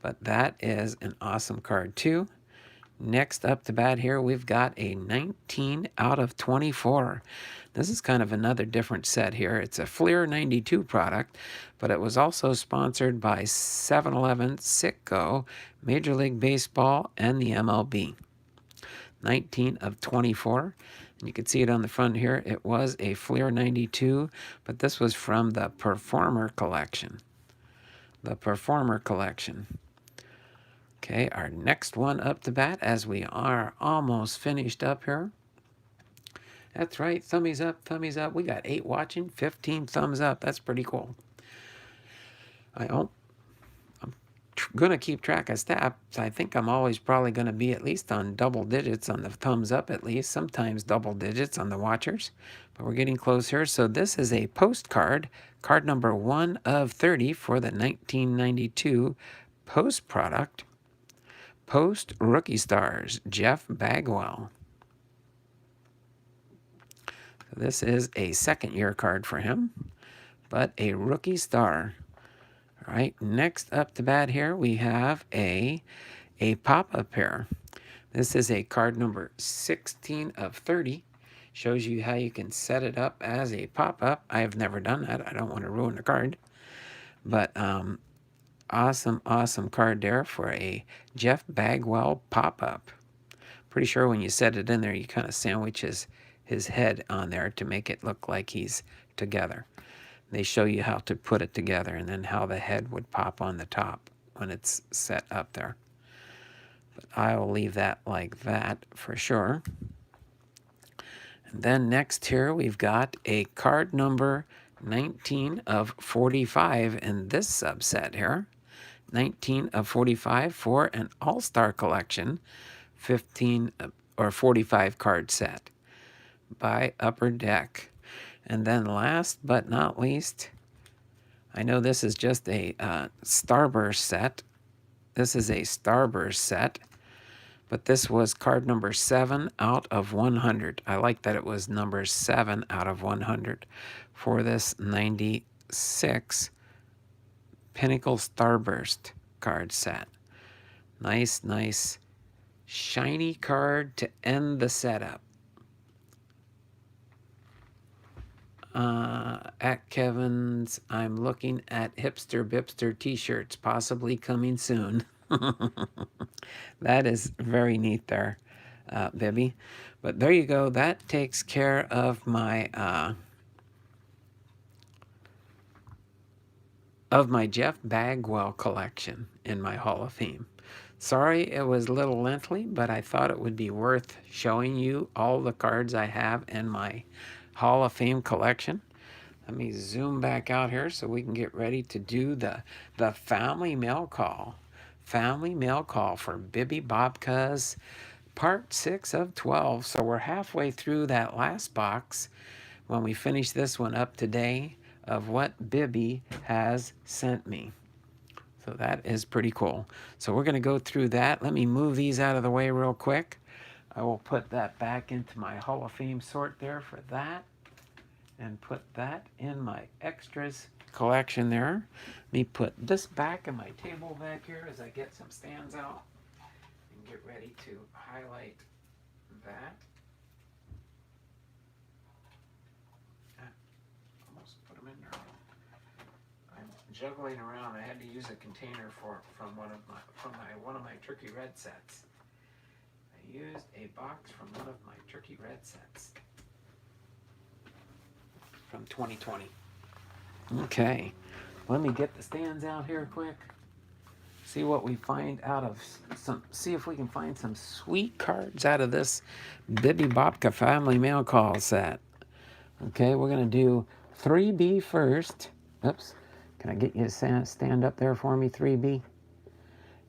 But that is an awesome card too. Next up to bat here, we've got a 19 out of 24. This is kind of another different set here. It's a Fleer 92 product, but it was also sponsored by 7-Eleven, Citgo, Major League Baseball, and the MLB. 19 of 24. And you can see it on the front here. It was a Fleer 92, but this was from the Performer Collection. The Performer Collection. Okay, our next one up to bat, as we are almost finished up here. That's right, thummies up, thummies up. We got 8 watching, 15 thumbs up. That's pretty cool. I'm going to keep track of stats. I think I'm always probably going to be at least on double digits on the thumbs up, at least. Sometimes double digits on the watchers. But we're getting close here. So this is a postcard, card number 1 of 30 for the 1992 Post product. Post Rookie Stars, Jeff Bagwell. So this is a second-year card for him, but a rookie star. All right, next up to bat here, we have a pop-up here. This is a card number 16 of 30. Shows you how you can set it up as a pop-up. I have never done that. I don't want to ruin the card. But awesome card there for a Jeff Bagwell pop-up. Pretty sure when you set it in there, you kind of sandwich his head on there to make it look like he's together. They show you how to put it together and then how the head would pop on the top when it's set up there. But I will leave that like that for sure. And then next here, we've got a card number 19 of 45 in this subset here. 19 of 45 for an all-star collection, 15 or 45 card set by Upper Deck. And then last but not least, I know this is just a Starburst set. This is a Starburst set, but this was card number 7 out of 100. I like that it was number 7 out of 100 for this 96 Pinnacle Starburst card set. Nice shiny card to end the setup. At Kevin's, I'm looking at Hipster Bipster t-shirts, possibly coming soon. That is very neat there, Bibby. But there you go. That takes care of my Jeff Bagwell collection in my Hall of Fame. Sorry it was a little lengthy, but I thought it would be worth showing you all the cards I have in my Hall of Fame collection. Let me zoom back out here so we can get ready to do the family mail call. Family mail call for Bibby Bobka's part 6 of 12. So we're halfway through that last box when we finish this one up today of what Bibby has sent me. So that is pretty cool. So we're going to go through that. Let me move these out of the way real quick. I will put that back into my Hall of Fame sort there for that. And put that in my extras collection there. Let me put this back in my table back here as I get some stands out. And get ready to highlight that. Almost put them in there. I'm juggling around. I had to use a container from one of my turkey red sets. I used a box from one of my turkey red sets from 2020. Okay, let me get the stands out here quick. See what we find out of see if we can find some sweet cards out of this Bibby Bobka family mail call set. Okay, we're gonna do 3B first. Oops, can I get you to stand up there for me, 3B?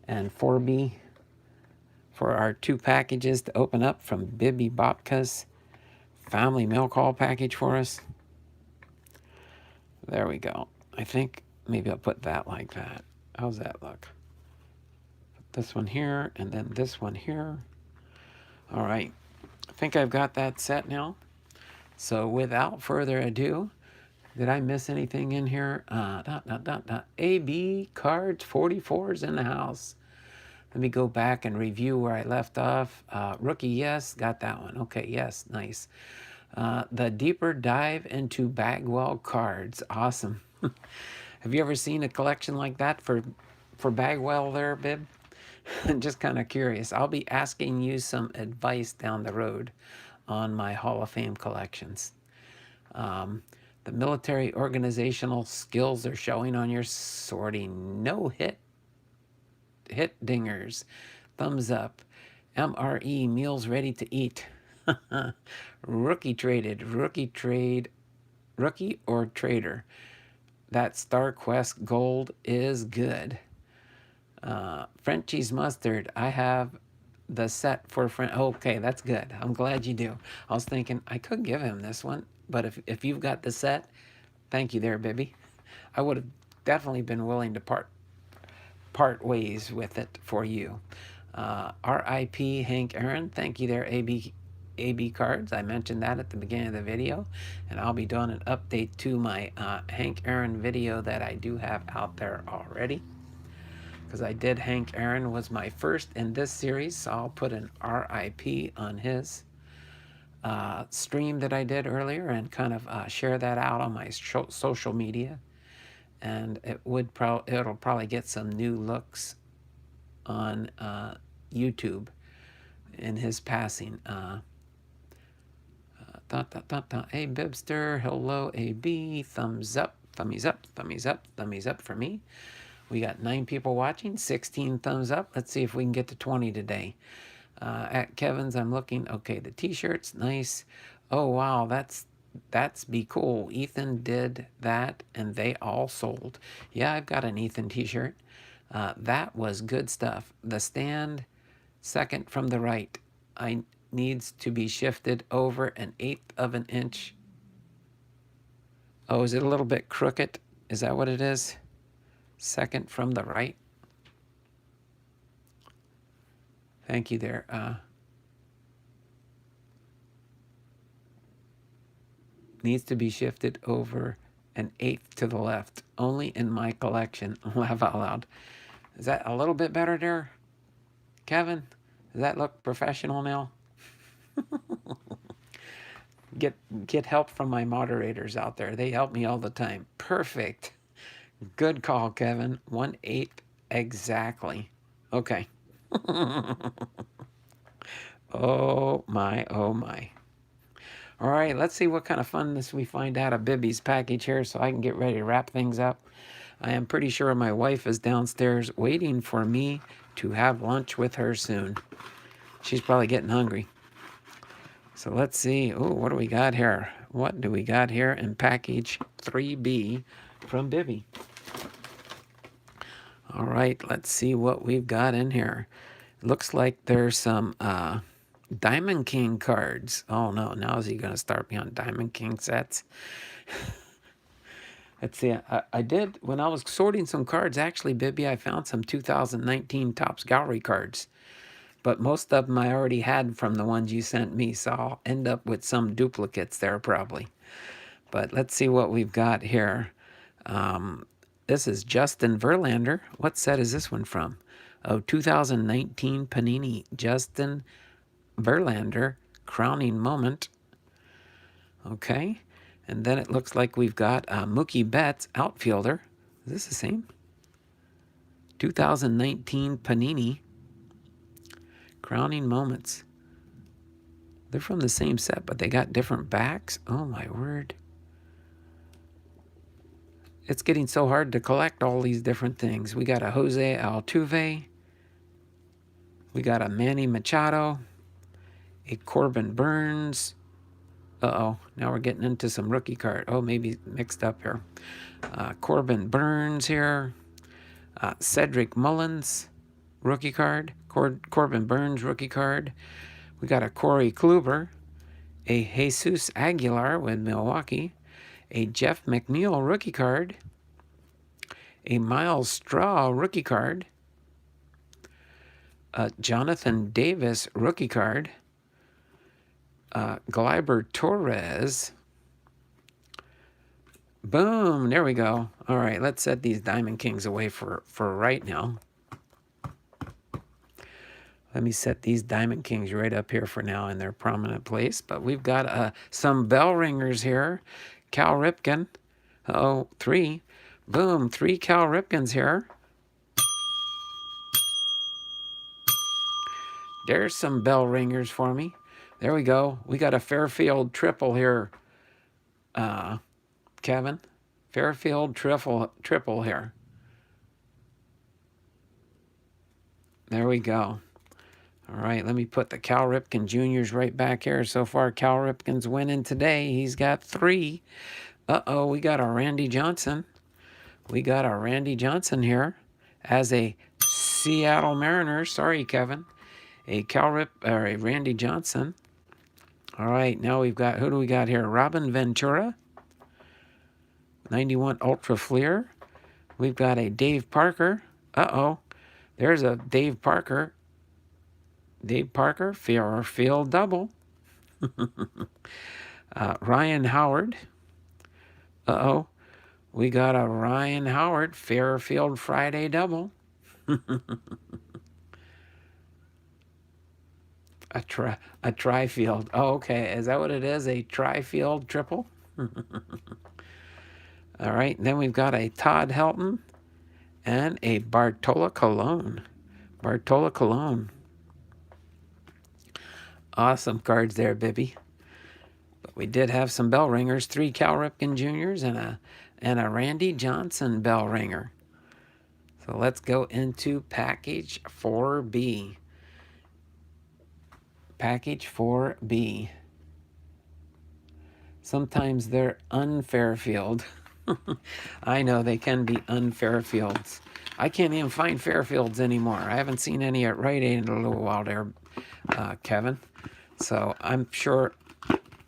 And 4B. for our 2 packages to open up from Bibby Bobka's family mail call package for us. There we go. I think maybe I'll put that like that. How's that look? Put this one here and then this one here. All right. I think I've got that set now. So without further ado, did I miss anything in here? AB cards 44s in the house. Let me go back and review where I left off. Rookie, yes, got that one. Okay, yes, nice. The deeper dive into Bagwell cards. Awesome. Have you ever seen a collection like that for Bagwell there, Bib? Just kind of curious. I'll be asking you some advice down the road on my Hall of Fame collections. The military organizational skills are showing on your sorting. No hit dingers. Thumbs up. MRE, meals ready to eat. Rookie traded. Rookie or trader. That Star Quest gold is good. Frenchie's mustard. I have the set for okay, that's good. I'm glad you do. I was thinking I could give him this one, but if you've got the set, thank you there, Bibby. I would have definitely been willing to part ways with it for you. R.I.P. Hank Aaron. Thank you there, AB cards. I mentioned that at the beginning of the video, and I'll be doing an update to my Hank Aaron video that I do have out there already, because I did Hank Aaron was my first in this series, so I'll put an RIP on his stream that I did earlier and kind of share that out on my social media, and it'll probably get some new looks on YouTube in his passing. Hey Bibster, hello AB, thumbs up, thummies up, thummies up, thummies up for me. We got 9 people watching, 16 thumbs up. Let's see if we can get to 20 today. At Kevin's, I'm looking. Okay, the t-shirts, nice. Oh wow, that's be cool. Ethan did that, and they all sold. Yeah, I've got an Ethan t-shirt. That was good stuff. The stand, second from the right, I needs to be shifted over 1/8 of an inch. Oh, is it a little bit crooked? Is that what it is? Second from the right. Thank you there. Needs to be shifted over 1/8 to the left. Only in my collection. Laugh out loud. Is that a little bit better there, Kevin? Does that look professional now? Get help from my moderators out there. They help me all the time. Perfect. Good call, Kevin. 1/8 exactly. Okay. Oh my, oh my. All right, let's see what kind of funness we find out of Bibby's package here so I can get ready to wrap things up. I am pretty sure my wife is downstairs waiting for me to have lunch with her soon. She's probably getting hungry. So let's see. Oh, what do we got here? What do we got here in package 3B from Bibby? All right, let's see what we've got in here. Looks like there's some Diamond King cards. Oh no, now is he going to start me on Diamond King sets? Let's see, I did, when I was sorting some cards, actually, Bibby, I found some 2019 Topps Gallery cards. But most of them I already had from the ones you sent me, so I'll end up with some duplicates there probably. But let's see what we've got here. This is Justin Verlander. What set is this one from? Oh, 2019 Panini. Justin Verlander, crowning moment. Okay. And then it looks like we've got Mookie Betts, outfielder. Is this the same? 2019 Panini, crowning moments. They're from the same set, but they got different backs. Oh, my word. It's getting so hard to collect all these different things. We got a Jose Altuve. We got a Manny Machado. A Corbin Burns. Uh-oh, now we're getting into some rookie card. Oh, maybe mixed up here. Corbin Burns here. Cedric Mullins. rookie card. Corbin Burns rookie card. We got a Corey Kluber, a Jesus Aguilar with Milwaukee, a Jeff McNeil rookie card, a Miles Straw rookie card, a Jonathan Davis rookie card, Gleyber Torres. Boom, there we go. All right, let's set these Diamond Kings away for right now. Let me set these Diamond Kings right up here for now in their prominent place. But we've got some bell ringers here. Cal Ripken. Uh-oh, 3. Boom, 3 Cal Ripkens here. There's some bell ringers for me. There we go. We got a Fairfield triple here, Kevin. Fairfield triple here. There we go. All right, let me put the Cal Ripken Juniors right back here. So far, Cal Ripken's winning today. He's got 3. Uh-oh, we got a Randy Johnson. We got a Randy Johnson here as a Seattle Mariners. Sorry, Kevin. A Randy Johnson. All right, now we've got, who do we got here? Robin Ventura. 91 Ultra Fleer. We've got a Dave Parker. Uh-oh, there's a Dave Parker. Dave Parker, Fairfield double. Ryan Howard. Uh-oh, we got a Ryan Howard, Fairfield Friday double. A Trifield. Oh, okay. Is that what it is? A Trifield triple? All right. Then we've got a Todd Helton and a Bartola Colon. Bartola Colon. Awesome cards there, Bibby. But we did have some bell ringers. 3 Cal Ripken Juniors and a Randy Johnson bell ringer. So let's go into package 4B. Package 4B. Sometimes they're unfairfield. I know they can be unfairfields. I can't even find Fairfields anymore. I haven't seen any at Rite Aid in a little while there, Kevin. So I'm sure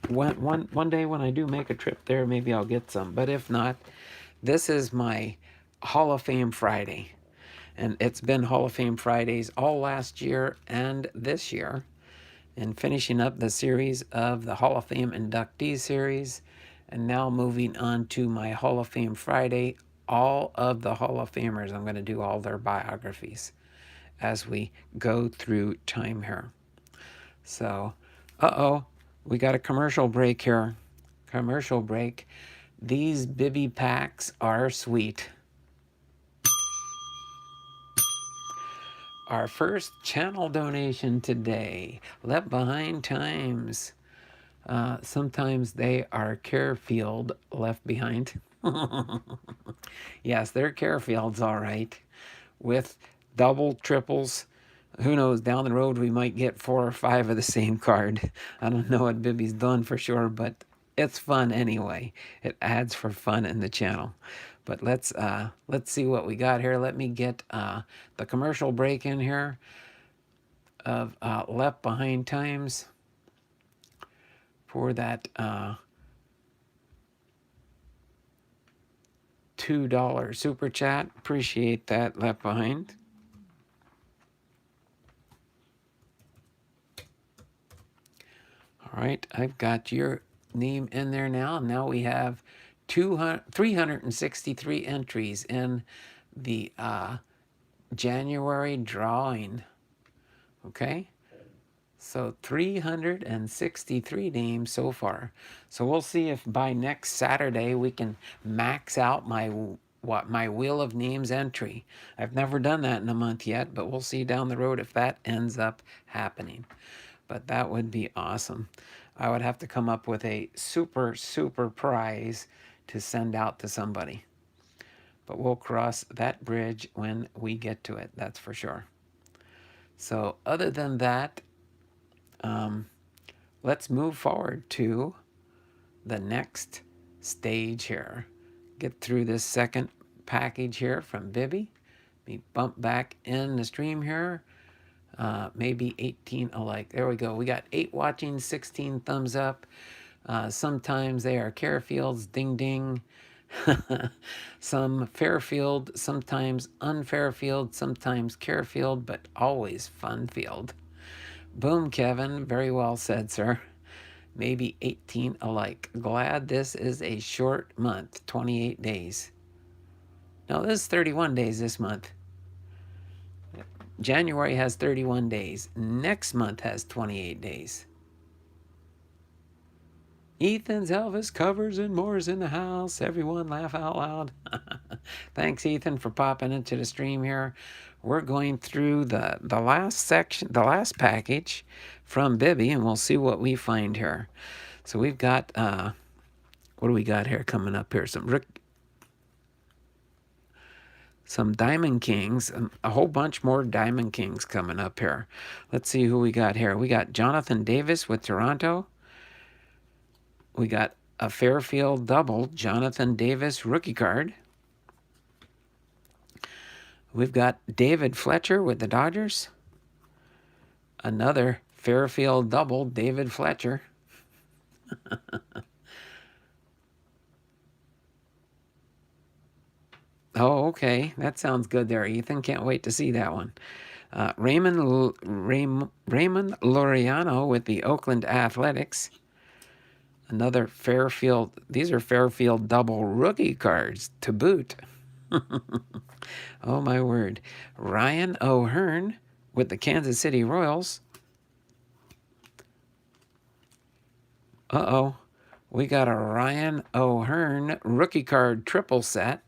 one day when I do make a trip there, maybe I'll get some. But if not, this is my Hall of Fame Friday. And it's been Hall of Fame Fridays all last year and this year. And finishing up the series of the Hall of Fame inductee series. And now moving on to my Hall of Fame Friday. All of the Hall of Famers, I'm going to do all their biographies as we go through time here. So, uh-oh, we got a commercial break here. Commercial break. These Bibby packs are sweet. Our first channel donation today. Left Behind Times. Sometimes they are Carefield left behind. Yes, they're Carefields, all right. With double, triples. Who knows, down the road we might get 4 or 5 of the same card. I don't know what Bibby's done for sure, but it's fun anyway. It adds for fun in the channel. But let's see what we got here. Let me get the commercial break in here of Left Behind Times for that $2 super chat. Appreciate that, Left Behind. All right, I've got your name in there now. Now we have 363 entries in the January drawing. Okay, so 363 names so far. So we'll see if by next Saturday we can max out my Wheel of Names entry. I've never done that in a month yet, but we'll see down the road if that ends up happening. But that would be awesome. I would have to come up with a super prize to send out to somebody. But we'll cross that bridge when we get to it, that's for sure. So other than that, let's move forward to the next stage here. Get through this second package here from Bibby. Let me bump back in the stream here. Maybe 18 alike. There we go. We got 8 watching, 16 thumbs up. Sometimes they are Carefields, ding ding. Some Fairfield, sometimes Unfairfield, sometimes Carefield, but always Funfield. Boom, Kevin. Very well said, sir. Maybe 18 alike. Glad this is a short month, 28 days. No, this is 31 days this month. January has 31 days. Next month has 28 days. Ethan's Elvis covers and more's in the house. Everyone laugh out loud. Thanks, Ethan, for popping into the stream here. We're going through the last section, the last package from Bibby, and we'll see what we find here. So we've got, what do we got here coming up here? Some Diamond Kings, a whole bunch more Diamond Kings coming up here. Let's see who we got here. We got Jonathan Davis with Toronto. We got a Fairfield double, Jonathan Davis rookie card. We've got David Fletcher with the Dodgers. Another Fairfield double, David Fletcher. Oh, okay. That sounds good there, Ethan. Can't wait to see that one. Raymond Laureano with the Oakland Athletics. Another Fairfield. These are Fairfield double rookie cards to boot. Oh, my word. Ryan O'Hearn with the Kansas City Royals. Uh-oh. We got a Ryan O'Hearn rookie card triple set.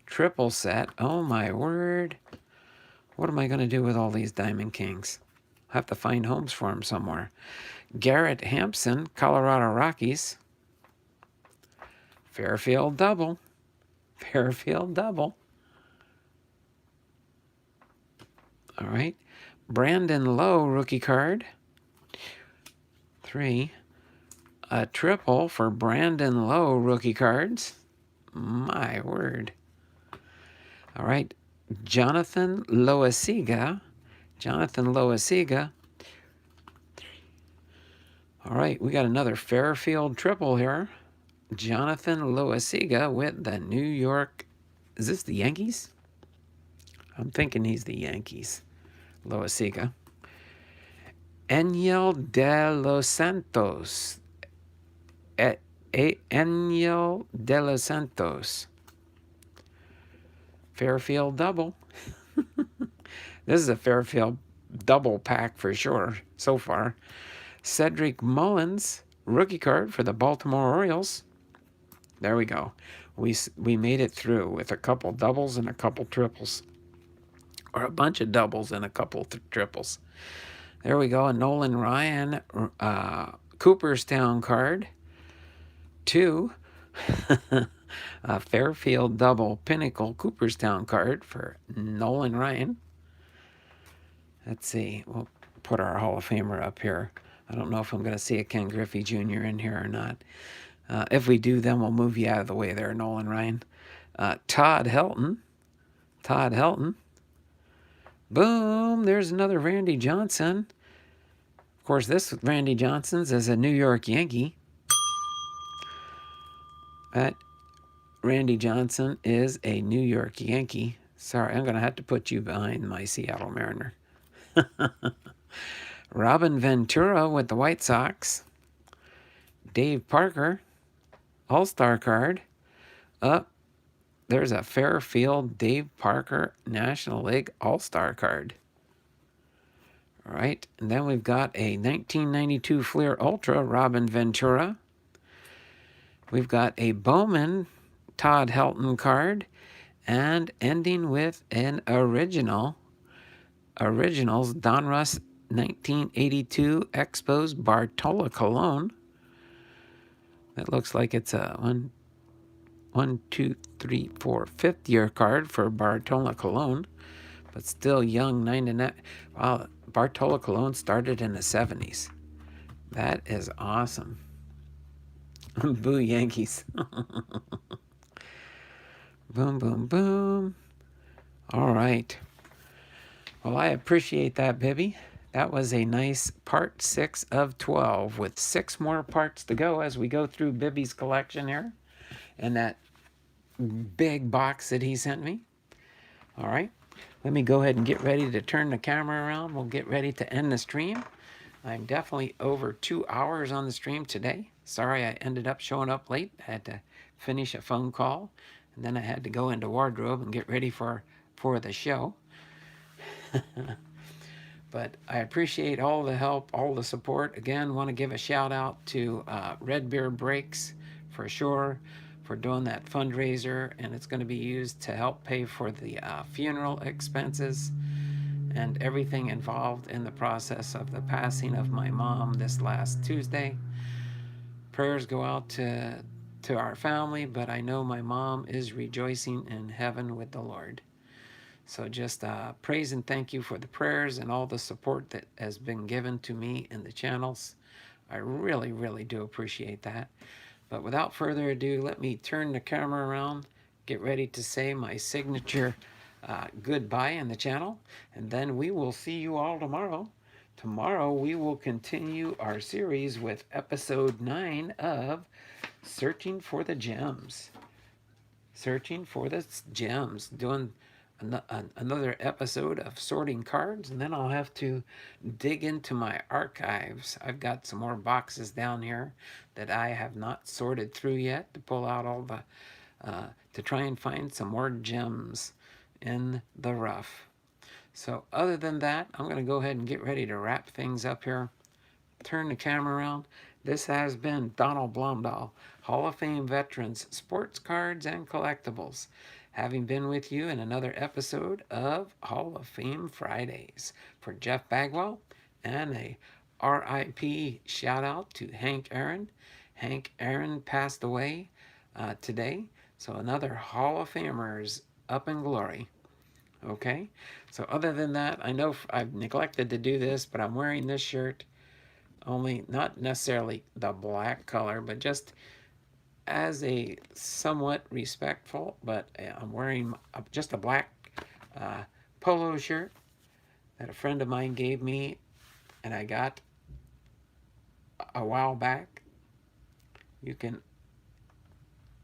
Triple set. Oh, my word. What am I going to do with all these Diamond Kings? I'll have to find homes for them somewhere. Garrett Hampson, Colorado Rockies. Fairfield double. Fairfield double. All right. Brandon Lowe, rookie card. 3. A triple for Brandon Lowe, rookie cards. My word. All right. Jonathan Loaisiga. Jonathan Loaisiga. All right. We got another Fairfield triple here. Jonathan Loaisiga with the New York. Is this the Yankees? I'm thinking he's the Yankees. Loaisiga. Enyel de los Santos. Enyel de los Santos. Fairfield double. This is a Fairfield double pack for sure so far. Cedric Mullins, rookie card for the Baltimore Orioles. There we go. We made it through with a couple doubles and a couple triples. Or a bunch of doubles and a couple triples. There we go. A Nolan Ryan Cooperstown card. 2. A Fairfield double Pinnacle Cooperstown card for Nolan Ryan. Let's see. We'll put our Hall of Famer up here. I don't know if I'm going to see a Ken Griffey Jr. in here or not. If we do, then we'll move you out of the way there, Nolan Ryan. Todd Helton. Todd Helton. Boom. There's another Randy Johnson. Of course, this Randy Johnson's is a New York Yankee. That Randy Johnson is a New York Yankee. Sorry, I'm going to have to put you behind my Seattle Mariner. Robin Ventura with the White Sox. Dave Parker, All-Star card. There's a Fairfield Dave Parker National League All-Star card. All right, and then we've got a 1992 Fleer Ultra Robin Ventura. We've got a Bowman Todd Helton card, and ending with an originals Donruss 1982 Expos Bartola Colon. That looks like it's a 5th year card for Bartola Colon, but still young, 9-9. Wow, Bartola Colon started in the 70s. That is awesome. Boo Yankees. Boom, boom, boom. All right. Well, I appreciate that, Bibby. That was a nice part 6 of 12 with 6 more parts to go as we go through Bibby's collection here and that big box that he sent me. All right. Let me go ahead and get ready to turn the camera around. We'll get ready to end the stream. I'm definitely over 2 hours on the stream today. Sorry I ended up showing up late. I had to finish a phone call, and then I had to go into wardrobe and get ready for the show. But I appreciate all the help, all the support. Again, want to give a shout out to Red Beard Breaks for sure for doing that fundraiser, and it's going to be used to help pay for the funeral expenses and everything involved in the process of the passing of my mom this last Tuesday. Prayers go out to our family, but I know my mom is rejoicing in heaven with the Lord. So just praise and thank you for the prayers and all the support that has been given to me in the channels. I really, really do appreciate that. But without further ado, let me turn the camera around, get ready to say my signature goodbye in the channel, and then we will see you all tomorrow. Tomorrow we will continue our series with episode 9 of Searching for the Gems. Searching for the Gems, doing another episode of sorting cards, and then I'll have to dig into my archives. I've got some more boxes down here that I have not sorted through yet to pull out all the to try and find some more gems in the rough. So other than that, I'm going to go ahead and get ready to wrap things up here. Turn the camera around. This has been Donald Blomdahl, Hall of Fame Veterans, Sports Cards and Collectibles, having been with you in another episode of Hall of Fame Fridays. For Jeff Bagwell, and a RIP shout out to Hank Aaron. Hank Aaron passed away today, so another Hall of Famers up in glory. Okay, so other than that, I know I've neglected to do this, but I'm wearing this shirt, only not necessarily the black color, but just as a somewhat respectful, but I'm wearing just a black polo shirt that a friend of mine gave me and I got a while back. You can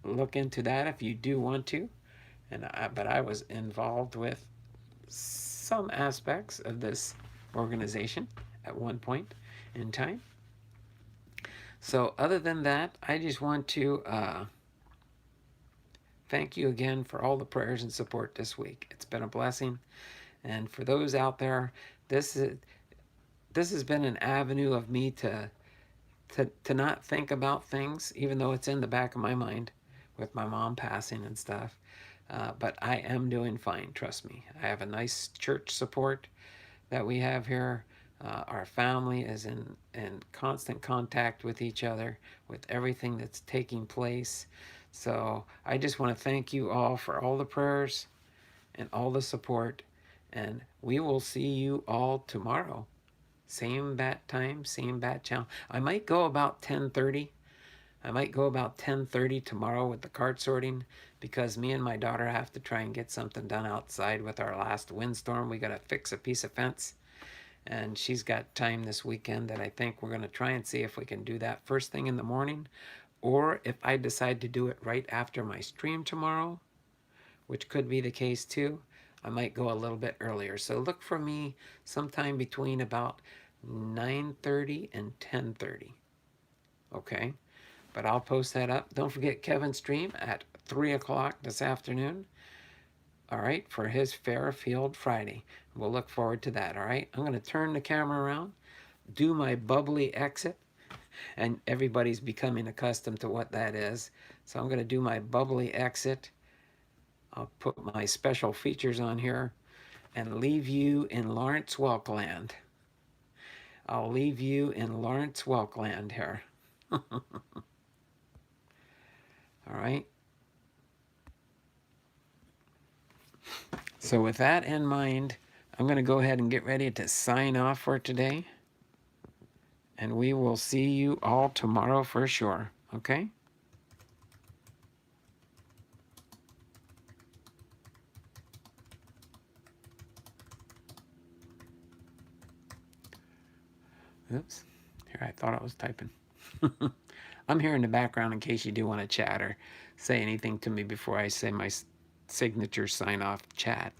look into that if you do want to. But I was involved with some aspects of this organization at one point in time. So other than that, I just want to thank you again for all the prayers and support this week. It's been a blessing. And for those out there, this has been an avenue of me to not think about things, even though it's in the back of my mind with my mom passing and stuff. But I am doing fine, trust me. I have a nice church support that we have here. Our family is in constant contact with each other with everything that's taking place. So I just want to thank you all for all the prayers and all the support. And we will see you all tomorrow. Same bat time, same bat channel. I might go about 10:30. I might go about 10:30 tomorrow with the card sorting because me and my daughter have to try and get something done outside with our last windstorm. We got to fix a piece of fence, and she's got time this weekend that I think we're going to try and see if we can do that first thing in the morning, or if I decide to do it right after my stream tomorrow, which could be the case too, I might go a little bit earlier. So look for me sometime between about 9:30 and 10:30. Okay? But I'll post that up. Don't forget Kevin's stream at 3 o'clock this afternoon. All right, for his Fairfield Friday. We'll look forward to that, all right? I'm going to turn the camera around, do my bubbly exit, and everybody's becoming accustomed to what that is. So I'm going to do my bubbly exit. I'll put my special features on here and leave you in Lawrence Welk land. I'll leave you in Lawrence Welk land here. All right. So with that in mind, I'm going to go ahead and get ready to sign off for today. And we will see you all tomorrow for sure. Okay? Oops. Here, I thought I was typing. I'm here in the background in case you do want to chat or say anything to me before I say my signature sign-off chat.